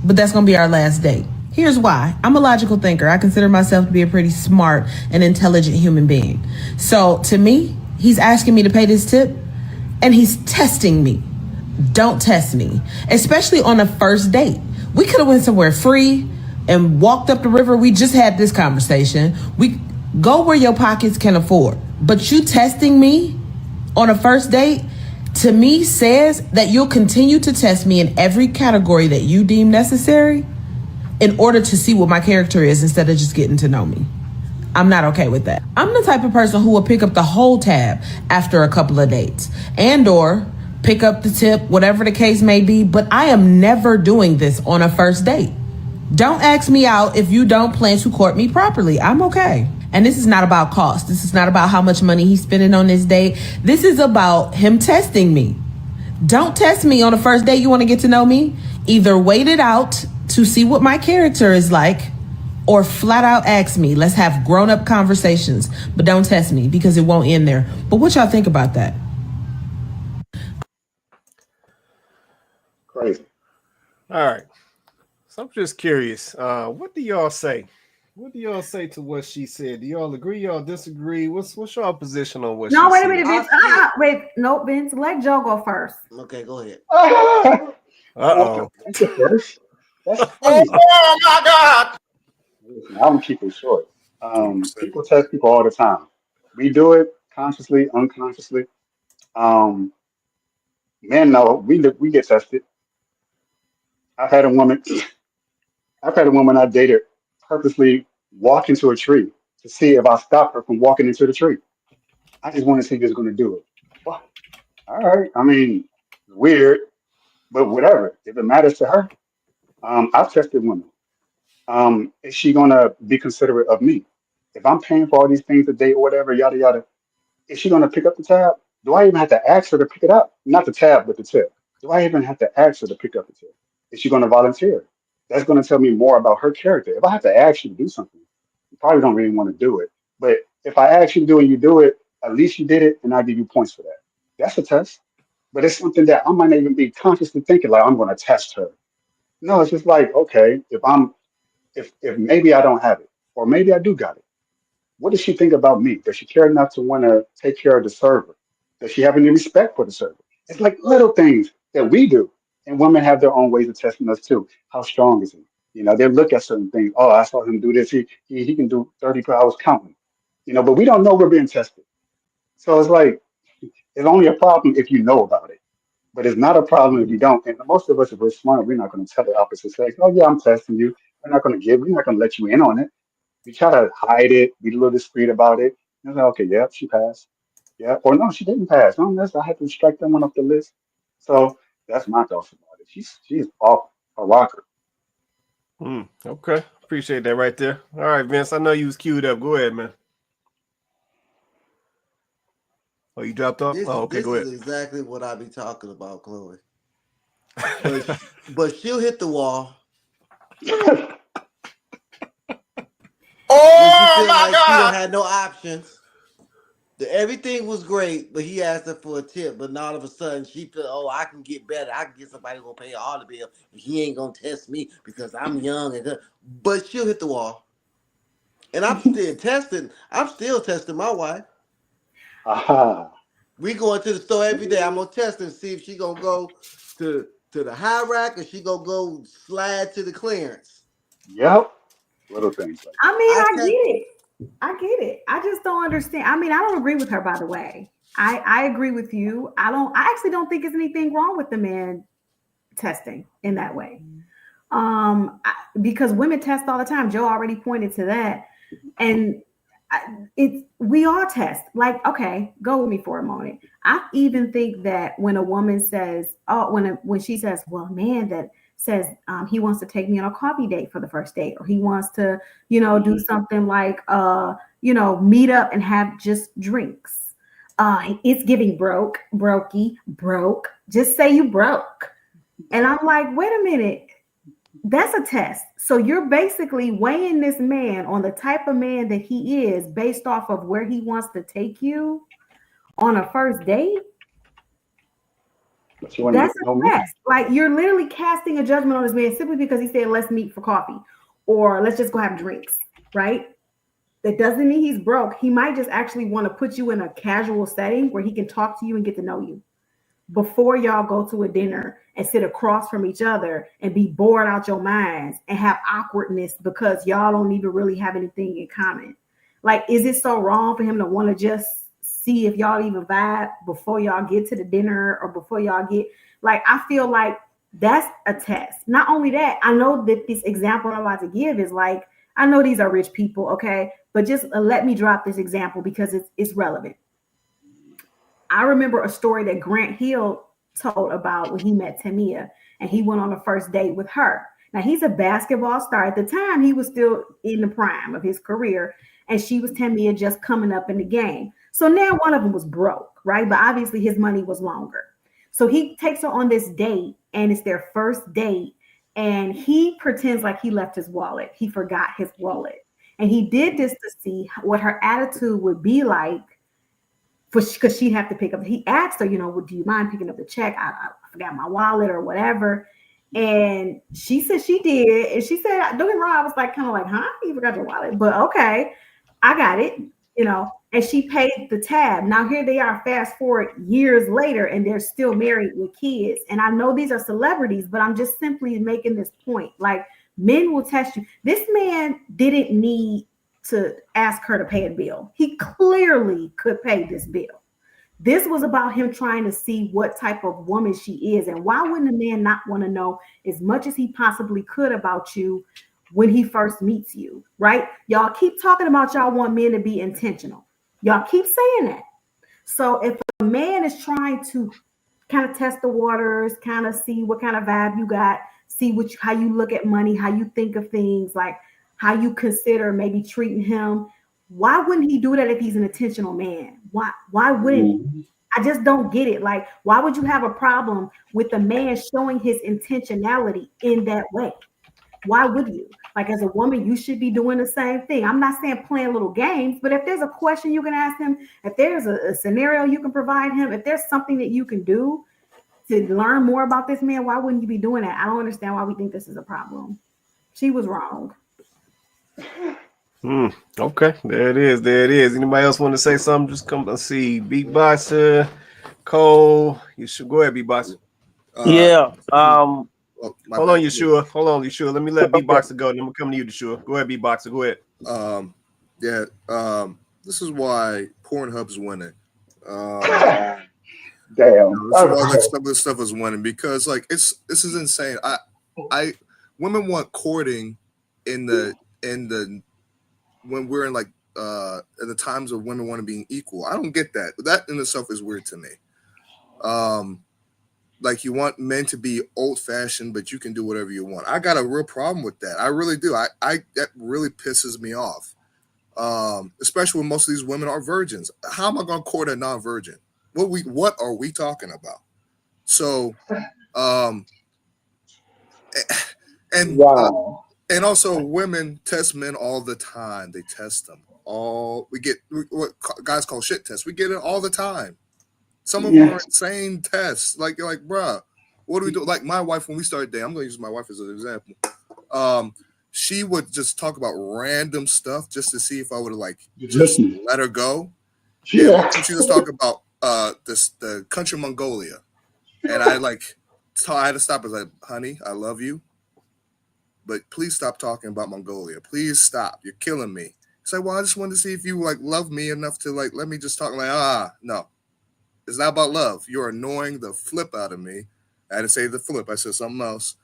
but that's going to be our last date. Here's why. I'm a logical thinker. I consider myself to be a pretty smart and intelligent human being. So to me, he's asking me to pay this tip and he's testing me. Don't test me, especially on a first date. We could have went somewhere free and walked up the river. We just had this conversation. We go where your pockets can afford. But you testing me on a first date, to me, says that you'll continue to test me in every category that you deem necessary in order to see what my character is instead of just getting to know me. I'm not okay with that. I'm the type of person who will pick up the whole tab after a couple of dates and or pick up the tip, whatever the case may be, but I am never doing this on a first date. Don't ask me out if you don't plan to court me properly. I'm okay. And this is not about cost. This is not about how much money he's spending on this date. This is about him testing me. Don't test me on a first date. You want to get to know me? Either wait it out to see what my character is like, or flat out ask me. Let's have grown-up conversations, but don't test me because it won't end there. But what y'all think about that? Crazy. All right. So I'm just curious. What do y'all say? What do y'all say to what she said? Do y'all agree? Y'all disagree? What's y'all position on what she said? No, wait a minute, Vince. Wait, no, Vince. Let Joe go first. Okay, go ahead. Uh-oh. First? That's crazy. Oh my God. Listen, I'm gonna keep it short. People test people all the time. We do it consciously, unconsciously. Men know we get tested. I've had a woman I dated purposely walk into a tree to see if I stopped her from walking into the tree. I just want to see if she's going to do it. Well, all right. I mean, weird, but whatever. If it matters to her, I've tested women. Is she going to be considerate of me? If I'm paying for all these things a day or whatever, yada, yada, is she going to pick up the tab? Do I even have to ask her to pick it up? Not the tab, but the tip. Do I even have to ask her to pick up the tip? Is she going to volunteer? That's going to tell me more about her character. If I have to ask you to do something, you probably don't really want to do it. But if I ask you to do it and you do it, at least you did it, and I give you points for that. That's a test. But it's something that I might not even be consciously thinking like I'm going to test her. No, it's just like, okay, if maybe I don't have it, or maybe I do got it. What does she think about me? Does she care enough to want to take care of the server? Does she have any respect for the server? It's like little things that we do. And women have their own ways of testing us too. How strong is he? You know, they look at certain things. Oh, I saw him do this. He can do 30 per hours counting. You know, but we don't know we're being tested. So it's like, it's only a problem if you know about it. But it's not a problem if you don't. And most of us, if we're smart, we're not going to tell the opposite sex, oh, yeah, I'm testing you. We're not going to let you in on it. We try to hide it, be a little discreet about it. And it's like, okay, yeah, she passed. Yeah, or no, she didn't pass. No, I had to strike that one off the list. So that's my thoughts about it. She's off a rocker. Okay, appreciate that right there. All right, Vince, I know you was queued up. Go ahead, man. Oh, you dropped off? Okay, go ahead. This is exactly what I be talking about, Chloe. But she'll hit the wall. Oh my God! She don't have no options. Everything was great, but he asked her for a tip. But now all of a sudden, she feel, oh, I can get better. I can get somebody who gonna pay all the bill. He ain't gonna test me because I'm young and good. But she'll hit the wall. And I'm still testing. I'm still testing my wife. Aha. We go into the store every day. I'm gonna test and see if she gonna go to the high rack or she gonna go slide to the clearance. Yep. Little things like that. I mean, I get it. I just don't understand. I mean, I don't agree with her, by the way. I agree with you. I actually don't think there's anything wrong with the man testing in that way. Because women test all the time. Joe already pointed to that. And we all test. Like, okay, go with me for a moment. I even think that when a woman says, when she says, well, man that says he wants to take me on a coffee date for the first date, or he wants to, do something like, meet up and have just drinks. It's giving broke. Just say you broke. And I'm like, wait a minute. that's a test. So you're basically weighing this man on the type of man that he is based off of where he wants to take you on a first date. But you want to That's get to know a me. test. Like you're literally casting a judgment on this man simply because he said, let's meet for coffee or let's just go have drinks, right? That doesn't mean he's broke. He might just actually want to put you in a casual setting where he can talk to you and get to know you before y'all go to a dinner and sit across from each other and be bored out your minds and have awkwardness because y'all don't even really have anything in common. Like, is it so wrong for him to want to just see if y'all even vibe before y'all get to the dinner or before y'all get, like, I feel like that's a test. Not only that, I know that this example I'm about to give is like, I know these are rich people, okay? But just let me drop this example because it's relevant. I remember a story that Grant Hill told about when he met Tamia and he went on a first date with her. Now, he's a basketball star. At the time, he was still in the prime of his career, and she was Tamia just coming up in the game. So now one of them was broke, right? But obviously his money was longer. So he takes her on this date, and it's their first date, and he pretends like he left his wallet. He forgot his wallet. And he did this to see what her attitude would be like because she'd have to pick up. He asked her, well, do you mind picking up the check? I forgot my wallet or whatever. And she said she did. And she said, don't get me wrong, I was like, kind of like, huh? You forgot your wallet. But okay, I got it, and she paid the tab. Now here they are, fast forward years later, and they're still married with kids. And I know these are celebrities, but I'm just simply making this point. Like, men will test you. This man didn't need to ask her to pay a bill. He clearly could pay this bill. This was about him trying to see what type of woman she is. And why wouldn't a man not want to know as much as he possibly could about you when he first meets you, right? Y'all keep talking about y'all want men to be intentional. Y'all keep saying that. So if a man is trying to kind of test the waters, kind of see what kind of vibe you got, see how you look at money, how you think of things, like how you consider maybe treating him. Why wouldn't he do that if he's an intentional man? Why wouldn't he? I just don't get it. Like, why would you have a problem with a man showing his intentionality in that way? Why would you? Like, as a woman, you should be doing the same thing. I'm not saying playing little games, but if there's a question you can ask him, if there's a scenario you can provide him, if there's something that you can do to learn more about this man, why wouldn't you be doing that? I don't understand why we think this is a problem. She was wrong. Okay, there it is. There it is. Anybody else want to say something? Just come. Let's see. Beatboxer, Cole. You should go ahead, Beatboxer. Yeah. Hold on, Yeshua. Hold on, Yeshua. Let me let Beatboxer go. Then we'll come to you, Yeshua. Go ahead, Beatboxer. Go ahead. This is why Pornhub's winning. Damn. Like some of this stuff is winning because like this is insane. Women want courting in the when we're in like at the times of women want to be equal. I don't get that. That in itself is weird to me. Like you want men to be old fashioned, but you can do whatever you want. I got a real problem with that. I really do. That really pisses me off. Especially when most of these women are virgins. How am I going to court a non-virgin? What are we talking about? So, and also women test men all the time. They test them all. We get what guys call shit tests. We get it all the time. Some of them are insane tests. Like you're like, bruh, what do we do? Like my wife, when we started dating, I'm going to use my wife as an example. She would just talk about random stuff just to see if I would have like just let her go. Yeah. She just talk about the country Mongolia, and I had to stop. I was like, honey, I love you, but please stop talking about Mongolia. Please stop. You're killing me. It's like, well, I just wanted to see if you like love me enough to like let me just talk. Like, no, it's not about love. You're annoying the flip out of me. I had to say the flip. I said something else.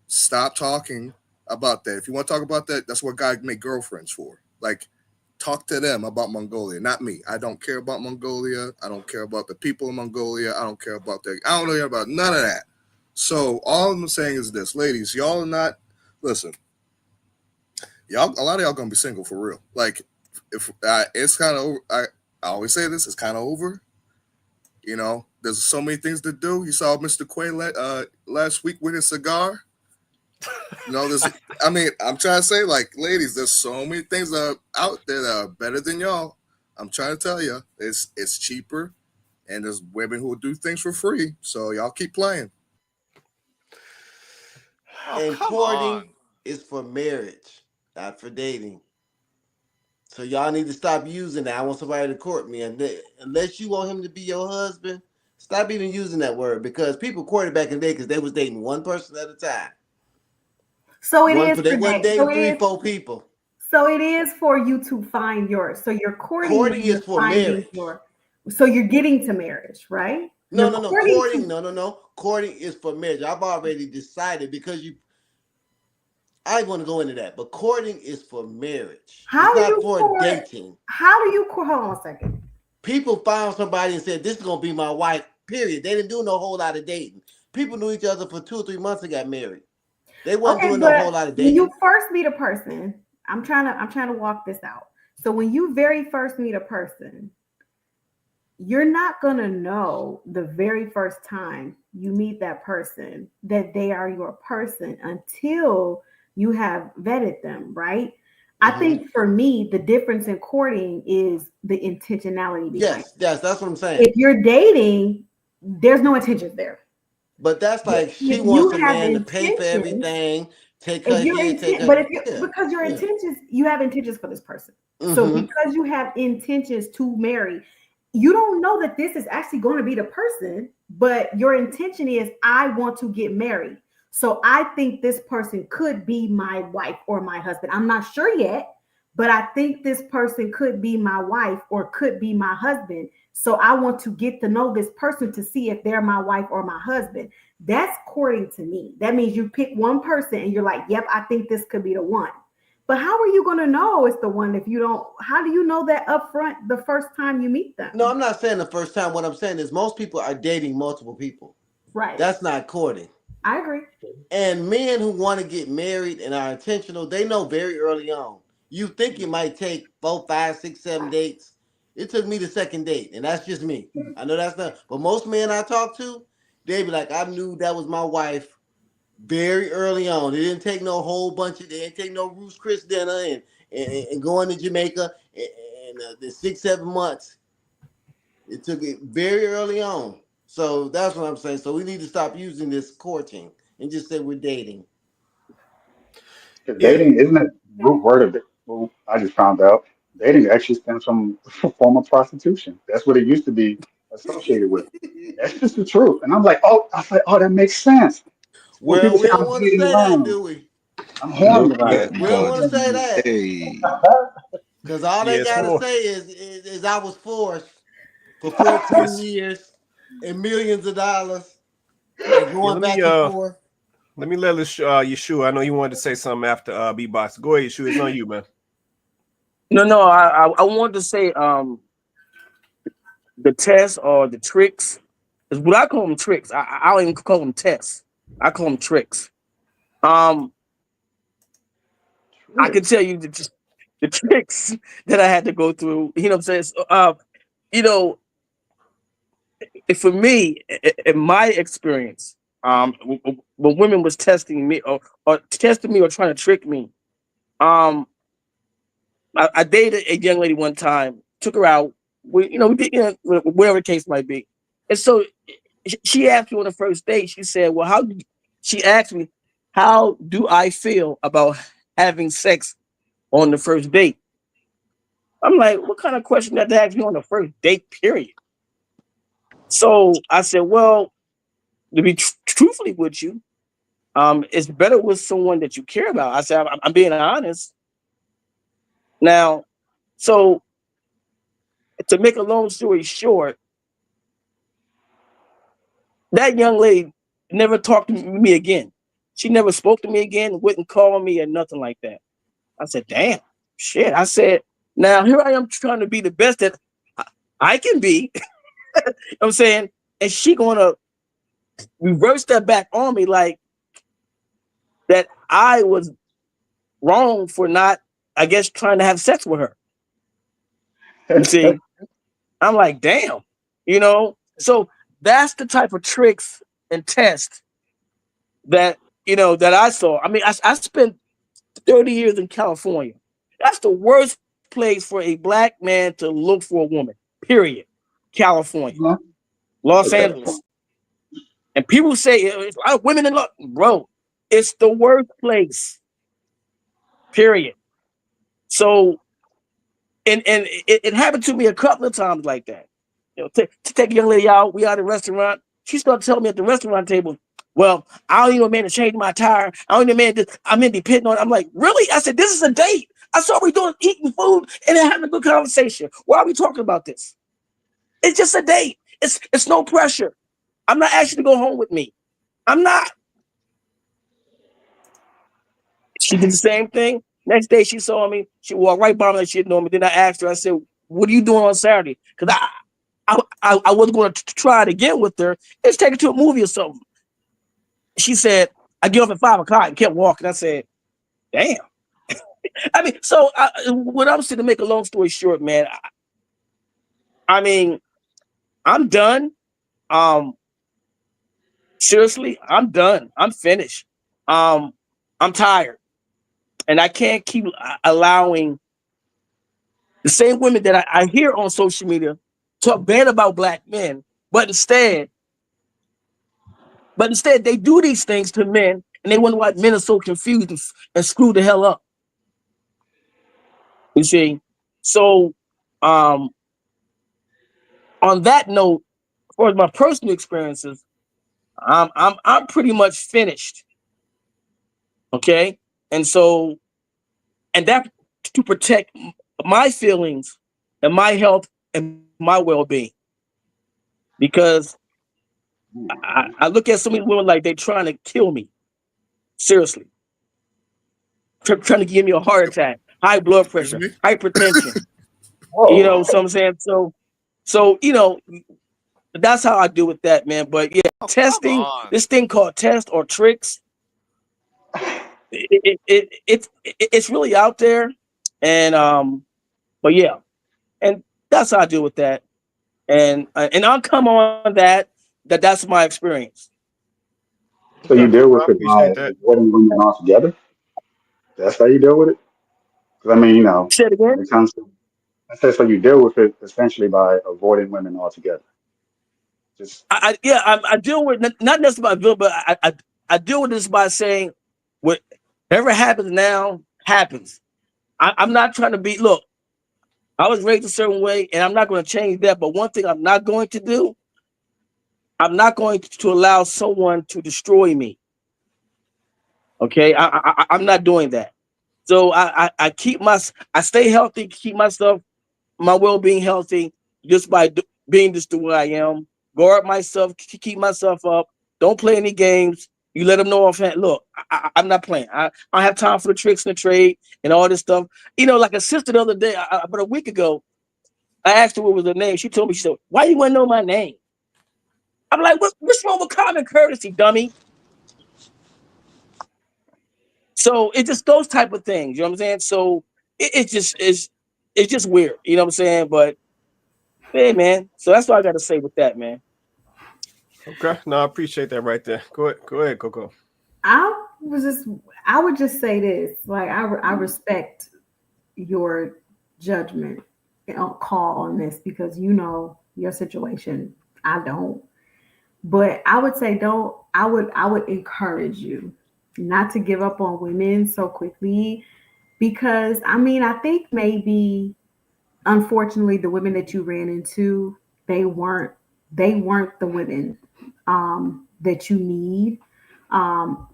Stop talking about that. If you want to talk about that, that's what guys make girlfriends for. Like, talk to them about Mongolia, not me. I don't care about Mongolia. I don't care about the people in Mongolia. I don't care about that. I don't know about none of that. So all I'm saying is this, ladies, y'all are not, listen, y'all, a lot of y'all gonna be single for real. Like, if it's kind of over, I always say this, it's kind of over. You know, there's so many things to do. You saw Mr. Quay last week with his cigar. There's. I mean, I'm trying to say, like, ladies, there's so many things that are out there that are better than y'all. I'm trying to tell you, it's cheaper, and there's women who will do things for free. So y'all keep playing. Oh, And come on. courting is for marriage, not for dating. So y'all need to stop using that. I want somebody to court me, and unless you want him to be your husband, stop even using that word, because people courted back in the day because they was dating one person at a time. So it One, is but they for wasn't that. So dating it three, is. four people. So it is for you to find yours. So you're courting Courting when is you're for finding marriage. your. So you're getting to marriage, right? No, You're no, no. courting Courting, to. no. Courting is for marriage. I've already decided, because you. I want to go into that, but courting is for marriage. It's How do not you for court? dating. How do you court? Hold on a second. People found somebody and said, "This is gonna be my wife." Period. They didn't do no whole lot of dating. People knew each other for 2 or 3 months and got married. They wasn't Okay, doing no but whole lot of when you dating. first meet a person, I'm trying to walk this out. So when you very first meet a person, you're not gonna know the very first time you meet that person that they are your person until you have vetted them, right? I Hmm. think for me, the difference in courting is the intentionality behind it. Yes, that's what I'm saying. If you're dating, there's no intentions there. But that's But like she if you wants a have man to pay for intentions, everything, take if her you're here, take intent, her. but if you Yeah, because your yeah. intentions, you have intentions for this person. So Hmm. because you have intentions to marry, you don't know that this is actually going to be the person, but your intention is I want to get married. So I think this person could be my wife or my husband. I'm not sure yet, but I think this person could be my wife or could be my husband. So I want to get to know this person to see if they're my wife or my husband. That's courting to me. That means you pick one person and you're like, yep, I think this could be the one. But how are you going to know it's the one if you don't? How do you know that upfront the first time you meet No, them? I'm not saying the first time. What I'm saying is most people are dating multiple people. Right. That's not courting. I agree. And men who want to get married and are intentional, they know very early on. You think it might take 4, 5, 6, 7 dates. It took me the second date, and that's just me. I know that's not, but most men I talk to, they be like, I knew that was my wife very early on. It didn't take no whole bunch of, they didn't take no Ruth's Chris dinner and going to Jamaica and the 6, 7 months. It took it very early on. So that's what I'm saying. So we need to stop using this courting and just say we're dating. Because Yeah. dating isn't a root word of it. Well, I just found out dating actually stems from a form of prostitution. That's what it used to be associated with. That's just the truth. And I'm like, oh, I was like, oh, that makes sense. When people Well, we say don't I'm want to dating say that, around, do we? I'm Look horny around. at We I'm don't God. want to say horny. that Hey, because all they Yes, got to more. say is I was forced for around. 14 Yes. years and millions of dollars and Yeah, going back and forth. let me let Yeshua. I know you wanted to say something after B-Box. Go ahead, Yeshua. It's on you, man. No, I wanted to say the tests or the tricks is what I call them tricks. I don't even call them tests. I call them tricks. Um, I can tell you the tricks that I had to go through. You know what I'm saying? So, you know, for me, in my experience, when women was testing me or testing me or trying to trick me, um, I dated a young lady one time, took her out. We did, whatever the case might be. And so she asked me on the first date, she said, well, she asked me, how do I feel about having sex on the first date? I'm like, what kind of question that to ask me on the first date, period? So I said, well, to be truthfully with you, it's better with someone that you care about. I said, I'm being honest. Now, so to make a long story short, that young lady never talked to me again. She never spoke to me again, wouldn't call me or nothing like that. I said, damn, shit. I said, now here I am trying to be the best that I can be. You know what I'm saying? And she gonna reverse that back on me like that I was wrong for not, I guess, trying to have sex with her. You see? I'm like, damn, you know? So that's the type of tricks and tests that that I saw. I mean, I spent 30 years in California. That's the worst place for a black man to look for a woman. Period. California, Yeah. Los Okay. Angeles, and people say it's a lot of women in love, bro. It's the worst place. Period. So, and it happened to me a couple of times like that. To take a young lady out, we out at a restaurant. She started telling me at the restaurant table, well, I don't need a man to change my tire. I don't need a man to, I'm independent on it. I'm like, really? I said, this is a date. I saw we doing eating food and then having a good conversation. Why are we talking about this? It's just a date. It's no pressure. I'm not asking you to go home with me. I'm not. She did the same thing. Next day she saw me. She walked right by me like she didn't know me. Then I asked her, I said, what are you doing on Saturday? Because I wasn't going to try it again with her. Let's take her to a movie or something. She said, I get off at 5 o'clock and kept walking. I said, damn. I mean, so what I'm saying, to make a long story short, man, I mean, I'm done. Seriously, I'm done. I'm finished. I'm tired. And I can't keep allowing the same women that I hear on social media talk bad about black men, but instead they do these things to men, and they wonder why men are so confused and screwed the hell up. You see? So on that note, as far as my personal experiences, I'm pretty much finished. Okay? And so, and that to protect my feelings and my health and my well-being. Because I look at some of these women like they're trying to kill me. Seriously. Trying to give me a heart attack, high blood pressure, hypertension. You know what I'm saying? So that's how I do with that, man. But yeah, testing, this thing called test or tricks, it's really out there. And but yeah, and that's how I deal with that. And I'll come on that's my experience. So you Okay, deal well, with I it by appreciate that. avoiding women altogether? That's how you deal with it? Because I mean, Say it when again. it comes to, I said, so you deal with it essentially by avoiding women altogether. Just I deal with not necessarily by bill, but I deal with this by saying whatever happens now happens. I'm not trying to be. Look, I was raised a certain way, and I'm not going to change that. But one thing I'm not going to do, I'm not going to allow someone to destroy me. Okay, I'm not doing that. So I stay healthy, keep my well-being healthy, just by being just the way I am. Guard myself, keep myself up. Don't play any games. You let them know offhand. Look, I'm not playing. I don't have time for the tricks and the trade and all this stuff. Like a sister the other day, about a week ago, I asked her what was her name. She told me, she said, "Why you want to know my name?" I'm like, what's wrong with common courtesy, dummy? So it's just those type of things. You know what I'm saying? So it's just weird. You know what I'm saying? But hey, man. So that's what I got to say with that, man. Okay, no, I appreciate that right there. Go ahead, Coco. I would just say this, like I respect your judgment call on this because you know your situation. I don't. But I would say I would encourage you not to give up on women so quickly because I mean I think maybe unfortunately the women that you ran into they weren't the women that you need. Um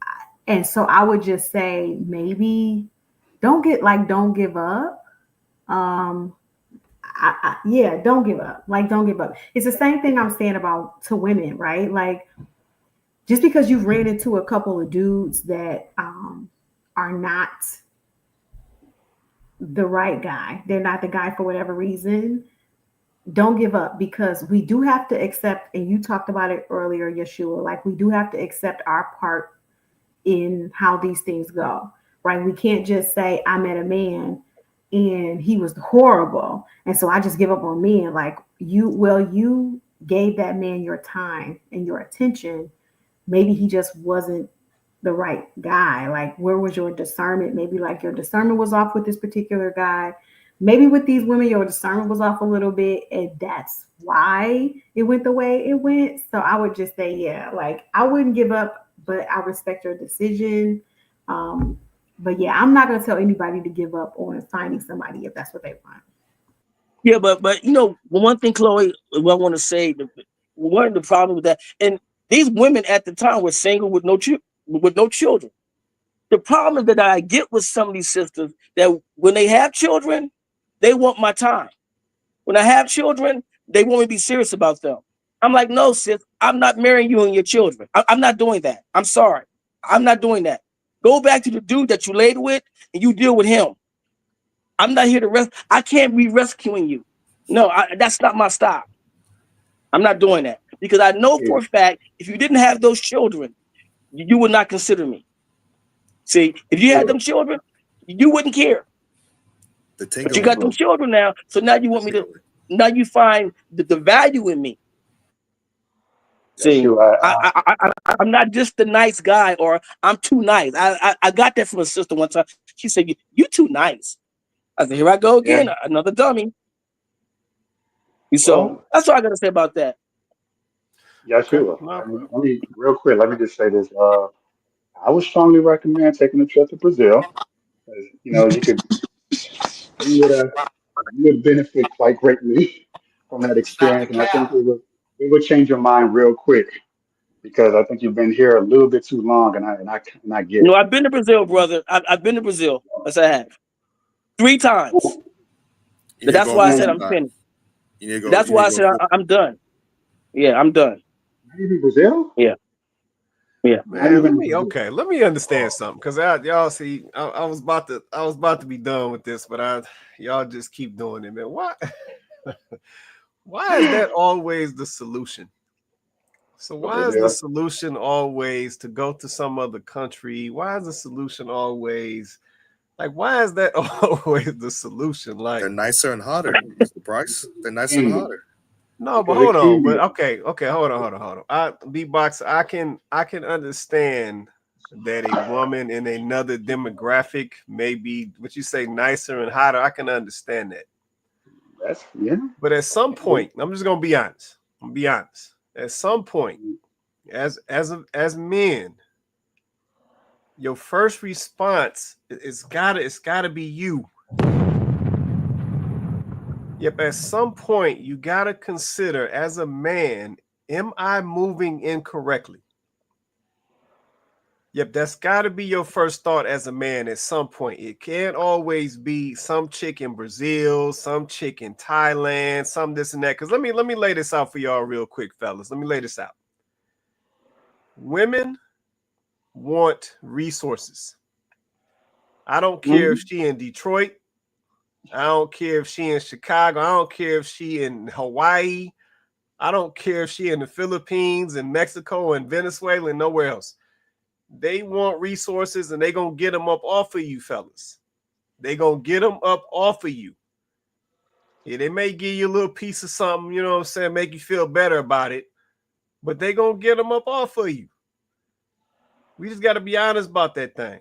and so I would just say maybe don't give up. Um yeah, don't give up. Like, don't give up. It's the same thing I'm saying about to women, right? Like, just because you've ran into a couple of dudes that are not the right guy, they're not the guy for whatever reason, don't give up because we do have to accept, and you talked about it earlier, Yeshua, like we do have to accept our part in how these things go, right? We can't just say, I met a man and he was horrible. And so I just give up on men. Like you gave that man your time and your attention. Maybe he just wasn't the right guy. Like, where was your discernment? Maybe like your discernment was off with this particular guy. Maybe with these women, your discernment was off a little bit, and that's why it went the way it went. So I would just say, yeah, like I wouldn't give up, but I respect your decision. But yeah, I'm not gonna tell anybody to give up on finding somebody if that's what they want. Yeah, but you know, one thing, Chloe, what I want to say, one of the problems with that, and these women at the time were single with no children. The problem that I get with some of these sisters that when they have children, they want my time. When I have children, they want me to be serious about them. I'm like, no, sis, I'm not marrying you and your children. I'm not doing that. I'm sorry. I'm not doing that. Go back to the dude that you laid with and you deal with him. I'm not here to I can't be rescuing you. No, that's not my style. I'm not doing that because I know for a fact if you didn't have those children, you would not consider me. See, if you had them children, you wouldn't care. But you got them children now, so now you want me to. Now you find the value in me. See, I'm not just the nice guy, or I'm too nice. I got that from a sister one time. She said, "You too nice." I said, "Here I go again, another dummy." So that's what I got to say about that. Yeah, sure. Let me real quick. Let me just say this. I would strongly recommend taking a trip to Brazil. You know, you would benefit quite greatly from that experience, and I think it would change your mind real quick because I think you've been here a little bit too long, and I get No, it. I've been to Brazil, brother. I've been to Brazil. Yes, I have 3 times. But that's why I said I'm finished. That's why I said I'm done. Yeah, I'm done. Brazil? Yeah. Yeah. Man, let me understand something because y'all see, I was about to be done with this, but y'all just keep doing it, man. Why? Why is that always the solution? So why is the solution always to go to some other country? Why is the solution always why is that always the solution? Like they're nicer and hotter. Mr. Price. They're nicer and hotter. No, but hold on. But okay, hold on. B-Box, I can understand that a woman in another demographic may be what you say nicer and hotter. I can understand that. But at some point, I'm just gonna be honest. At some point, as men, your first response it's gotta be you. Yep, at some point, you got to consider as a man, am I moving incorrectly? Yep, that's got to be your first thought as a man at some point. It can't always be some chick in Brazil, some chick in Thailand, some this and that. Because let me lay this out for y'all real quick, fellas. Let me lay this out. Women want resources. I don't care if she in Detroit. I don't care if she in Chicago. I don't care if she in Hawaii. I don't care if she in the Philippines and Mexico and Venezuela and nowhere else. They want resources and they going to get them up off of you, fellas. They going to get them up off of you. Yeah, they may give you a little piece of something, you know what I'm saying, make you feel better about it, but they going to get them up off of you. We just got to be honest about that thing.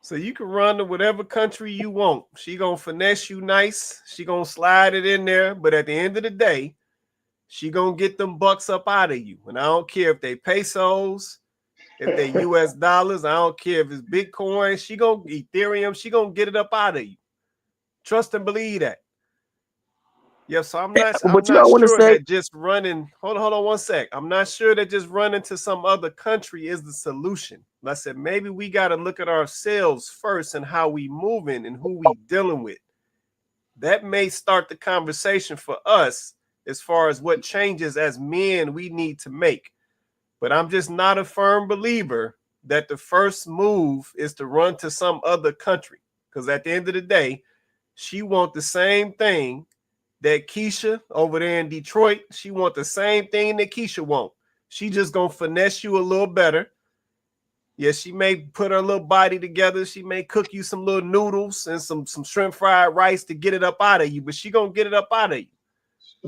So you can run to whatever country you want. She going to finesse you nice. She going to slide it in there. But at the end of the day, she going to get them bucks up out of you. And I don't care if they pesos, if they US dollars. I don't care if it's Bitcoin. She going to Ethereum. She going to get it up out of you. Trust and believe that. Yeah, so I'm not sure that just running. Hold on 1 sec. I'm not sure that just running to some other country is the solution. I said maybe we got to look at ourselves first and how we moving and who we dealing with. That may start the conversation for us as far as what changes as men we need to make. But I'm just not a firm believer that the first move is to run to some other country. Because at the end of the day, she wants the same thing that Keisha over there in Detroit, she want the same thing that Keisha want. She just gonna finesse you a little better. Yeah, she may put her little body together. She may cook you some little noodles and some shrimp fried rice to get it up out of you, but she gonna get it up out of you.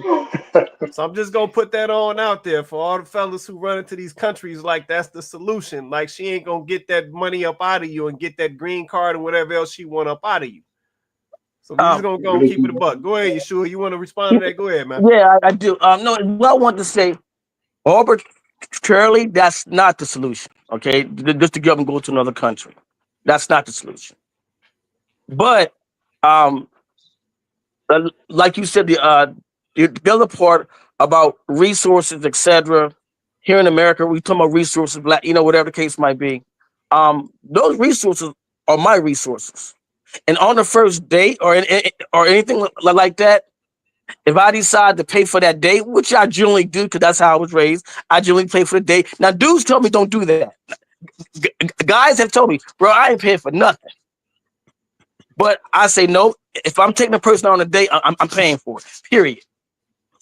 So I'm just gonna put that on out there for all the fellas who run into these countries like that's the solution. Like she ain't gonna get that money up out of you and get that green card and whatever else she want up out of you. So we just gonna go and keep it a buck. Go ahead, Yeshua. You want to respond to that? Go ahead, man. Yeah, I do. No, what I want to say, arbitrarily, that's not the solution. Okay, just to get up and go to another country, that's not the solution. But like you said, the other part about resources, etc. Here in America, we talk about resources, whatever the case might be. Those resources are my resources, and on the first date or anything like that, if I decide to pay for that date, which I generally do because that's how I was raised, I generally pay for the date. Now, dudes tell me don't do that. Guys have told me, bro, I ain't paying for nothing. But I say no. If I'm taking a person on a date, I'm paying for it. Period.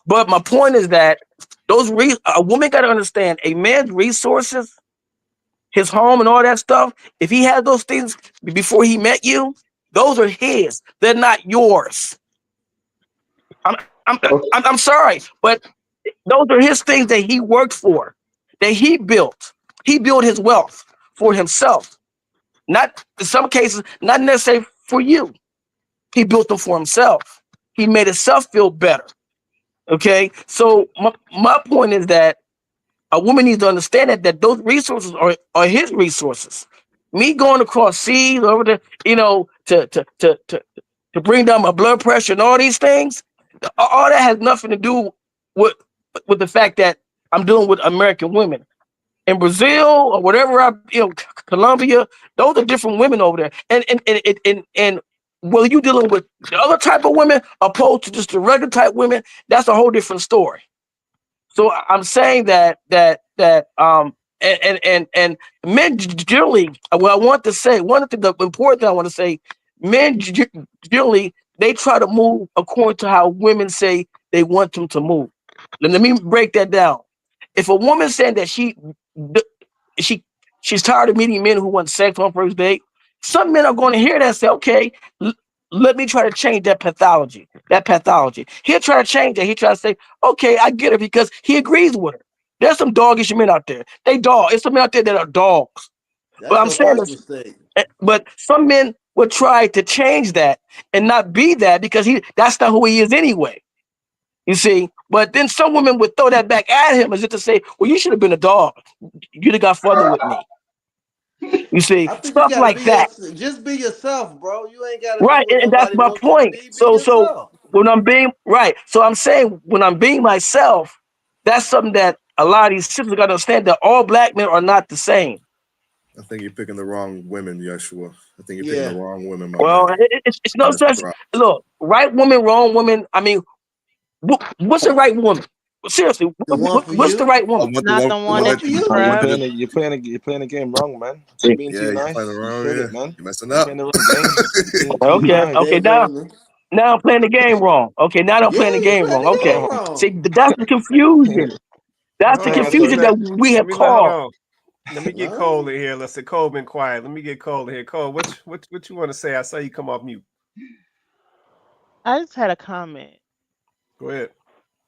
But my point is that a woman got to understand a man's resources, his home and all that stuff. If he had those things before he met you, those are his. They're not yours. I'm sorry, but those are his things that he worked for, that he built. He built his wealth for himself. Not in some cases, not necessarily for you. He built them for himself. He made himself feel better. Okay, so my point is that a woman needs to understand that those resources are his resources. Me going across seas over the, to bring down my blood pressure and all these things, all that has nothing to do with the fact that I'm dealing with American women. In Brazil or whatever, Colombia, those are different women over there. And whether you dealing with the other type of women opposed to just the regular type women, that's a whole different story. So I'm saying that and men generally, what I want to say, one of the important thing I want to say, men generally, they try to move according to how women say they want them to move. Let me break that down. If a woman said that she's tired of meeting men who want sex on first date, some men are going to hear that and say, okay, let me try to change that pathology. He'll try to change that. He try to say, okay, I get it because he agrees with her. There's some doggish men out there. It's some men out there that are dogs. That's But I'm your saying first this, mistake. but some men would try to change that and not be that because that's not who he is anyway. You see, but then some women would throw that back at him as if to say, well, you should have been a dog. You'd have got further with me. You see, I think you stuff gotta like that. just be yourself, bro. You ain't gotta do Right. what And that's nobody my wants you to point. be. Be So yourself. when I'm being right. So I'm saying when I'm being myself, that's something that a lot of these sisters got to understand that all black men are not the same. I think you're picking the wrong women, Yeshua. I think you're picking Yeah. the wrong women, my Well, man. it's no That's the such. problem. Look, right woman, wrong woman. I mean, what's the right woman? Seriously, The one for what's the you. right woman? Not the The one one that for you you. Oh, you're trust. playing you're playing the game wrong, man. See, You're being Yeah, too you're playing nice. the You wrong. said Yeah, it, man. you're messing You're up. playing the wrong game. You're being too Okay, nice. okay, now I'm playing the game wrong. Okay, now I'm playing Yeah, the you game playing wrong. the game Okay, Oh, see, wrong. that's the confusion. That's Hold the take on. us Let me confusion on. that let we have hold caused. on. Let me get No. Cole in here. Let's say Cole been quiet. Let me get Cole in here. Cole, what you want to say? I saw you come off mute. I just had a comment. Go ahead.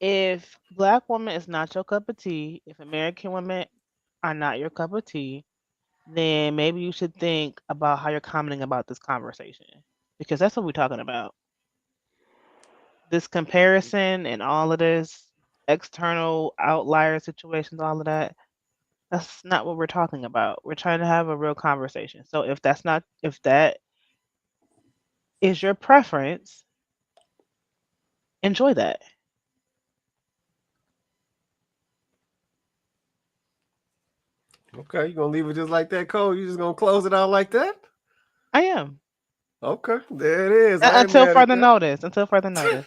If black woman is not your cup of tea, if American women are not your cup of tea, then maybe you should think about how you're commenting about this conversation. Because that's what we're talking about. This comparison and all of this external outlier situations, all of that, that's not what we're talking about. We're trying to have a real conversation. So if that is your preference, enjoy that. Okay, you gonna leave it just like that, Cole? You just gonna close it out like that? I am. Okay, there it is. I ain't Until mad at further that. notice. Until further notice.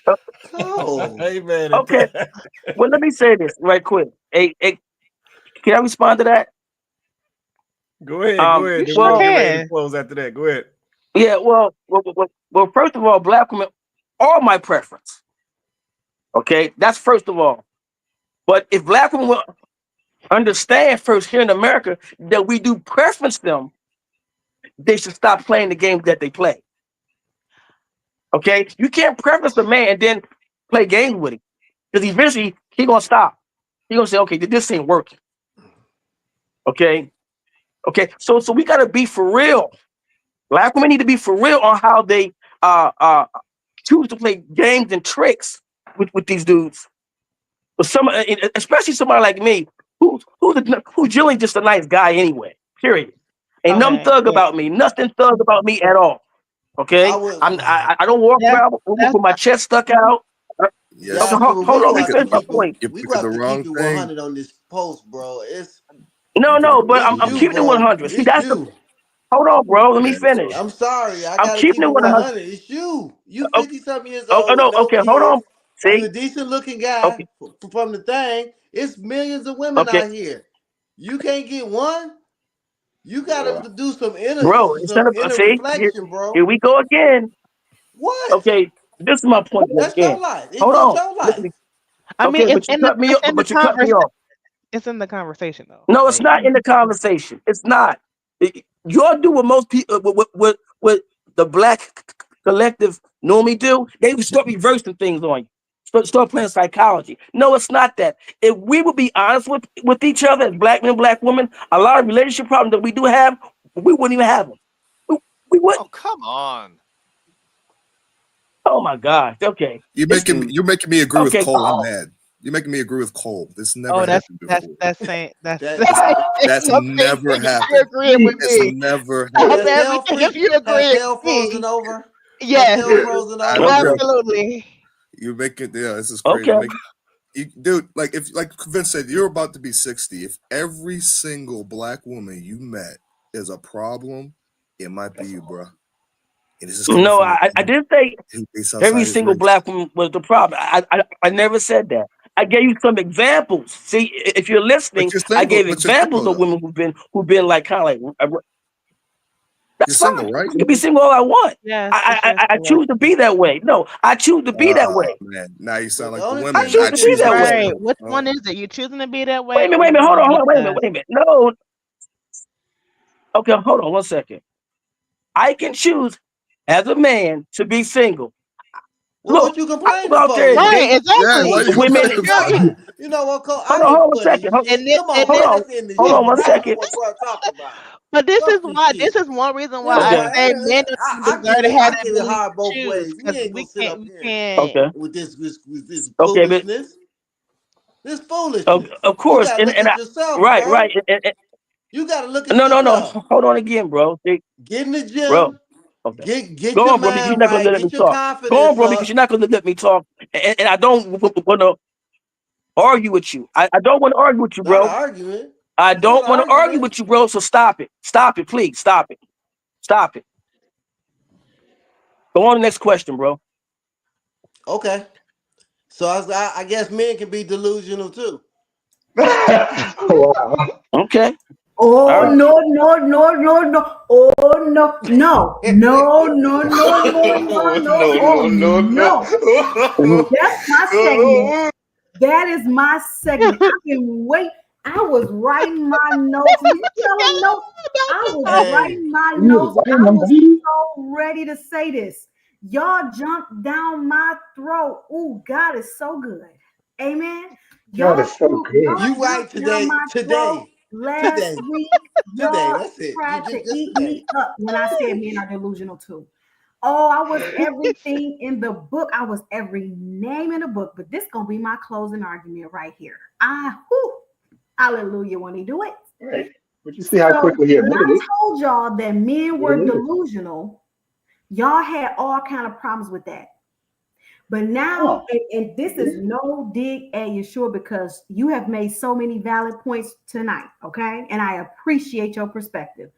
Cold. I ain't mad at Okay, that. well, let me say this right quick. Hey, can I respond to that? Go ahead, go ahead. You Then we're sure gonna Well, get ready to can. close after that. Go ahead. yeah, well, first of all, black women are my preference. Okay, that's first of all. But if black women will understand first here in America that we do preference them, they should stop playing the games that they play. Okay, you can't preference a man and then play games with him. Because eventually he gonna stop. He gonna say, okay, this ain't working. Okay. So we gotta be for real. Black women need to be for real on how they choose to play games and tricks with these dudes. But especially somebody like me, who's generally just a nice guy anyway. Period. Ain't nothing thug about me. Nothing thug about me at all. Okay, I would. I don't walk around with my chest stuck out. Yes, Okay, Yeah, hold we on. Let gonna me have to finish my keep it. point. you're We picking gonna the have to wrong keep it thing. 100 on this post, bro. You're picking No, but It's I'm you, keeping it bro. 100. See, It's that's the. you. Hold on, bro. Let me yeah, so finish. I'm sorry. I I'm gotta keeping keep it it 100. 100. It's you. You Oh, 50-something years oh, old with no. no Okay, hold on. kids. You a See, decent looking guy okay, from the thing. It's millions of women okay, out here. You can't get one. You yeah. gotta do some bro. Instead of inner see, reflection, here bro. we go again. What? Okay, this is my point That's your again. life. Hold It's on. your life. I mean, Okay, but you cut me off. it's in the But you cut me off. it's in the conversation though. No, it's Like, not in the conversation. It's not. Y'all do what most people, what the black collective normally do. They start reversing things on you. Start playing psychology. No, it's not that. If we would be honest with each other as black men, black women, a lot of relationship problems that we do have, we wouldn't even have them. We Oh, wouldn't. come on. Oh my gosh. Okay. This dude. You're making me agree with Okay. Cole. I'm mad. You're making me agree with Cole. This never oh, happened before. that's saying that's That That's okay. never You're happened. agreeing with It's me. never That's has happened. hell everything. If you has agree with hell frozen me, over? Has yes, hell frozen I over? agree. Okay. absolutely. You make it. Yeah, this is crazy. Okay. Dude, like Vince said, you're about to be 60. If every single black woman you met is a problem, it might be you, bro. And this is coming No, from a I dude didn't say who based every outside his single race. black woman was the problem. I never said that. I gave you some examples. See, if you're But listening, you're I single. gave But you're examples single of though. women who've been like kind of like You're that's single, fine. right? I can be single all I want. Yes, it's just I the way. choose to be that way. No, I choose to be that way. Man, now you But sound the like the only I thing women. you choose I to can be choose to that be way. Right. single. Which Oh. one is it? You choosing to be that Wait way, a minute, or wait a you minute, hold on, doing it wait a minute, because wait a minute. No, okay, hold on one second. I can choose as a man to be single. well, what Look, you I can go complaining out for there and then? right? date Yeah, why are Exactly. you women. complaining You're, about it? You know what, Cole? Hold I on, ain't hold on one for this second. shit. Come on, and Hold man. on, Let's end this hold shit on because one I don't know second. what bro talking about. but Fuck this this shit. is one reason why No, I Okay, say men don't even I deserve get to it. have I the get it ability hard to both choose ways. We because ain't gonna sit up we here can't. okay, with this okay, but foolishness. This foolishness. of You course, gotta and look and at I yourself, right, right. bro. You gotta look at No. yourself. Hold on again, bro. See, Get in the bro. gym. Okay. Get Go your on, bro, because you're mind not gonna right. let me Get your talk. Go on, confidence bro, because you're up. not gonna let me talk, and I don't want to argue with you. I don't want to argue with you, Not an bro. argument. I It's not don't an want to argue argument. with you, bro. So stop it. Stop it, please. Stop it. Stop it. Go on to the next question, bro. Okay. So I guess men can be delusional too. Wow. Okay. All Oh right. no, no, no, no, no. Oh no, no, no, no, no, no, no, Oh, no. no, Oh no, no, no. Mhm. That's my segment. That is my segment. I've been waiting. I was writing my notes. Will you tell them notes? I was Hey, writing my notes. I was so ready to say this. Y'all jumped down my throat. Ooh, God is so good. Amen. God Y'all, is so good. you y'all right jumped down today. my throat last Today. week. Today. Y'all That's it. You tried to just eat today. me up when I said men are delusional too. Oh, I was everything in the book. I was every name in the book, but this gonna be my closing argument right here. Hallelujah when he do it. Right. But you see how So quickly he when admitted I it. told y'all that men What were it is. delusional, y'all had all kind of problems with that. But now, Oh, and this is no dig at Yeshua because you have made so many valid points tonight, okay? And I appreciate your perspective.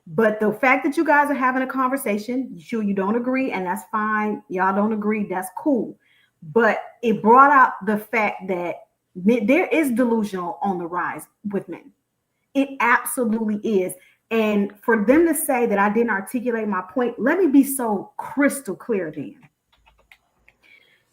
But the fact that you guys are having a conversation, sure you don't agree, and that's fine. Y'all don't agree, that's cool. But it brought out the fact that there is delusional on the rise with men. It absolutely is. And for them to say that I didn't articulate my point, let me be so crystal clear then.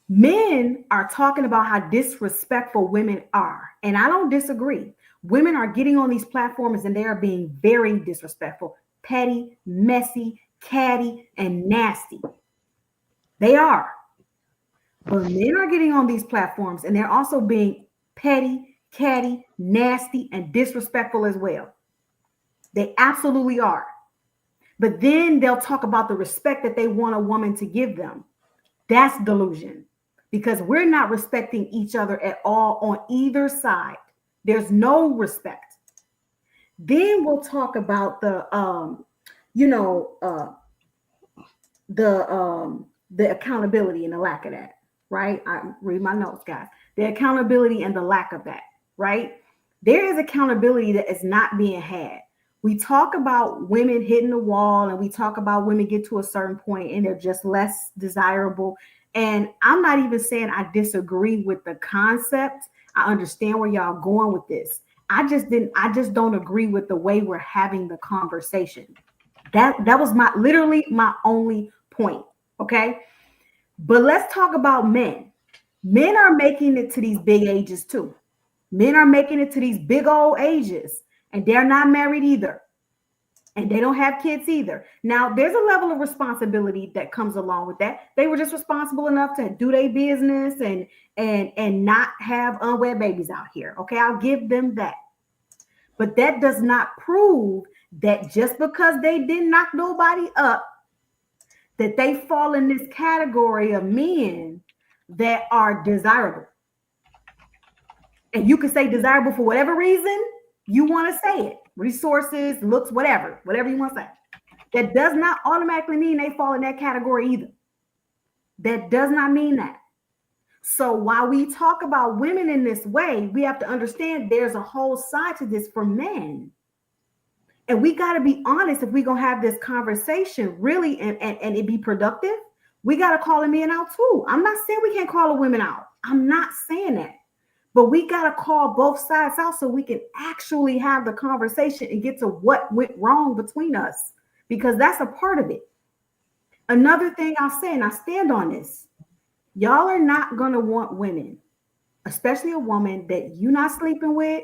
Men are talking about how disrespectful women are, and I don't disagree. Women are getting on these platforms and they are being very disrespectful, petty, messy, catty, and nasty. They are. But men are getting on these platforms and they're also being petty, catty, nasty, and disrespectful as well. They absolutely are. But then they'll talk about the respect that they want a woman to give them. That's delusion, because we're not respecting each other at all on either side. There's no respect. Then we'll talk about the accountability and the lack of that, right? I read my notes, guys. The accountability and the lack of that, right? There is accountability that is not being had. We talk about women hitting the wall and we talk about women get to a certain point and they're just less desirable. And I'm not even saying I disagree with the concept. I understand where y'all going with this. I just don't agree with the way we're having the conversation. That was literally my only point. Okay. But let's talk about men. Men are making it to these big ages too. Men are making it to these big old ages and they're not married either. And they don't have kids either. Now, there's a level of responsibility that comes along with that. They were just responsible enough to do their business and not have unwed babies out here. Okay, I'll give them that. But that does not prove that just because they didn't knock nobody up, that they fall in this category of men that are desirable. And you can say desirable for whatever reason you want to say it. Resources, looks, whatever you want to say. That does not automatically mean they fall in that category either. That does not mean that. So while we talk about women in this way, we have to understand there's a whole side to this for men. And we got to be honest if we're going to have this conversation really and it be productive. We got to call the men out too. I'm not saying we can't call the women out. I'm not saying that. But we got to call both sides out so we can actually have the conversation and get to what went wrong between us, because that's a part of it. Another thing I'll say, and I stand on this, y'all are not going to want women, especially a woman that you're not sleeping with,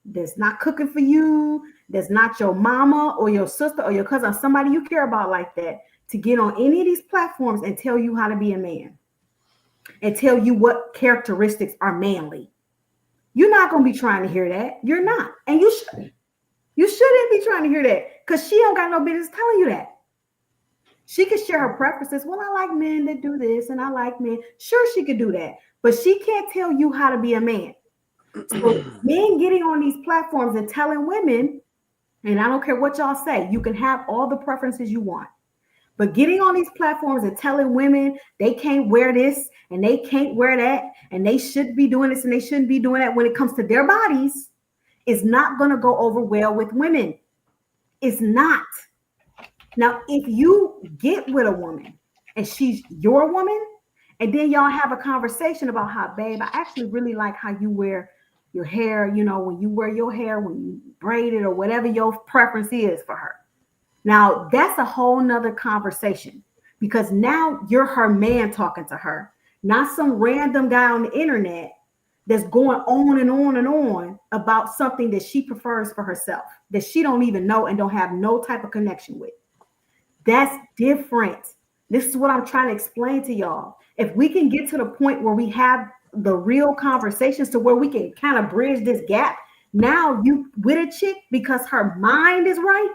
that's not cooking for you, that's not your mama or your sister or your cousin or somebody you care about like that, to get on any of these platforms and tell you how to be a man and tell you what characteristics are manly. You're not going to be trying to hear that. You're not. And you shouldn't. You shouldn't be trying to hear that because she don't got no business telling you that. She could share her preferences. Well, I like men that do this and I like men. Sure, she could do that. But she can't tell you how to be a man. So men getting on these platforms and telling women, and I don't care what y'all say, you can have all the preferences you want. But getting on these platforms and telling women they can't wear this and they can't wear that and they should be doing this and they shouldn't be doing that when it comes to their bodies is not going to go over well with women. It's not. Now, if you get with a woman and she's your woman and then y'all have a conversation about how, babe, I actually really like how you wear your hair, you know, when you wear your hair, when you braid it or whatever your preference is for her. Now, that's a whole nother conversation because now you're her man talking to her, not some random guy on the internet that's going on and on and on about something that she prefers for herself, that she don't even know and don't have no type of connection with. That's different. This is what I'm trying to explain to y'all. If we can get to the point where we have the real conversations to where we can kind of bridge this gap, now you with a chick because her mind is right.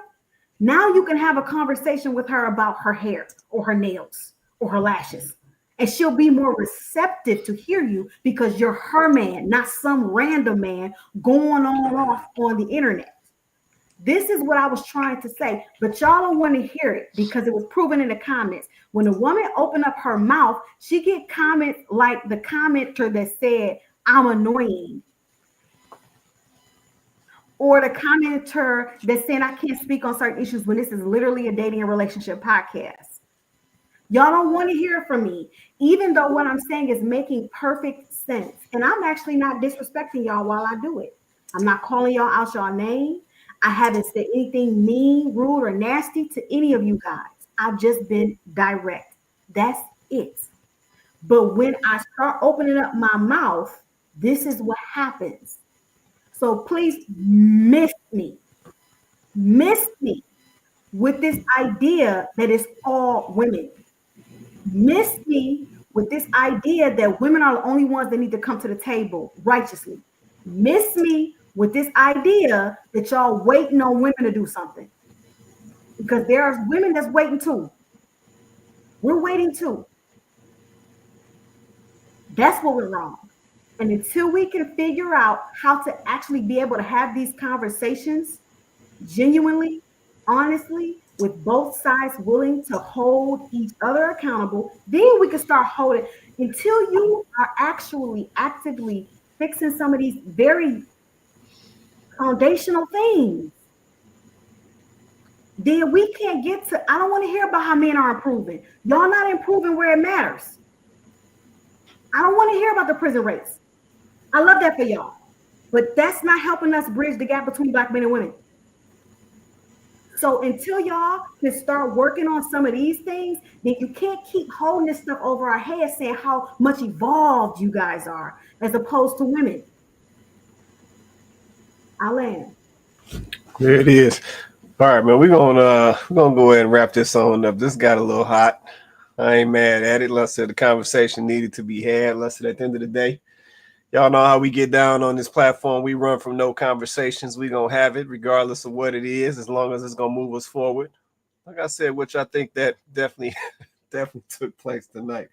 Now you can have a conversation with her about her hair or her nails or her lashes. And she'll be more receptive to hear you because you're her man, not some random man going on off on the internet. This is what I was trying to say, but y'all don't want to hear it because it was proven in the comments. When a woman opened up her mouth, she get comments like the commenter that said, I'm annoying. Or the commenter that's saying I can't speak on certain issues when this is literally a dating and relationship podcast. Y'all don't want to hear from me, even though what I'm saying is making perfect sense. And I'm actually not disrespecting y'all while I do it. I'm not calling y'all out y'all name. I haven't said anything mean, rude, or nasty to any of you guys. I've just been direct. That's it. But when I start opening up my mouth, this is what happens. So please miss me with this idea that it's all women. Miss me with this idea that women are the only ones that need to come to the table righteously. Miss me with this idea that y'all waiting on women to do something. Because there are women that's waiting too. We're waiting too. That's what we're wrong. And until we can figure out how to actually be able to have these conversations genuinely, honestly, with both sides willing to hold each other accountable, then we can start holding. Until you are actually actively fixing some of these very foundational things, then we can't get to, I don't want to hear about how men are improving. Y'all not improving where it matters. I don't want to hear about the prison rates. I love that for y'all. But that's not helping us bridge the gap between Black men and women. So until y'all can start working on some of these things, then you can't keep holding this stuff over our heads saying how much evolved you guys are as opposed to women. I'll land. There it is. All right, man. We're gonna go ahead and wrap this on up. This got a little hot. I ain't mad at it. Like I said, the conversation needed to be had. Like I said, at the end of the day, y'all know how we get down on this platform. We run from no conversations. We gonna have it regardless of what it is, as long as it's gonna move us forward. Like I said, which I think that definitely took place tonight.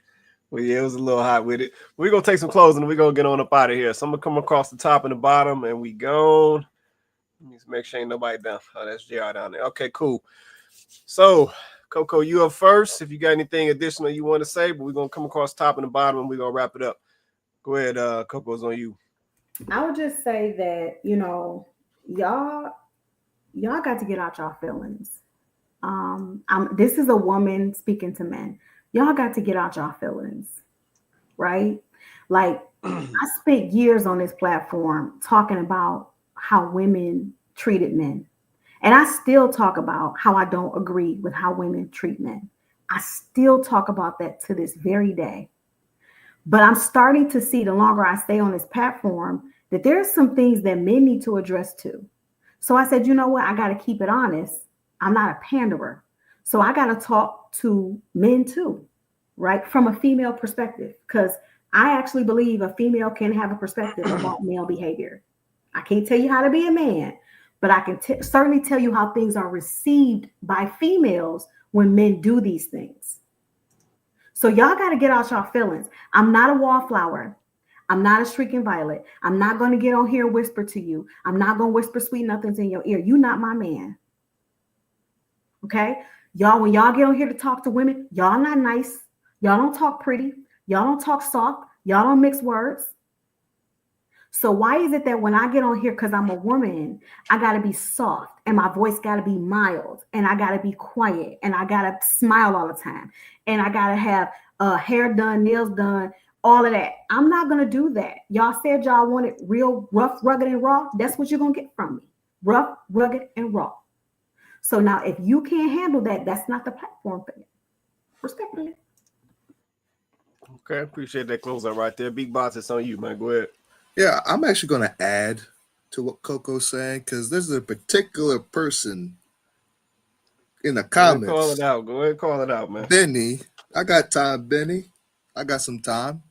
Well, yeah, it was a little hot with it. We're gonna take some closing and we're gonna get on up out of here. So I'm gonna come across the top and the bottom and we gone. Let me make sure ain't nobody down. Oh, that's JR down there. Okay, cool. So Coco, you up first. If you got anything additional you want to say, but we're gonna come across the top and the bottom and we're gonna wrap it up. Go ahead, Coco's on you. I would just say that, y'all got to get out y'all feelings. This is a woman speaking to men. Y'all got to get out y'all feelings, right? Like, I spent years on this platform talking about how women treated men. And I still talk about how I don't agree with how women treat men. I still talk about that to this very day. But I'm starting to see, the longer I stay on this platform, that there's some things that men need to address too. So I said, you know what? I got to keep it honest. I'm not a panderer. So I got to talk to men too, right? From a female perspective, because I actually believe a female can have a perspective about male behavior. I can't tell you how to be a man, but I can certainly tell you how things are received by females when men do these things. So y'all got to get out y'all feelings. I'm not a wallflower. I'm not a shrieking violet. I'm not going to get on here and whisper to you. I'm not going to whisper sweet nothings in your ear. You're not my man. Okay? Y'all, when y'all get on here to talk to women, y'all not nice. Y'all don't talk pretty. Y'all don't talk soft. Y'all don't mix words. So why is it that when I get on here, because I'm a woman, I got to be soft and my voice got to be mild and I got to be quiet and I got to smile all the time and I got to have hair done, nails done, all of that. I'm not going to do that. Y'all said y'all wanted real rough, rugged, and raw. That's what you're going to get from me. Rough, rugged, and raw. So now if you can't handle that, that's not the platform for you. Respect it. Okay, appreciate that close out right there. Big Boss, it's on you, man. Go ahead. Yeah, I'm actually going to add to what Coco's saying because there's a particular person in the comments. Call it out. Go ahead and call it out, man. Benny, I got time, Benny. I got some time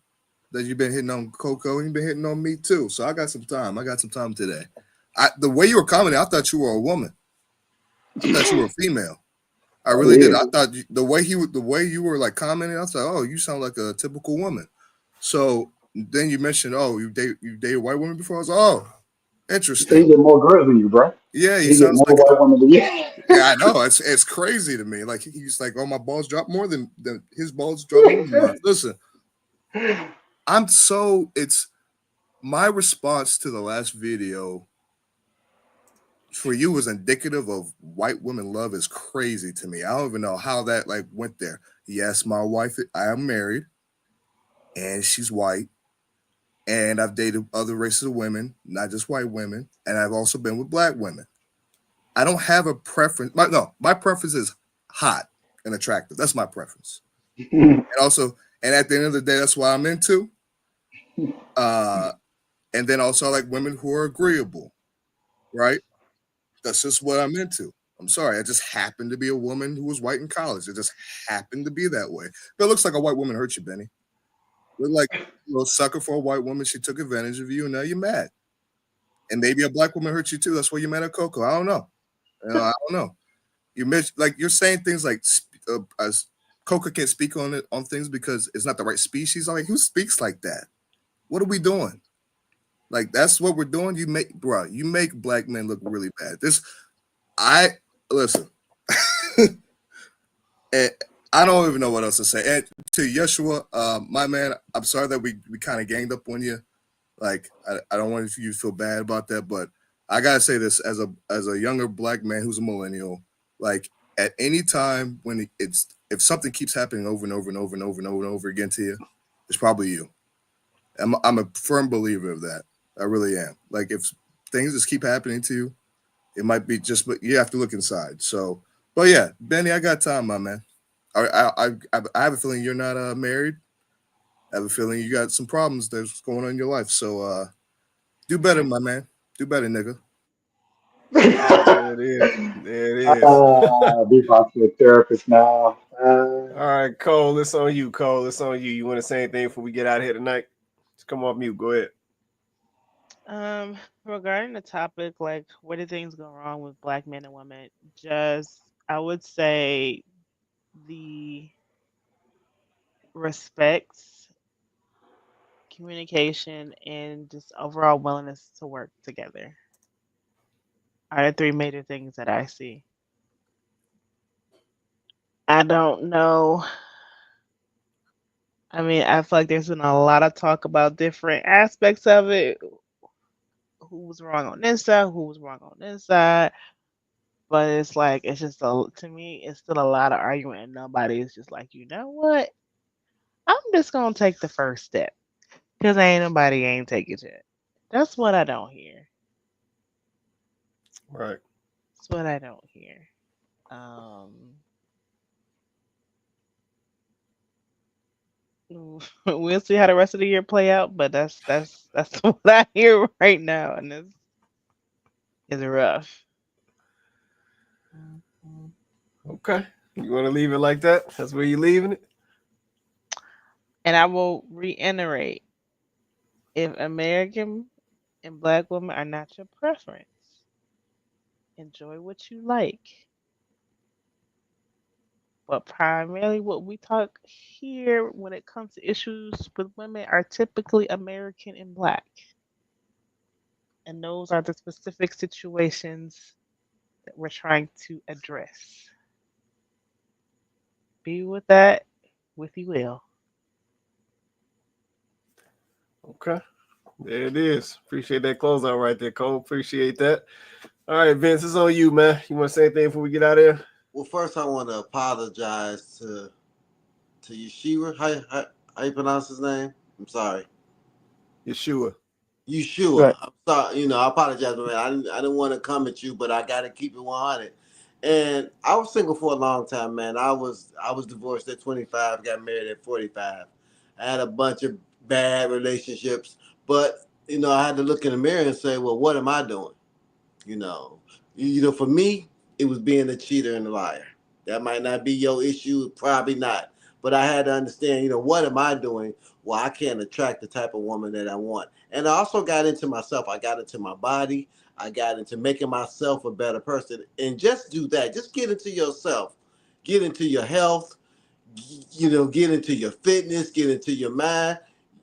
that you've been hitting on Coco and you've been hitting on me too. So I got some time. I got some time today. The way you were commenting, I thought you were a woman. I thought you were a female. I really did. I thought the way you were like commenting, I was like, oh, you sound like a typical woman. So then you mentioned, oh, you dated white women before. I was like, oh, interesting. He get more girls than you, bro. Yeah, he get more white women than you. Yeah, I know. It's crazy to me. Like he's like, oh, my balls drop more than his balls drop more than mine. Listen, it's my response to the last video for you was indicative of white women love is crazy to me. I don't even know how that like went there. Yes, my wife, I am married and she's white. And I've dated other races of women, not just white women. And I've also been with black women. I don't have a preference. My preference is hot and attractive. That's my preference. And at the end of the day, that's what I'm into. And then also I like women who are agreeable, right? That's just what I'm into. I'm sorry. I just happened to be a woman who was white in college. It just happened to be that way. But it looks like a white woman hurt you, Benny. You're like a little sucker for a white woman. She took advantage of you, and now you're mad. And maybe a black woman hurt you too. That's why you're mad at Coco. I don't know. I don't know. You're saying things like as Coco can't speak on it on things because it's not the right species. I'm like, who speaks like that? What are we doing? Like that's what we're doing. You make black men look really bad. Listen. And I don't even know what else to say. And to Yeshua, my man, I'm sorry that we kind of ganged up on you. Like I don't want you to feel bad about that, but I gotta say this as a younger black man who's a millennial. Like at any time when if something keeps happening over and over and over and over and over and over again to you, it's probably you. I'm a firm believer of that. I really am. Like if things just keep happening to you, it might be but you have to look inside. So, but yeah, Benny, I got time, my man. I have a feeling you're not married. I have a feeling you got some problems that's going on in your life. So do better, my man. Do better, nigga. There it is. There it is. Be about to a therapist now. All right, Cole, it's on you. Cole, it's on you. You want to say anything before we get out of here tonight? Just come off mute. Go ahead. Regarding the topic, like where do things go wrong with black men and women? I would say the respect, communication, and just overall willingness to work together are the three major things that I see. I don't know. I mean, I feel like there's been a lot of talk about different aspects of it. Who was wrong on this side? Who was wrong on this side? But it's like to me, it's still a lot of argument, and nobody is just like, you know what? I'm just gonna take the first step because nobody ain't taking it. That's what I don't hear. Right. That's what I don't hear. We'll see how the rest of the year play out, but that's what I hear right now, and it's rough. Okay. You want to leave it like that? That's where you're leaving it? And I will reiterate, if American and black women are not your preference, enjoy what you like. But primarily what we talk here when it comes to issues with women are typically American and black. And those are the specific situations that we're trying to address. Be with that, with you will. Okay. There it is. Appreciate that closeout right there, Cole. Appreciate that. All right, Vince, it's on you, man. You want to say anything before we get out of here? Well, first I want to apologize to Yeshua. How you pronounce his name? I'm sorry. Yeshua. Yeshua. I'm sorry. I apologize, man. I didn't want to come at you, but I got to keep it 100. And I was single for a long time, man. I was divorced at 25, got married at 45. I had a bunch of bad relationships, but I had to look in the mirror and say, well, what am I doing? For me, it was being a cheater and a liar. That might not be your issue, probably not. But I had to understand, what am I doing? Well, I can't attract the type of woman that I want. And I also got into myself. I got into my body. I got into making myself a better person. And just do that. Just get into yourself. Get into your health. Get into your fitness. Get into your mind.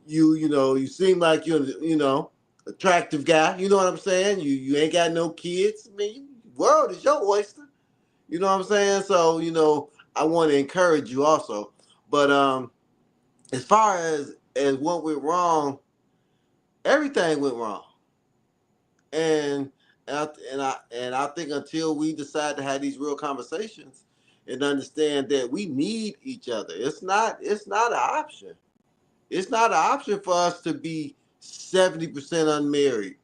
You seem like you're, attractive guy. You know what I'm saying? You ain't got no kids. I mean, world is your oyster. You know what I'm saying? So, I want to encourage you also. But as far as what went wrong, everything went wrong. And I think until we decide to have these real conversations and understand that we need each other, it's not an option. It's not an option for us to be 70% unmarried.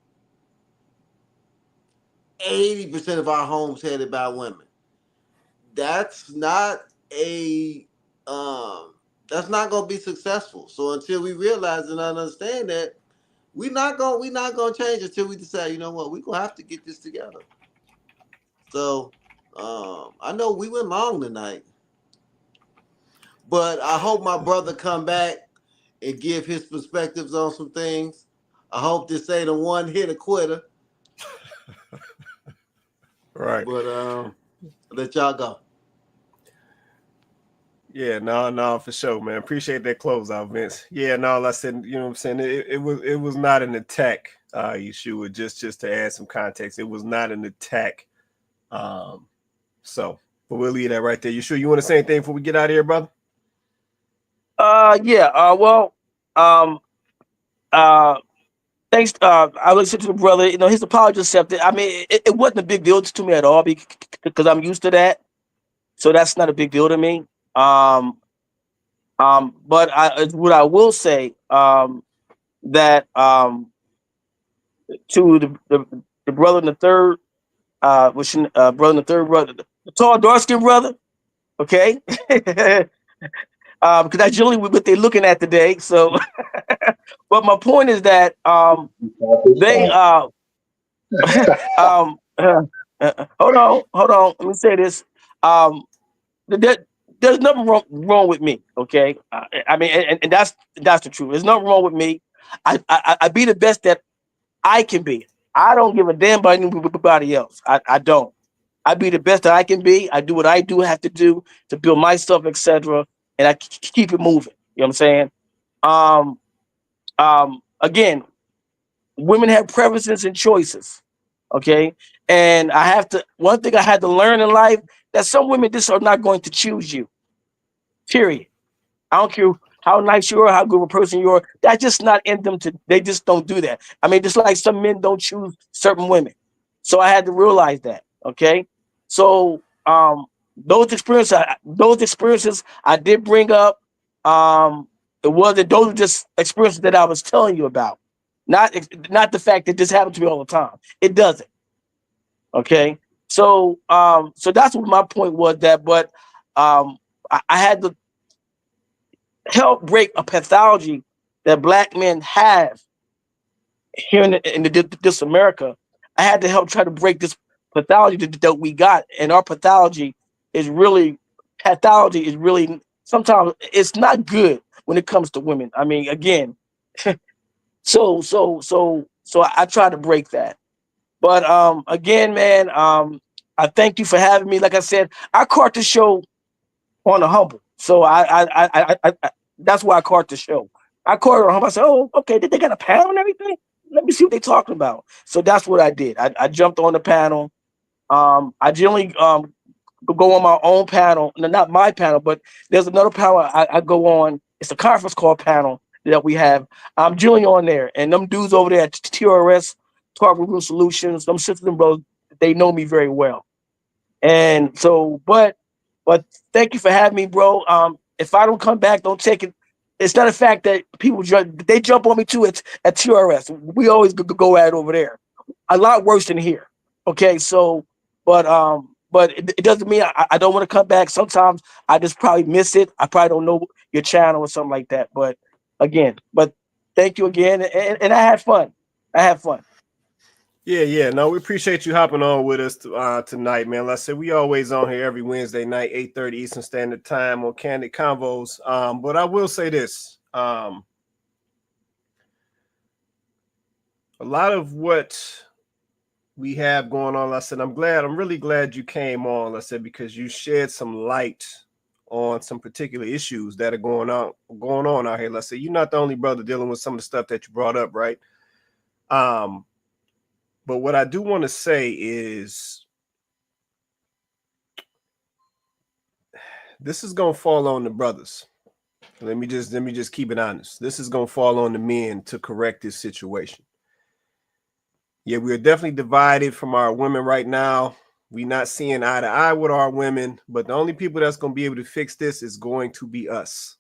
80% of our homes headed by women. That's not that's not gonna be successful. So until we realize and understand that, we're not gonna change until we decide, you know what, we're gonna have to get this together. So I know we went long tonight, but I hope my brother come back and give his perspectives on some things. I hope this ain't a one hit quitter. Right. But let y'all go. Yeah, no, for sure, man. Appreciate that closeout, Vince. Yeah, no, I said, you know what I'm saying? It was not an attack, Yeshua, just to add some context. It was not an attack. So, but we'll leave that right there. You sure you want to say anything before we get out of here, brother? Yeah. Well, thanks. I listened to the brother. You know, his apology accepted. I mean, it wasn't a big deal to me at all because I'm used to that. So that's not a big deal to me. But what I will say, that to the brother in the third, brother in the third brother, the tall, dark skinned brother, okay, because that's generally what they're looking at today. So, but my point is that they hold on. Let me say this. There, there's nothing wrong with me. Okay, I mean, and that's the truth. There's nothing wrong with me. I be the best that I can be. I don't give a damn about anybody else. I don't. I be the best that I can be. I do what I do have to do to build myself, etc. And I keep it moving. You know what I'm saying? Again, women have preferences and choices. Okay. And one thing I had to learn in life, that some women just are not going to choose you. Period. I don't care how nice you are, how good of a person you are. That's just not in them they just don't do that. I mean, just like some men don't choose certain women. So I had to realize that. Okay. So those experiences I did bring up. Those were just experiences that I was telling you about. Not the fact that this happened to me all the time. It doesn't. Okay. So that's what my point was, but I had to help break a pathology that black men have here in this America. I had to help try to break this pathology that we got, and our pathology is really sometimes it's not good when it comes to women. I mean, again, so I try to break that. But again, man, I thank you for having me. Like I said, I caught the show on the humble. So I that's why I caught the show. I caught it on humble. I said, oh, okay, did they got a panel and everything? Let me see what they're talking about. So that's what I did. I jumped on the panel. I generally go on my own panel. No, not my panel, but there's another panel I go on. It's a conference call panel that we have. I'm generally on there. And them dudes over there at TRS, Target Root Solutions, them sisters and brothers, they know me very well. And so, but thank you for having me, bro. If I don't come back, don't take it. It's not a fact that people they jump on me too at TRS. We always go at it over there. A lot worse than here. Okay, so but it doesn't mean I don't want to come back. Sometimes I just probably miss it. I probably don't know your channel or something like that. But thank you again, and I had fun. Yeah. No, we appreciate you hopping on with us tonight, man. Like I said, we always on here every Wednesday night, 8:30 Eastern Standard Time on Kandid Konvos. But I will say this. A lot of what we have going on, like I said, I'm really glad you came on, like I said, because you shed some light on some particular issues that are going on out here. Let's say you're not the only brother dealing with some of the stuff that you brought up, right? But what I do want to say is this is gonna fall on the brothers. Let me just keep it honest. This is gonna fall on the men to correct this situation. Yeah, we are definitely divided from our women right now. We're not seeing eye to eye with our women, but the only people that's gonna be able to fix this is going to be us.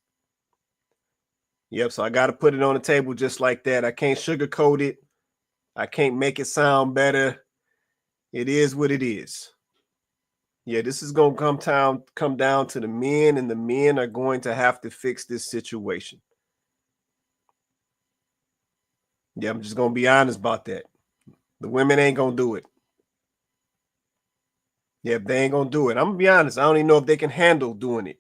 Yep, so I got to put it on the table just like that. I can't sugarcoat it. I can't make it sound better. It is what it is. Yeah, this is going to come down to the men, and the men are going to have to fix this situation. Yeah, I'm just going to be honest about that. The women ain't going to do it. Yeah, they ain't going to do it. I'm going to be honest. I don't even know if they can handle doing it.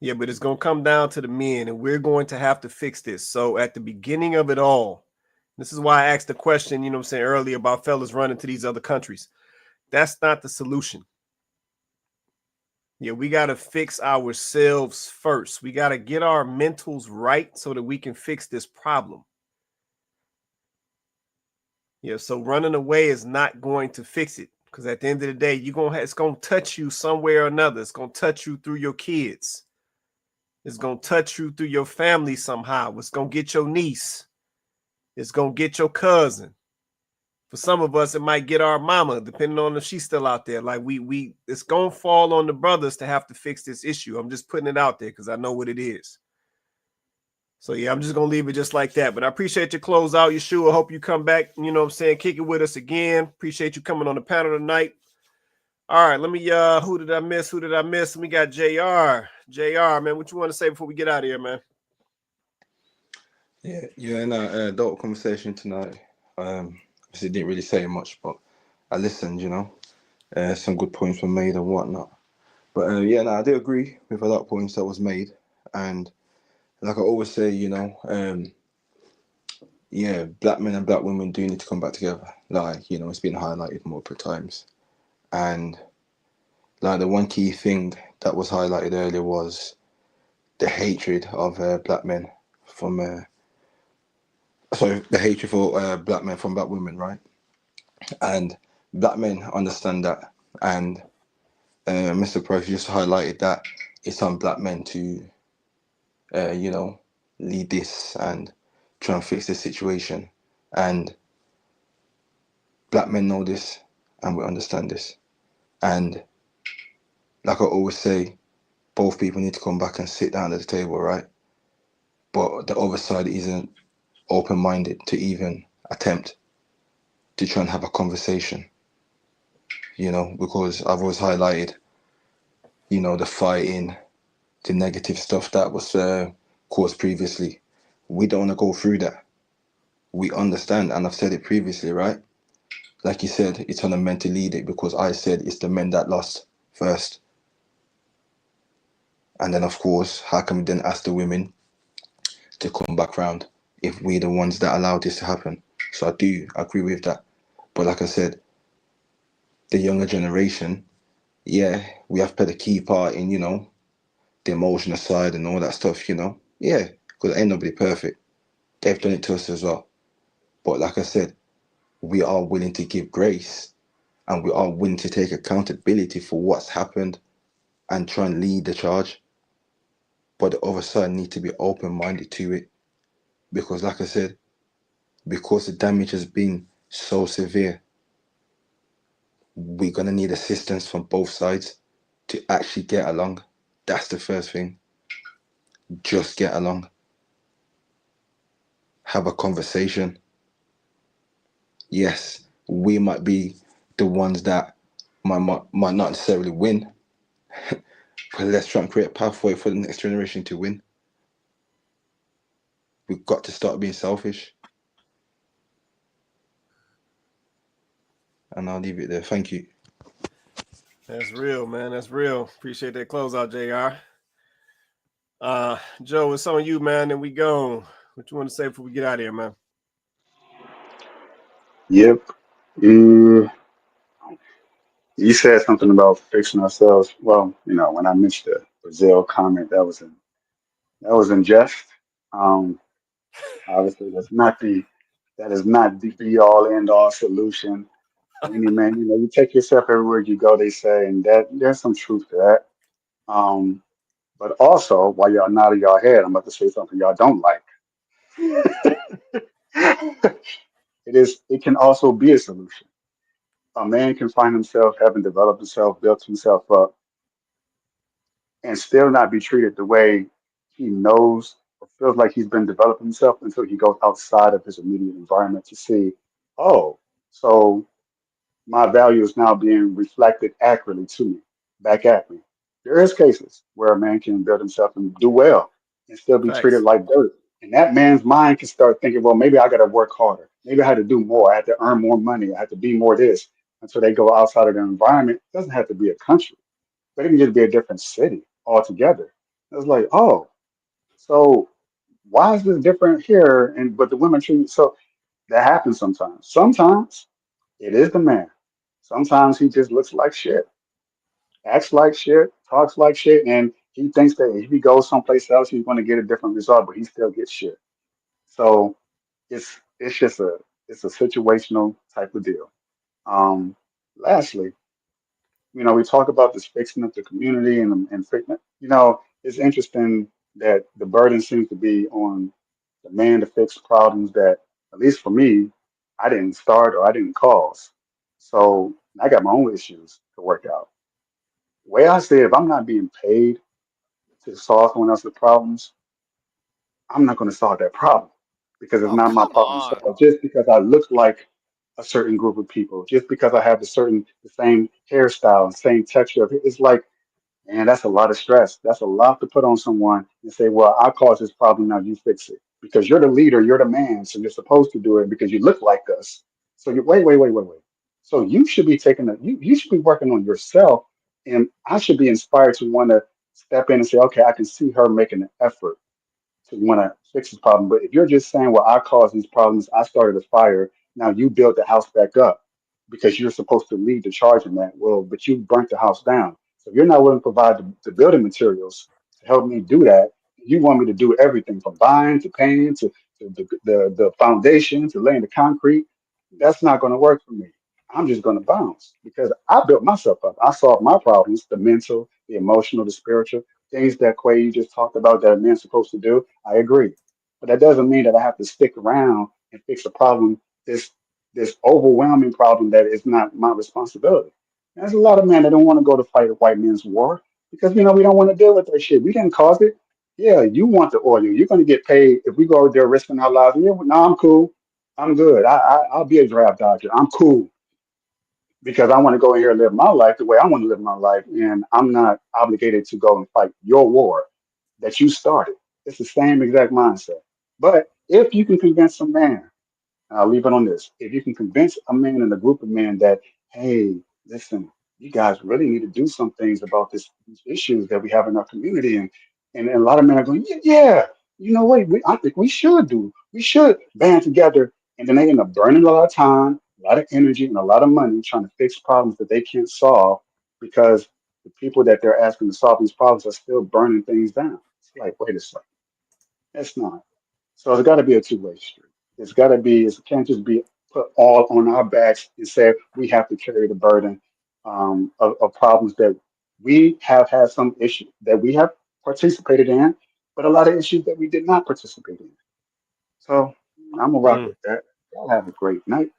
Yeah, but it's going to come down to the men, and we're going to have to fix this. So at the beginning of it all, this is why I asked the question, you know what I'm saying, earlier about fellas running to these other countries. That's not the solution. Yeah, we got to fix ourselves first. We got to get our mentals right so that we can fix this problem. Yeah, so running away is not going to fix it, because at the end of the day, it's going to touch you somewhere or another. It's going to touch you through your kids. It's going to touch you through your family somehow. It's going to get your niece. It's going to get your cousin. For some of us, it might get our mama, depending on if she's still out there. Like it's going to fall on the brothers to have to fix this issue. I'm just putting it out there because I know what it is. So yeah, I'm just going to leave it just like that. But I appreciate your close out, Yeshua. I hope you come back, you know what I'm saying, kick it with us again. Appreciate you coming on the panel tonight. All right, let me, who did I miss? We got JR. JR, man, what you want to say before we get out of here, man? No, dope conversation tonight. Obviously didn't really say much, but I listened, you know. Some good points were made and whatnot. But I do agree with a lot of points that was made. And like I always say, you know, black men and black women do need to come back together. Like, you know, it's been highlighted multiple times. And like the one key thing that was highlighted earlier was the hatred of black men from the hatred for black men from black women, right? And black men understand that. And Mr. Price just highlighted that it's on black men to, you know, lead this and try and fix the situation. And black men know this and we understand this. And like I always say, both people need to come back and sit down at the table, right? But the other side isn't open-minded to even attempt to try and have a conversation, you know, because I've always highlighted, you know, the fighting, the negative stuff that was caused previously. We don't want to go through that. We understand, and I've said it previously, right? Like you said, it's on the men to lead it, because I said it's the men that lost first. And then, of course, how can we then ask the women to come back round if we're the ones that allowed this to happen? So I do agree with that. But like I said, the younger generation, yeah, we have played a key part in, you know, the emotional side and all that stuff, you know. Yeah, because ain't nobody perfect. They've done it to us as well. But like I said, we are willing to give grace and we are willing to take accountability for what's happened and try and lead the charge. But the other side need to be open-minded to it. Because like I said, because the damage has been so severe, we're going to need assistance from both sides to actually get along. That's the first thing. Just get along. Have a conversation. Yes, we might be the ones that might not necessarily win, but let's try and create a pathway for the next generation to win. We've got to start being selfish. And I'll leave it there. Thank you. That's real, man. That's real. Appreciate that closeout, JR. Joe, it's on you, man. And we go. What you want to say before we get out of here, man? Yep. You said something about fixing ourselves. Well, you know, when I mentioned the Brazil comment, that was in jest. Um, Obviously, that is not the be all end all solution. Any man, you know, you take yourself everywhere you go. They say, and that there's some truth to that. But also, while y'all nodding your head, I'm about to say something y'all don't like. It can also be a solution. A man can find himself having developed himself, built himself up, and still not be treated the way he knows or feels like he's been developing himself until he goes outside of his immediate environment to see, oh, so my value is now being reflected accurately to me, back at me. There is cases where a man can build himself and do well and still be treated Facts. like dirt. And that man's mind can start thinking, well, maybe I got to work harder. Maybe I had to do more. I had to earn more money. I had to be more this. Until they go outside of their environment. It doesn't have to be a country, but it can just be a different city altogether. It's like, oh, so why is this different here? And but the women treat so that happens sometimes. Sometimes it is the man. Sometimes he just looks like shit, acts like shit, talks like shit, and he thinks that if he goes someplace else, he's going to get a different result, but he still gets shit. So it's just a situational type of deal. Lastly, we talk about this fixing of the community and fixing. It's interesting that the burden seems to be on the man to fix problems that, at least for me, I didn't start or I didn't cause. So I got my own issues to work out. The way I say, if I'm not being paid to solve someone else's problems, I'm not going to solve that problem because it's Oh, not my come problem to on. solve. Just because I look like a certain group of people, just because I have the same hairstyle and same texture, it's like, man, that's a lot of stress. That's a lot to put on someone and say, well, I caused this problem, now you fix it. Because you're the leader, you're the man, so you're supposed to do it because you look like us. So you wait. So you should be you should be working on yourself, and I should be inspired to want to step in and say, okay, I can see her making an effort to want to fix this problem. But if you're just saying, well, I caused these problems, I started a fire, now you build the house back up because you're supposed to lead the charge in that. Well, but you burnt the house down. So if you're not willing to provide the building materials to help me do that, you want me to do everything from buying to painting to the foundation to laying the concrete. That's not going to work for me. I'm just going to bounce because I built myself up. I solved my problems, the mental, the emotional, the spiritual things that Quay you just talked about that a man's supposed to do. I agree, but that doesn't mean that I have to stick around and fix a problem. This overwhelming problem that is not my responsibility. There's a lot of men that don't want to go to fight a white man's war because we don't want to deal with that shit. We didn't cause it. Yeah, you want the oil. You're going to get paid if we go out there risking our lives. Yeah, no, I'm cool. I'm good. I'll be a draft dodger. I'm cool because I want to go in here and live my life the way I want to live my life, and I'm not obligated to go and fight your war that you started. It's the same exact mindset. But if you can convince a man, and I'll leave it on this, if you can convince a man and a group of men that, hey, listen, you guys really need to do some things about these issues that we have in our community, and a lot of men are going, yeah, yeah, you know what? I think we should band together, and then they end up burning a lot of time, a lot of energy, and a lot of money trying to fix problems that they can't solve because the people that they're asking to solve these problems are still burning things down. It's like, wait a second, it's not. So it's got to be a two-way street. It's got to be. It can't just be put all on our backs and say we have to carry the burden of problems that we have had some issue that we have participated in, but a lot of issues that we did not participate in. So I'm gonna rock Mm. with that. Y'all have a great night.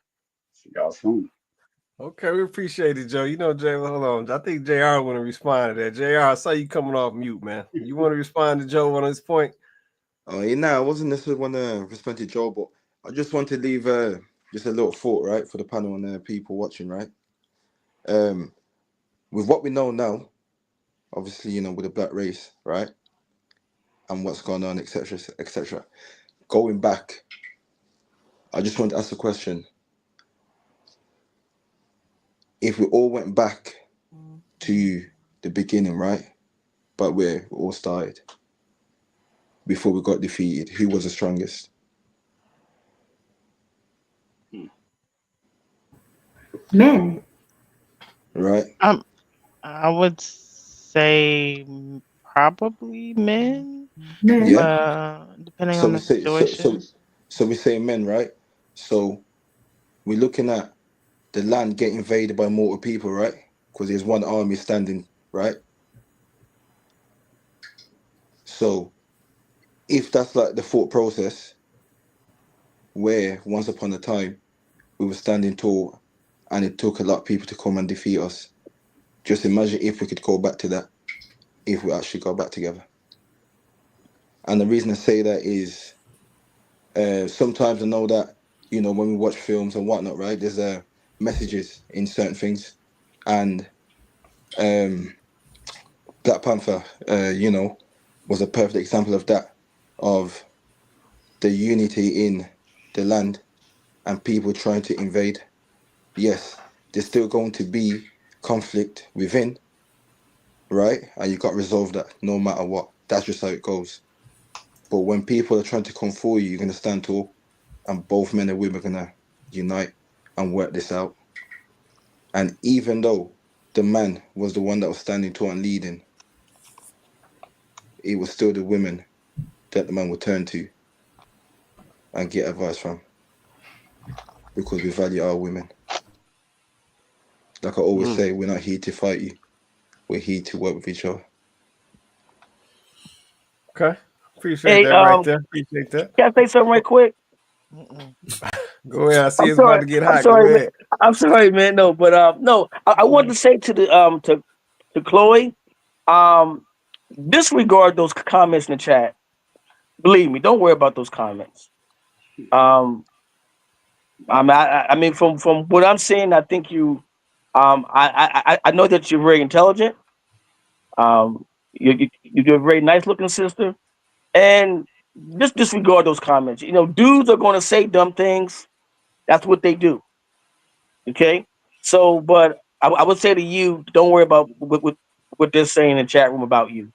See y'all soon. Okay, we appreciate it, Joe. Jay, hold on. I think JR want to respond to that. JR, I saw you coming off mute, man. You want to respond to Joe on his point? Oh, I wasn't necessarily want to respond to Joe, but I just want to leave just a little thought, right, for the panel and people watching, right? With what we know now, obviously, with the black race, right, and what's going on, etc., etc. Going back, I just want to ask a question. If we all went back to the beginning, right, but where we all started, before we got defeated, who was the strongest? Men. Right? I would say probably men, Men. Yeah. depending So on we the say situation. so we say men, right? So we're looking at the land get invaded by mortal people, right? Because there's one army standing, right? So if that's like the thought process, where once upon a time we were standing tall and it took a lot of people to come and defeat us, just imagine if we could go back to that, if we actually go back together. And the reason I say that is sometimes I know that, when we watch films and whatnot, right, there's messages in certain things. And Black Panther, was a perfect example of that, of the unity in the land and people trying to invade. Yes, there's still going to be conflict within, right? And you got to resolve that no matter what. That's just how it goes. But when people are trying to come for you, you're gonna stand tall, and both men and women are gonna unite and work this out. And even though the man was the one that was standing tall and leading, it was still the women that the man would turn to and get advice from, because we value our women. Like I always say, we're not here to fight you. We're here to work with each other. Okay. Appreciate that right there. Appreciate that. Can I say something right quick? Go ahead. I see I'm it's sorry. about to get I'm hot. sorry, Go man. ahead. I'm sorry, man. No, but no. I wanted to say to the to Chloe, disregard those comments in the chat. Believe me, don't worry about those comments. I mean, from what I'm saying, I think you, I know that you're very intelligent. You're a very nice looking sister, and just disregard those comments. You know, dudes are going to say dumb things. That's what they do. Okay, so but I would say to you, don't worry about what they're saying in the chat room about you.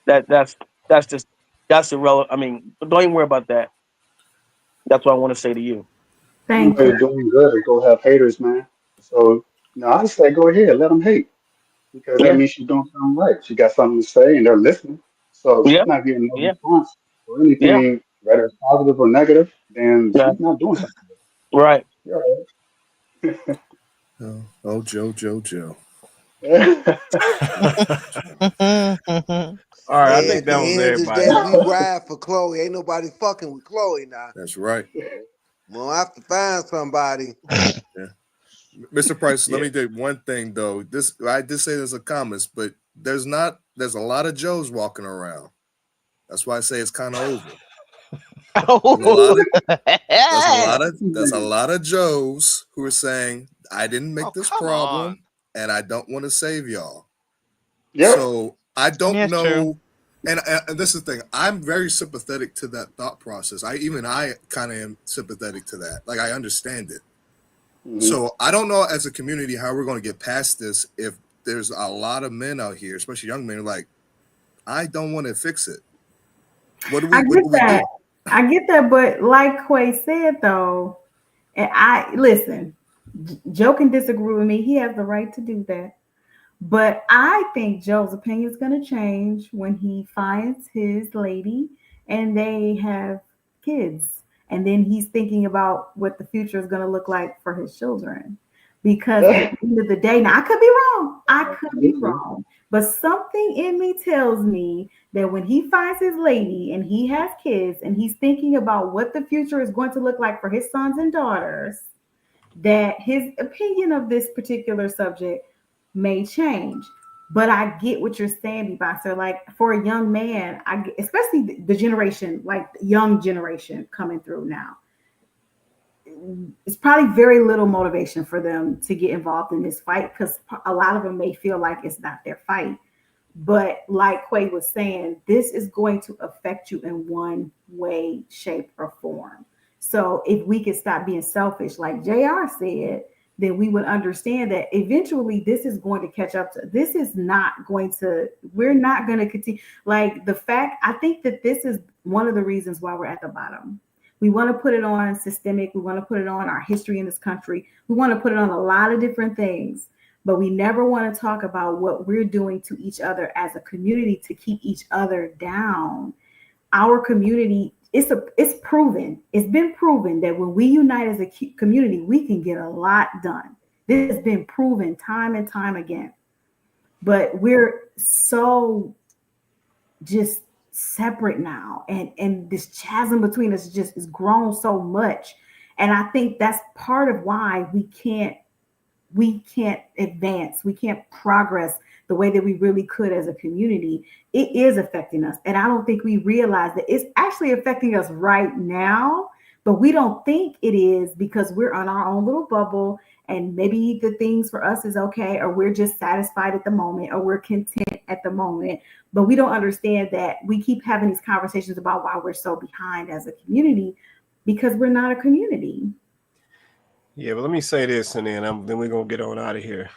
That's just that's irrelevant. I mean, don't even worry about that. That's what I want to say to you. One Thank way you. of doing good is go have haters, man. So, no, I say go ahead, let them hate, because that Yeah, means she's doing something right. She got something to say, and they're listening. So if yeah, she's not getting no yeah, response or yeah, anything, whether it's positive or negative, then yeah. she's not doing something Right. right. Oh, Joe. Yeah. All right. I Hey, think at that the was end of the day, everybody. we ride for Chloe. Ain't nobody fucking with Chloe now. That's right. We'll have to find somebody. Yeah. Mr. Price, let Yeah. me do one thing though. This I did say there's a comments, but there's a lot of Joes walking around. That's why I say it's kind of over. There's a lot of Joes who are saying, I didn't make this problem and I don't want to save y'all. Yep. So I don't Yeah, it's true. know. And this is the thing. I'm very sympathetic to that thought process. I kind of am sympathetic to that. Like I understand it. Mhm. So I don't know as a community how we're going to get past this if there's a lot of men out here, especially young men, who are like, I don't want to fix it. What do I we get do? that. I get that, but like Quay said though, and I listen, Joe can disagree with me. He has the right to do that. But I think Joe's opinion is going to change when he finds his lady and they have kids. And then he's thinking about what the future is going to look like for his children. Because at the end of the day, now I could be wrong. I could be wrong. But something in me tells me that when he finds his lady and he has kids and he's thinking about what the future is going to look like for his sons and daughters, that his opinion of this particular subject may change. But I get what you're saying, Beboncer. Like for a young man, especially the generation, like the young generation coming through now, it's probably very little motivation for them to get involved in this fight because a lot of them may feel like it's not their fight. But like Quay was saying, this is going to affect you in one way, shape, or form. So if we could stop being selfish, like JR said, then we would understand that eventually this is going to catch up to this is not going to, we're not going to continue. Like the fact, I think that this is one of the reasons why we're at the bottom. We want to put it on systemic, we want to put it on our history in this country, we want to put it on a lot of different things. But we never want to talk about what we're doing to each other as a community to keep each other down. Our community, it's proven. It's been proven that when we unite as a community, we can get a lot done. This has been proven time and time again. But we're so just separate now, and this chasm between us just has grown so much. And I think that's part of why we can't advance, we can't progress the way that we really could as a community. It is affecting us. And I don't think we realize that it's actually affecting us right now, but we don't think it is because we're on our own little bubble and maybe the things for us is okay, or we're just satisfied at the moment, or we're content at the moment. But we don't understand that we keep having these conversations about why we're so behind as a community because we're not a community. Yeah, but let me say this, and then we're gonna get on out of here.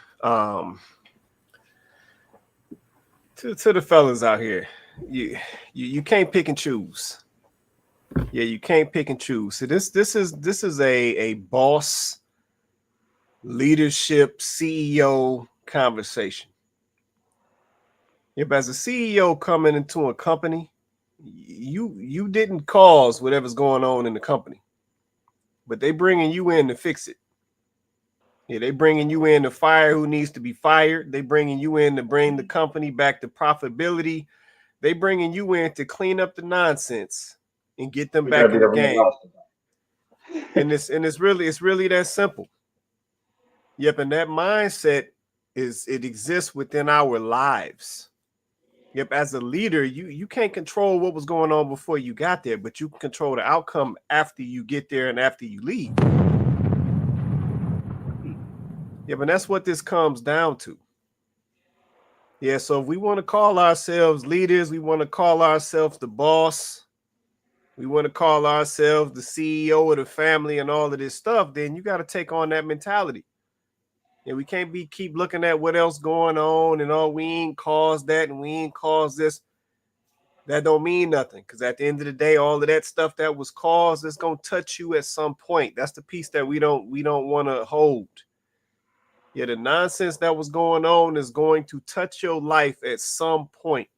To the fellas out here, you can't pick and choose. Yeah, you can't pick and choose. So this is a boss leadership CEO conversation. If as a CEO coming into a company, you didn't cause whatever's going on in the company, but they bringing you in to fix it. Yeah, they bringing you in to fire who needs to be fired. They bringing you in to bring the company back to profitability. They bringing you in to clean up the nonsense and get them back in the game. And it's really that simple. Yep, and that mindset it exists within our lives. Yep, as a leader, you can't control what was going on before you got there, but you can control the outcome after you get there and after you leave. Yeah, but that's what this comes down to. Yeah, so if we want to call ourselves leaders, we want to call ourselves the boss, we want to call ourselves the CEO of the family and all of this stuff, then you got to take on that mentality. Yeah, we can't keep looking at what else going on and we ain't caused that and we ain't caused this. That don't mean nothing, because at the end of the day, all of that stuff that was caused is going to touch you at some point. That's the piece that we don't want to hold. Yeah, the nonsense that was going on is going to touch your life at some point.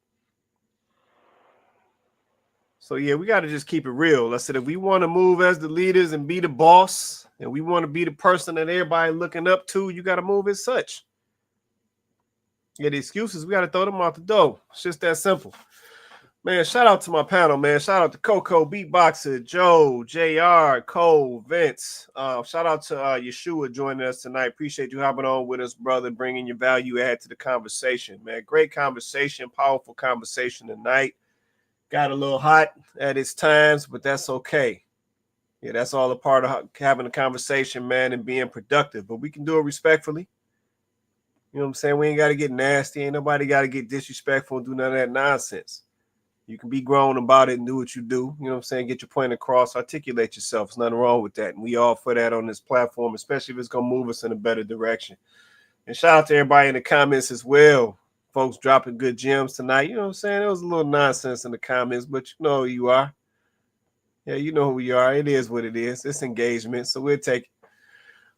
So yeah, we got to just keep it real. I said, if we want to move as the leaders and be the boss, and we want to be the person that everybody looking up to, you got to move as such. Yeah, the excuses, we got to throw them out the door. It's just that simple. Man, shout out to my panel, man. Shout out to Coco, Beatboxer, Joe, JR, Cole, Vince. Shout out to Yeshua joining us tonight. Appreciate you hopping on with us, brother, bringing your value add to the conversation, man. Great conversation, powerful conversation tonight. Got a little hot at its times, but that's okay. Yeah, that's all a part of having a conversation, man, and being productive. But we can do it respectfully. You know what I'm saying? We ain't got to get nasty. Ain't nobody got to get disrespectful and do none of that nonsense. You can be grown about it and do what you do. You know what I'm saying? Get your point across, articulate yourself. There's nothing wrong with that. And we all for that on this platform, especially if it's going to move us in a better direction. And shout out to everybody in the comments as well. Folks dropping good gems tonight. You know what I'm saying? There was a little nonsense in the comments, but you know who you are. Yeah, you know who you are. It is what it is. It's engagement, so we'll take it.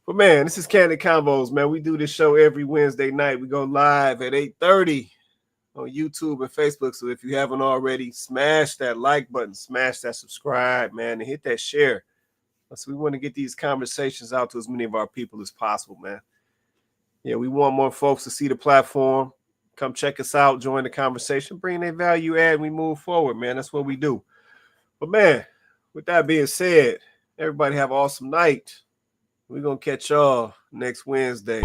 But, man, this is Kandid Konvos, man. We do this show every Wednesday night. We go live at 8:30. On YouTube and Facebook. So if you haven't already, smash that like button, smash that subscribe, man, and hit that share. So we want to get these conversations out to as many of our people as possible, man. Yeah, we want more folks to see the platform. Come check us out, join the conversation, bring their value add, and we move forward, man. That's what we do. But, man, with that being said, everybody have an awesome night. We're going to catch y'all next Wednesday.